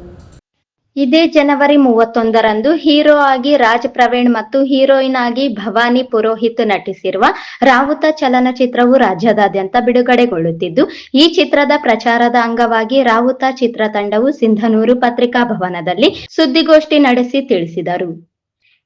ಇದೇ ಜನವರಿ 31ರಂದು ಹೀರೋ ಆಗಿ ರಾಜ್ ಪ್ರವೀಣ್ ಮತ್ತು ಹೀರೋಯಿನ್ ಆಗಿ ಭವಾನಿ ಪುರೋಹಿತ್ ನಟಿಸಿರುವ ರಾವುತ ಚಲನಚಿತ್ರವು ರಾಜ್ಯದಾದ್ಯಂತ ಬಿಡುಗಡೆಗೊಳ್ಳುತ್ತಿದ್ದು, ಈ ಚಿತ್ರದ ಪ್ರಚಾರದ ಅಂಗವಾಗಿ ರಾವುತ ಚಿತ್ರತಂಡವು ಸಿಂಧನೂರು ಪತ್ರಿಕಾ ಭವನದಲ್ಲಿ ಸುದ್ದಿಗೋಷ್ಠಿ ನಡೆಸಿ ತಿಳಿಸಿದರು.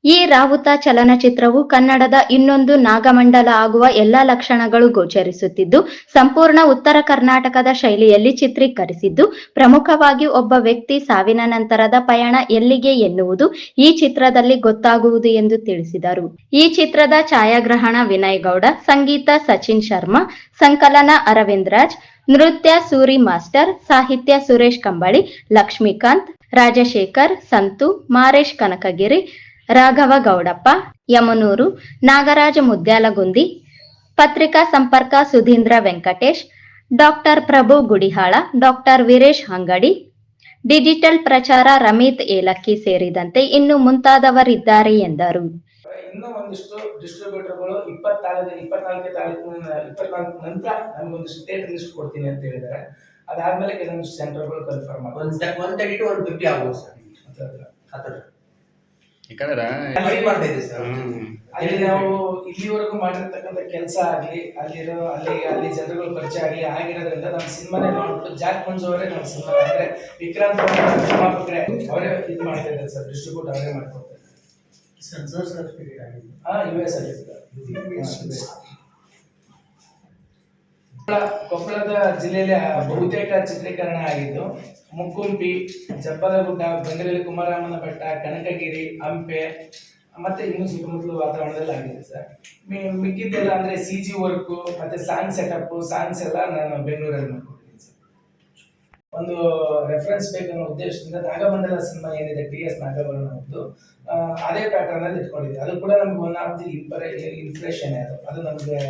ಈ ರಾವುತ ಚಲನಚಿತ್ರವು ಕನ್ನಡದ ಇನ್ನೊಂದು ನಾಗಮಂಡಲ ಆಗುವ ಎಲ್ಲಾ ಲಕ್ಷಣಗಳು ಗೋಚರಿಸುತ್ತಿದ್ದು, ಸಂಪೂರ್ಣ ಉತ್ತರ ಕರ್ನಾಟಕದ ಶೈಲಿಯಲ್ಲಿ ಚಿತ್ರೀಕರಿಸಿದ್ದು, ಪ್ರಮುಖವಾಗಿ ಒಬ್ಬ ವ್ಯಕ್ತಿ ಸಾವಿನ ನಂತರದ ಪಯಣ ಎಲ್ಲಿಗೆ ಎನ್ನುವುದು ಈ ಚಿತ್ರದಲ್ಲಿ ಗೊತ್ತಾಗುವುದು ಎಂದು ತಿಳಿಸಿದರು. ಈ ಚಿತ್ರದ ಛಾಯಾಗ್ರಹಣ ವಿನಯ್ ಗೌಡ, ಸಂಗೀತ ಸಚಿನ್ ಶರ್ಮಾ, ಸಂಕಲನ ಅರವಿಂದ್ ರಾಜ್, ನೃತ್ಯ ಸೂರಿ ಮಾಸ್ಟರ್, ಸಾಹಿತ್ಯ ಸುರೇಶ್ ಕಂಬಳಿ, ಲಕ್ಷ್ಮೀಕಾಂತ್, ರಾಜಶೇಖರ್, ಸಂತು, ಮಾರೇಶ್ ಕನಕಗಿರಿ, ರಾಘವ ಗೌಡಪ್ಪ, ಯಮನೂರು, ನಾಗರಾಜ ಮುದ್ಯಾಲಗುಂದಿ, ಪತ್ರಿಕಾ ಸಂಪರ್ಕ ಸುಧೀಂದ್ರ ವೆಂಕಟೇಶ್, ಡಾಕ್ಟರ್ ಪ್ರಭು ಗುಡಿಹಾಳ, ಡಾಕ್ಟರ್ ವೀರೇಶ್ ಅಂಗಡಿ, ಡಿಜಿಟಲ್ ಪ್ರಚಾರ ರಮೇತ್ ಏಲಕ್ಕಿ ಸೇರಿದಂತೆ ಇನ್ನು ಮುಂತಾದವರಿದ್ದಾರೆ ಎಂದರು. ಇನ್ನೂ ಒಂದಿಷ್ಟು ಡಿಸ್ಟ್ರಿಬ್ಯೂಟರ್ಗಳು 24 ನಂತರ ನಮ್ಗೆ ಒಂದಿಷ್ಟು ಸ್ಟೇಟ್ ಲಿಸ್ಟ್ ಕೊಡ್ತೀನಿ ಅಂತ ಹೇಳಿದ್ದಾರೆ. ಅದಾದ್ಮೇಲೆ ಕೆಲವೊಂದಿಷ್ಟು ಸೆಂಟರ್ಗಳು ಕನ್ಫರ್ಮ್ ಆಗುತ್ತೆ. 130 to 150 ಆಗ್ಬೋದು ಸರ್. ಅಲ್ಲಿ ನಾವು ಇಲ್ಲಿವರೆಗೂ ಮಾಡಿರ್ತಕ್ಕಂಥ ಕೆಲಸ ಆಗ್ಲಿ, ಅಲ್ಲಿ ಜನರುಗಳು ಪರಿಚಯ ಆಗ್ಲಿ ಆಗಿರೋದ್ರಿಂದ ನಮ್ಮ ಸಿನಿಮಾನೇ ನೋಡ್ಬಿಟ್ಟು ಜಾಕ್ ಮಂಜು ಅವರೇ ನಮ್ಮ ಸಿನಿಮಾ ಅಂದ್ರೆ ವಿಕ್ರಾಂತ್ ನಿರ್ಮಾಪಕರೇ ಅವರೇ ಇದು ಮಾಡ್ತಾ ಇದ್ದಾರೆ ಸರ್, ಡಿಸ್ಟ್ರಿಬ್ಯೂಟ್ ಅವರೇ ಮಾಡ್ಕೊಡ್ತಾರೆ. ಸೆನ್ಸರ್ ಸರ್ಟಿಫಿಕೇಟ್ ಆಗಿದೆ, US ಕೊಪ್ಪಳದ ಜಿಲ್ಲೆಯಲ್ಲಿ ಬಹುತೇಕ ಚಿತ್ರೀಕರಣ ಆಗಿದ್ದು ಮುಕ್ಕುಂಪಿ, ಜಬ್ಬಲಗುಡ್ಡ, ಬೆಂಗಳೂರು ಕುಮಾರಮ್ಮನ ಬೆಟ್ಟ, ಕನಕಗಿರಿ, ಹಂಪೆ ಮತ್ತೆ ಇನ್ನು ಸುತ್ತಮುತ್ತಲು ವಾತಾವರಣದಲ್ಲಿ ಆಗಿದೆ ಸರ್. ಮಿಕ್ಕಿದ್ದೆಲ್ಲ ಅಂದ್ರೆ CG ವರ್ಕ್ ಮತ್ತೆ ಸಾಂಗ್ ಸೆಟಪ್, ಸಾಂಗ್ಸ್ ಎಲ್ಲ ನಾನು ಬೆಂಗಳೂರಲ್ಲಿ ಮಾಡ್ಕೊಡ್ತೀನಿ ಸರ್. ಒಂದು ರೆಫರೆನ್ಸ್ ಬೇಕನ್ನೋ ಉದ್ದೇಶದಿಂದ ನಾಗಮಂಡಲ ಸಿನಿಮಾ ಏನಿದೆ TS ನಾಗಭರಣ ಅವ್ರದ್ದು, ಅದೇ ಪ್ಯಾಟರ್ನ್ ಅಲ್ಲಿ ಇಟ್ಕೊಂಡಿದೆ. ಅದು ಕೂಡ ನಮ್ಗೆ ಒನ್ ಆಫ್ ದಿ ಇನ್ಸ್ಪಿರೇಷನ್ ಅದು ನಮ್ಗೆ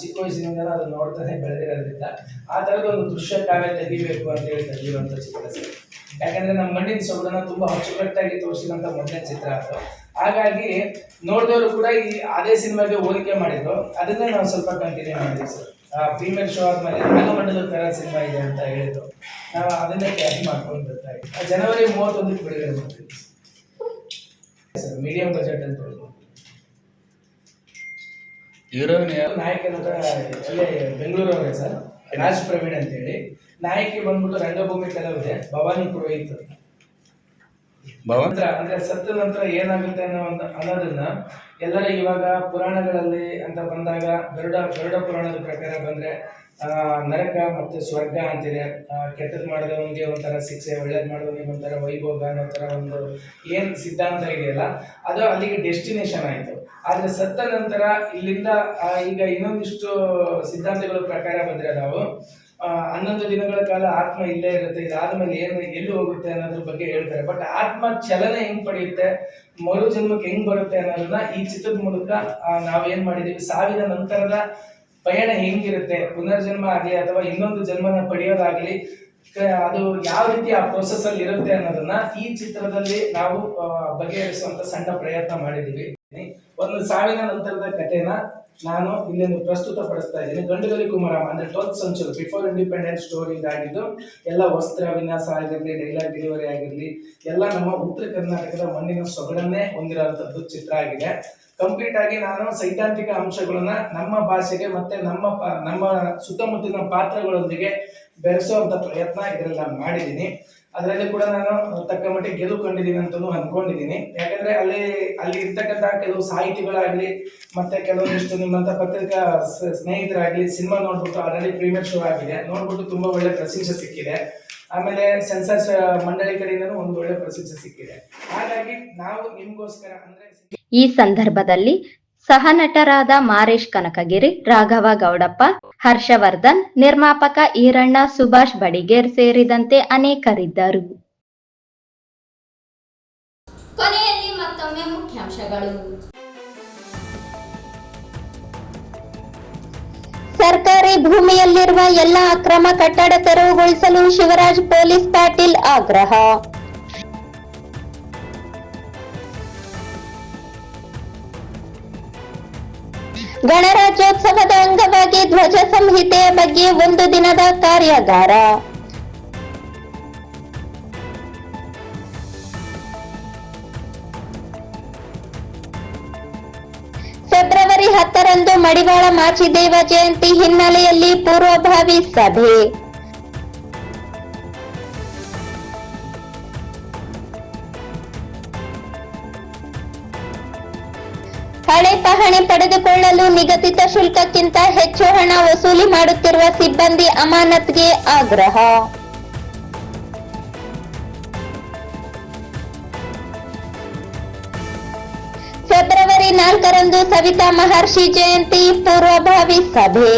ಚಿಕ್ಕ ವಯಸ್ಸಿನಿಂದ ಅದು ನೋಡ್ತಾನೆ ಬೆಳೆದಿರೋದ್ರಿಂದ ಆ ತರದ ಒಂದು ದೃಶ್ಯ ಕಾವ್ಯ ತೆಗಿಬೇಕು ಅಂತ ಹೇಳಿ ತೆಗೆದಿರುವಂತ ಚಿತ್ರ ಸರ್. ಯಾಕಂದ್ರೆ ನಮ್ಮ ಮಣ್ಣಿನ ಸೊಗಡನ್ನ ತುಂಬಾ ಅಚ್ಚುಕಟ್ಟಾಗಿ ತೋರಿಸಿದಂತ ಮೊದಲನೇ ಚಿತ್ರ ಅದು. ಹಾಗಾಗಿ ನೋಡಿದವರು ಕೂಡ ಈ ಅದೇ ಸಿನಿಮಾಗೆ ಹೋಲಿಕೆ ಮಾಡಿದ್ರು, ಅದನ್ನೇ ನಾವು ಸ್ವಲ್ಪ ಕಂಟಿನ್ಯೂ ಮಾಡಿದ್ವಿ ಸರ್. ಪ್ರೀಮಿಯರ್ ಶೋ ಆದ್ಮೇಲೆ ನಾಗಮಂಡಲದ ತರ ಸಿನಿಮಾ ಇದೆ ಅಂತ ಹೇಳಿದ್ರು, ನಾವು ಅದನ್ನೇ ಕ್ಯಾಚ್ ಮಾಡ್ಕೊಂಡು ಬರ್ತಾ ಇದ್ವಿ. ಜನವರಿ 31 ಬಿಡುಗಡೆ ಮಾಡ್ತೀವಿ ಸರ್, ಮೀಡಿಯಂ ಬಜೆಟ್ ಅಂತ ಹೇಳ್ಬೋದು. ನಾಯಕನ ಬೆಂಗಳೂರು ಅವರೇ ಸರ್, ರಾಜ್ ಪ್ರವೀಣ್ ಅಂತ ಹೇಳಿ. ನಾಯಕಿ ಬಂದ್ಬಿಟ್ಟು ರಂಗಭೂಮಿ ಕಲಾವಿದೆ ಭವಾನಿ ಪುರೋಹಿತ್. ಅಂದ್ರೆ ಸತ್ತ ನಂತರ ಏನಾಗುತ್ತೆ ಅನ್ನೋದನ್ನ ಎಲ್ಲರ ಇವಾಗ ಪುರಾಣಗಳಲ್ಲಿ ಅಂತ ಬಂದಾಗ ಗರುಡ ಪುರಾಣದ ಪ್ರಕಾರ ಬಂದ್ರೆ ನರಕ ಮತ್ತೆ ಸ್ವರ್ಗ ಅಂತಿದೆ. ಕೆಟ್ಟದ್ ಮಾಡಿದವನಿಗೆ ಒಂಥರ ಶಿಕ್ಷೆ, ಒಳ್ಳೇದ್ ಮಾಡಿದವನಿಗೆ ಒಂಥರ ವೈಭೋಗ ಅನ್ನೋ ತರ ಒಂದು ಏನ್ ಸಿದ್ಧಾಂತ ಇದೆಯಲ್ಲ, ಅದು ಅಲ್ಲಿಗೆ ಡೆಸ್ಟಿನೇಷನ್ ಆಯ್ತು. ಆದ್ರೆ ಸತ್ತ ನಂತರ ಇಲ್ಲಿಂದ ಈಗ ಇನ್ನೊಂದಿಷ್ಟು ಸಿದ್ಧಾಂತಗಳ ಪ್ರಕಾರ ಬಂದ್ರೆ ನಾವು 11 ದಿನಗಳ ಕಾಲ ಆತ್ಮ ಇಲ್ಲೇ ಇರುತ್ತೆ, ಇದಾದ್ಮೇಲೆ ಎಲ್ಲಿ ಹೋಗುತ್ತೆ ಅನ್ನೋದ್ರ ಬಗ್ಗೆ ಹೇಳ್ತಾರೆ. ಬಟ್ ಆತ್ಮ ಚಲನೆ ಹೆಂಗ್ ಪಡೆಯುತ್ತೆ, ಮರು ಜನ್ಮಕ್ಕೆ ಹೆಂಗ್ ಬರುತ್ತೆ ಅನ್ನೋದನ್ನ ಈ ಚಿತ್ರದ ಮೂಲಕ ನಾವೇನ್ ಮಾಡಿದೀವಿ. ಸಾವಿನ ನಂತರದ ಪಯಣ ಹೆಂಗಿರುತ್ತೆ, ಪುನರ್ಜನ್ಮ ಆಗ್ಲಿ ಅಥವಾ ಇನ್ನೊಂದು ಜನ್ಮನ ಪಡೆಯೋದಾಗ್ಲಿ, ಅದು ಯಾವ ರೀತಿ ಆ ಪ್ರೋಸೆಸ್ ಅಲ್ಲಿ ಇರುತ್ತೆ ಅನ್ನೋದನ್ನ ಈ ಚಿತ್ರದಲ್ಲಿ ನಾವು ಬಗೆಹರಿಸುವಂತ ಸಣ್ಣ ಪ್ರಯತ್ನ ಮಾಡಿದೀವಿ. ಒಂದು ಸಾವಿನ ನಂತರದ ಕಥೆನ ನಾನು ಇಲ್ಲಿಂದ ಪ್ರಸ್ತುತ ಪಡಿಸ್ತಾ ಇದ್ದೀನಿ. ಗಂಡುಗಲಿ ಕುಮಾರಮ್ಮ ಅಂದ್ರೆ 12th century before independence story ಆಗಿದ್ದು ಎಲ್ಲ ವಸ್ತ್ರ ವಿನ್ಯಾಸ ಆಗಿರ್ಲಿ, ಡೈಲಾಗ್ ಡೆಲಿವರಿ ಆಗಿರ್ಲಿ, ಎಲ್ಲ ನಮ್ಮ ಉತ್ತರ ಕರ್ನಾಟಕದ ಮಣ್ಣಿನ ಸೊಗಡನ್ನೇ ಹೊಂದಿರುವಂತದ್ದು ಚಿತ್ರ ಆಗಿದೆ. ಕಂಪ್ಲೀಟ್ ಆಗಿ ನಾನು ಸೈದ್ಧಾಂತಿಕ ಅಂಶಗಳನ್ನ ನಮ್ಮ ಭಾಷೆಗೆ ಮತ್ತೆ ನಮ್ಮ ಸುತ್ತಮುತ್ತಲಿನ ಪಾತ್ರಗಳೊಂದಿಗೆ ಬೆರೆಸುವಂತ ಪ್ರಯತ್ನ ಇದರಲ್ಲಿ ನಾನು ಮಾಡಿದ್ದೀನಿ. ಅದರಲ್ಲಿ ಕೂಡ ನಾನು ತಕ್ಕ ಮಟ್ಟಿಗೆ ಗೆಲುವು ಕಂಡಿದ್ದೀನಿ ಅಂತಾನು ಅನ್ಕೊಂಡಿದ್ದೀನಿ. ಯಾಕಂದ್ರೆ ಅಲ್ಲಿ ಇರ್ತಕ್ಕಂಥ ಕೆಲವು ಸಾಹಿತಿಗಳಾಗ್ಲಿ ಮತ್ತೆ ಕೆಲವೊಂದಿಷ್ಟು ನಿಮ್ಮಂತ ಪತ್ರಿಕಾ ಸ್ನೇಹಿತರಾಗ್ಲಿ ಸಿನಿಮಾ ನೋಡ್ಬಿಟ್ಟು ಆಲ್ರೆಡಿ ಪ್ರೀಮಿಯರ್ ಶೋ ಆಗಿದೆ, ನೋಡ್ಬಿಟ್ಟು ತುಂಬಾ ಒಳ್ಳೆ ಪ್ರಶಂಸೆ ಸಿಕ್ಕಿದೆ. ಆಮೇಲೆ ಸೆನ್ಸರ್ಸ್ ಮಂಡಳಿ ಕಡೆಯಿಂದನೂ ಒಂದು ಒಳ್ಳೆ ಪ್ರಶಂಸೆ ಸಿಕ್ಕಿದೆ. ಹಾಗಾಗಿ ನಾವು ನಿಮ್ಗೋಸ್ಕರ ಅಂದ್ರೆ ಈ ಸಂದರ್ಭದಲ್ಲಿ ಸಹನಟರಾದ ಮಾರೇಶ್ ಕನಕಗಿರಿ, ರಾಘವ ಗೌಡಪ್ಪ, ಹರ್ಷವರ್ಧನ್, ನಿರ್ಮಾಪಕ ಈರಣ್ಣ, ಸುಭಾಷ್ ಬಡಿಗೇರ್ ಸೇರಿದಂತೆ ಅನೇಕರಿದ್ದರು. ಕೊನೆಯಲ್ಲಿ ಮತ್ತೊಮ್ಮೆ ಮುಖ್ಯಾಂಶಗಳು. ಸರ್ಕಾರಿ ಭೂಮಿಯಲ್ಲಿರುವ ಎಲ್ಲ ಅಕ್ರಮ ಕಟ್ಟಡ ತೆರವುಗೊಳಿಸಲು ಶಿವರಾಜ್ ಪೊಲೀಸ್ ಪಾಟೀಲ್ ಆಗ್ರಹ. ಗಣರಾಜ್ಯೋತ್ಸವದ ಅಂಗವಾಗಿ ಧ್ವಜ ಸಂಹಿತೆಯ ಬಗ್ಗೆ 1 ದಿನದ ಕಾರ್ಯಾಗಾರ. ಫೆಬ್ರವರಿ 10ರಂದು ಮಡಿವಾಳ ಮಾಚಿದೇವ ಜಯಂತಿ ಹಿನ್ನೆಲೆಯಲ್ಲಿ ಪೂರ್ವಭಾವಿ ಸಭೆ. ಹಳೆ ಪಹಣಿ ಪಡೆದುಕೊಳ್ಳಲು ನಿಗದಿತ ಶುಲ್ಕಕ್ಕಿಂತ ಹೆಚ್ಚು ಹಣ ವಸೂಲಿ ಮಾಡುತ್ತಿರುವ ಸಿಬ್ಬಂದಿ ಅಮಾನತ್ಗೆ ಆಗ್ರಹ. ಫೆಬ್ರವರಿ 4ರಂದು ಸವಿತಾ ಮಹರ್ಷಿ ಜಯಂತಿ ಪೂರ್ವಭಾವಿ ಸಭೆ.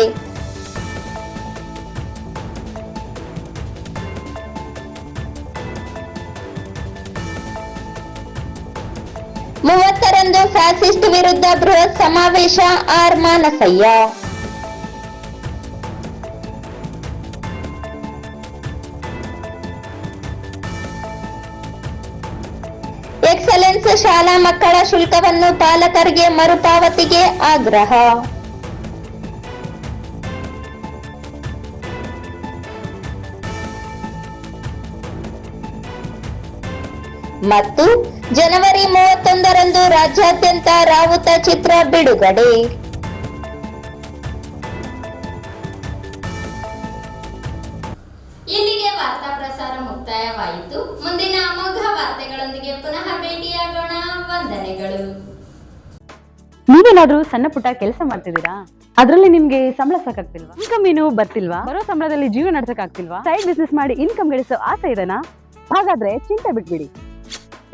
ರಂದು ಫ್ಯಾಸಿಸ್ಟ್ ವಿರುದ್ಧ ಬೃಹತ್ ಸಮಾವೇಶ ಆರ್ ಮಾನಸಯ್ಯ. ಎಕ್ಸಲೆನ್ಸ್ ಕಿಮ್ಸ್ ಶಾಲಾ ಮಕ್ಕಳ ಶುಲ್ಕವನ್ನು ಪಾಲಕರಿಗೆ ಮರುಪಾವತಿಗೆ ಆಗ್ರಹ. ಮತ್ತು ಜನವರಿ 31ರಂದು ರಾಜ್ಯಾದ್ಯಂತ ರಾವುತ ಚಿತ್ರ ಬಿಡುಗಡೆ. ಇಲ್ಲಿಗೆ ವಾರ್ತಾ ಪ್ರಸಾರ ಮುಕ್ತಾಯವಾಯಿತು. ಮುಂದಿನ ಅಮೋಘ ವಾರ್ತೆಗಳೊಂದಿಗೆ ಪುನಃ ಭೇಟಿಯಾಗೋಣ. ವಂದನೆಗಳು. ನೀವೇನಾದ್ರೂ ಸಣ್ಣ ಪುಟ್ಟ ಕೆಲಸ ಮಾಡ್ತಿದ್ದೀರಾ? ಅದ್ರಲ್ಲಿ ನಿಮ್ಗೆ ಸಂಬಳ ಸಾಕಾಗ್ತಿಲ್ವಾ? ಇನ್ಕಮ್ ಏನು ಬರ್ತಿಲ್ವಾ? ಬರೋ ಸಂಬಳದಲ್ಲಿ ಜೀವನ ನಡ್ಸಕ್ ಆಗ್ತಿಲ್ವಾ? ಸೈಡ್ ಬಿಸ್ನೆಸ್ ಮಾಡಿ ಇನ್ಕಮ್ ಗಳಿಸೋ ಆಸೆ ಇದೆನಾ? ಹಾಗಾದ್ರೆ ಚಿಂತೆ ಬಿಟ್ಬಿಡಿ.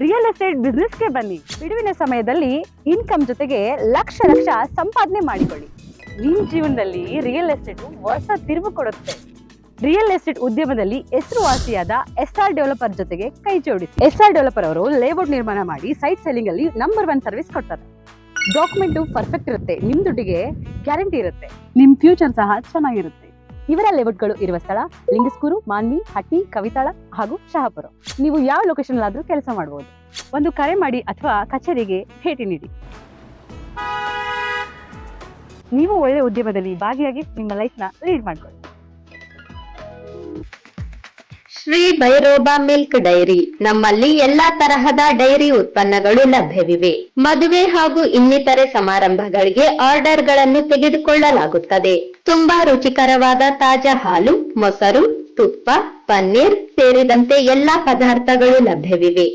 ರಿಯಲ್ ಎಸ್ಟೇಟ್ ಬಿಸ್ನೆಸ್ಗೆ ಬನ್ನಿ. ಬಿಡುವಿನ ಸಮಯದಲ್ಲಿ ಇನ್ಕಮ್ ಜೊತೆಗೆ ಲಕ್ಷ ಲಕ್ಷ ಸಂಪಾದನೆ ಮಾಡಿಕೊಳ್ಳಿ. ನಿಮ್ ಜೀವನದಲ್ಲಿ ರಿಯಲ್ ಎಸ್ಟೇಟ್ ಹೊಸ ತಿರುವು ಕೊಡುತ್ತೆ. ರಿಯಲ್ ಎಸ್ಟೇಟ್ ಉದ್ಯಮದಲ್ಲಿ ಹೆಸರುವಾಸಿಯಾದ SR ಡೆವಲಪರ್ ಜೊತೆಗೆ ಕೈ ಜೋಡಿಸಿ. SR ಡೆವಲಪರ್ ಅವರು ಲೇಔಟ್ ನಿರ್ಮಾಣ ಮಾಡಿ ಸೈಟ್ ಸೆಲ್ಲಿಂಗ್ ಅಲ್ಲಿ ನಂಬರ್ 1 ಸರ್ವಿಸ್ ಕೊಡ್ತಾರೆ. ಡಾಕ್ಯುಮೆಂಟ್ ಪರ್ಫೆಕ್ಟ್ ಇರುತ್ತೆ, ನಿಮ್ ದುಡ್ಡಿಗೆ ಗ್ಯಾರಂಟಿ ಇರುತ್ತೆ, ನಿಮ್ ಫ್ಯೂಚರ್ ಸಹ ಚೆನ್ನಾಗಿರುತ್ತೆ. ಇವರ ಲೇಔಟ್ಗಳು ಇರುವ ಸ್ಥಳ ಲಿಂಗಸ್ಕೂರು, ಮಾನ್ವಿ, ಹಟ್ಟಿ, ಕವಿತಾಳ ಹಾಗೂ ಶಹಾಪುರ. ನೀವು ಯಾವ ಲೊಕೇಶನ್ ಆದ್ರೂ ಕೆಲಸ ಮಾಡಬಹುದು. ಒಂದು ಕರೆ ಮಾಡಿ ಅಥವಾ ಕಚೇರಿಗೆ ಭೇಟಿ ನೀಡಿ. ನೀವು ಒಳ್ಳೆ ಉದ್ಯಮದಲ್ಲಿ ಭಾಗಿಯಾಗಿ ನಿಮ್ಮ ಲೈಫ್ ನ ಲೀಡ್ ಮಾಡ್ಕೊಳ್ಳಿ. Shri Bhairoba milk dairy. ನಮ್ಮಲ್ಲಿ ಎಲ್ಲಾ ತರಹದ ಡೈರಿ ಉತ್ಪನ್ನಗಳು ಲಭ್ಯವಿವೆ. ಮದುವೆ ಹಾಗೂ ಇನ್ನಿತರೆ ಸಮಾರಂಭಗಳಿಗೆ ಆರ್ಡರ್ಗಳನ್ನು ತೆಗೆದುಕೊಳ್ಳಲಾಗುತ್ತದೆ. ತುಂಬಾ ರುಚಿಕರವಾದ ತಾಜಾ ಹಾಲು, ಮೊಸರು, ತುಪ್ಪ, ಪನ್ನೀರ್ ಸೇರಿದಂತೆ ಎಲ್ಲಾ ಪದಾರ್ಥಗಳು ಲಭ್ಯವಿವೆ.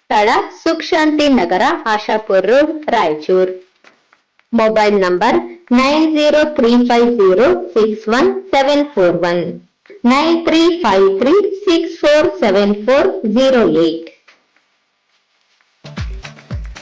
ಸ್ಥಳ Sukh Shanti Nagar, Ashapur road, Raichur. Mobile number 9035061741 9353647408.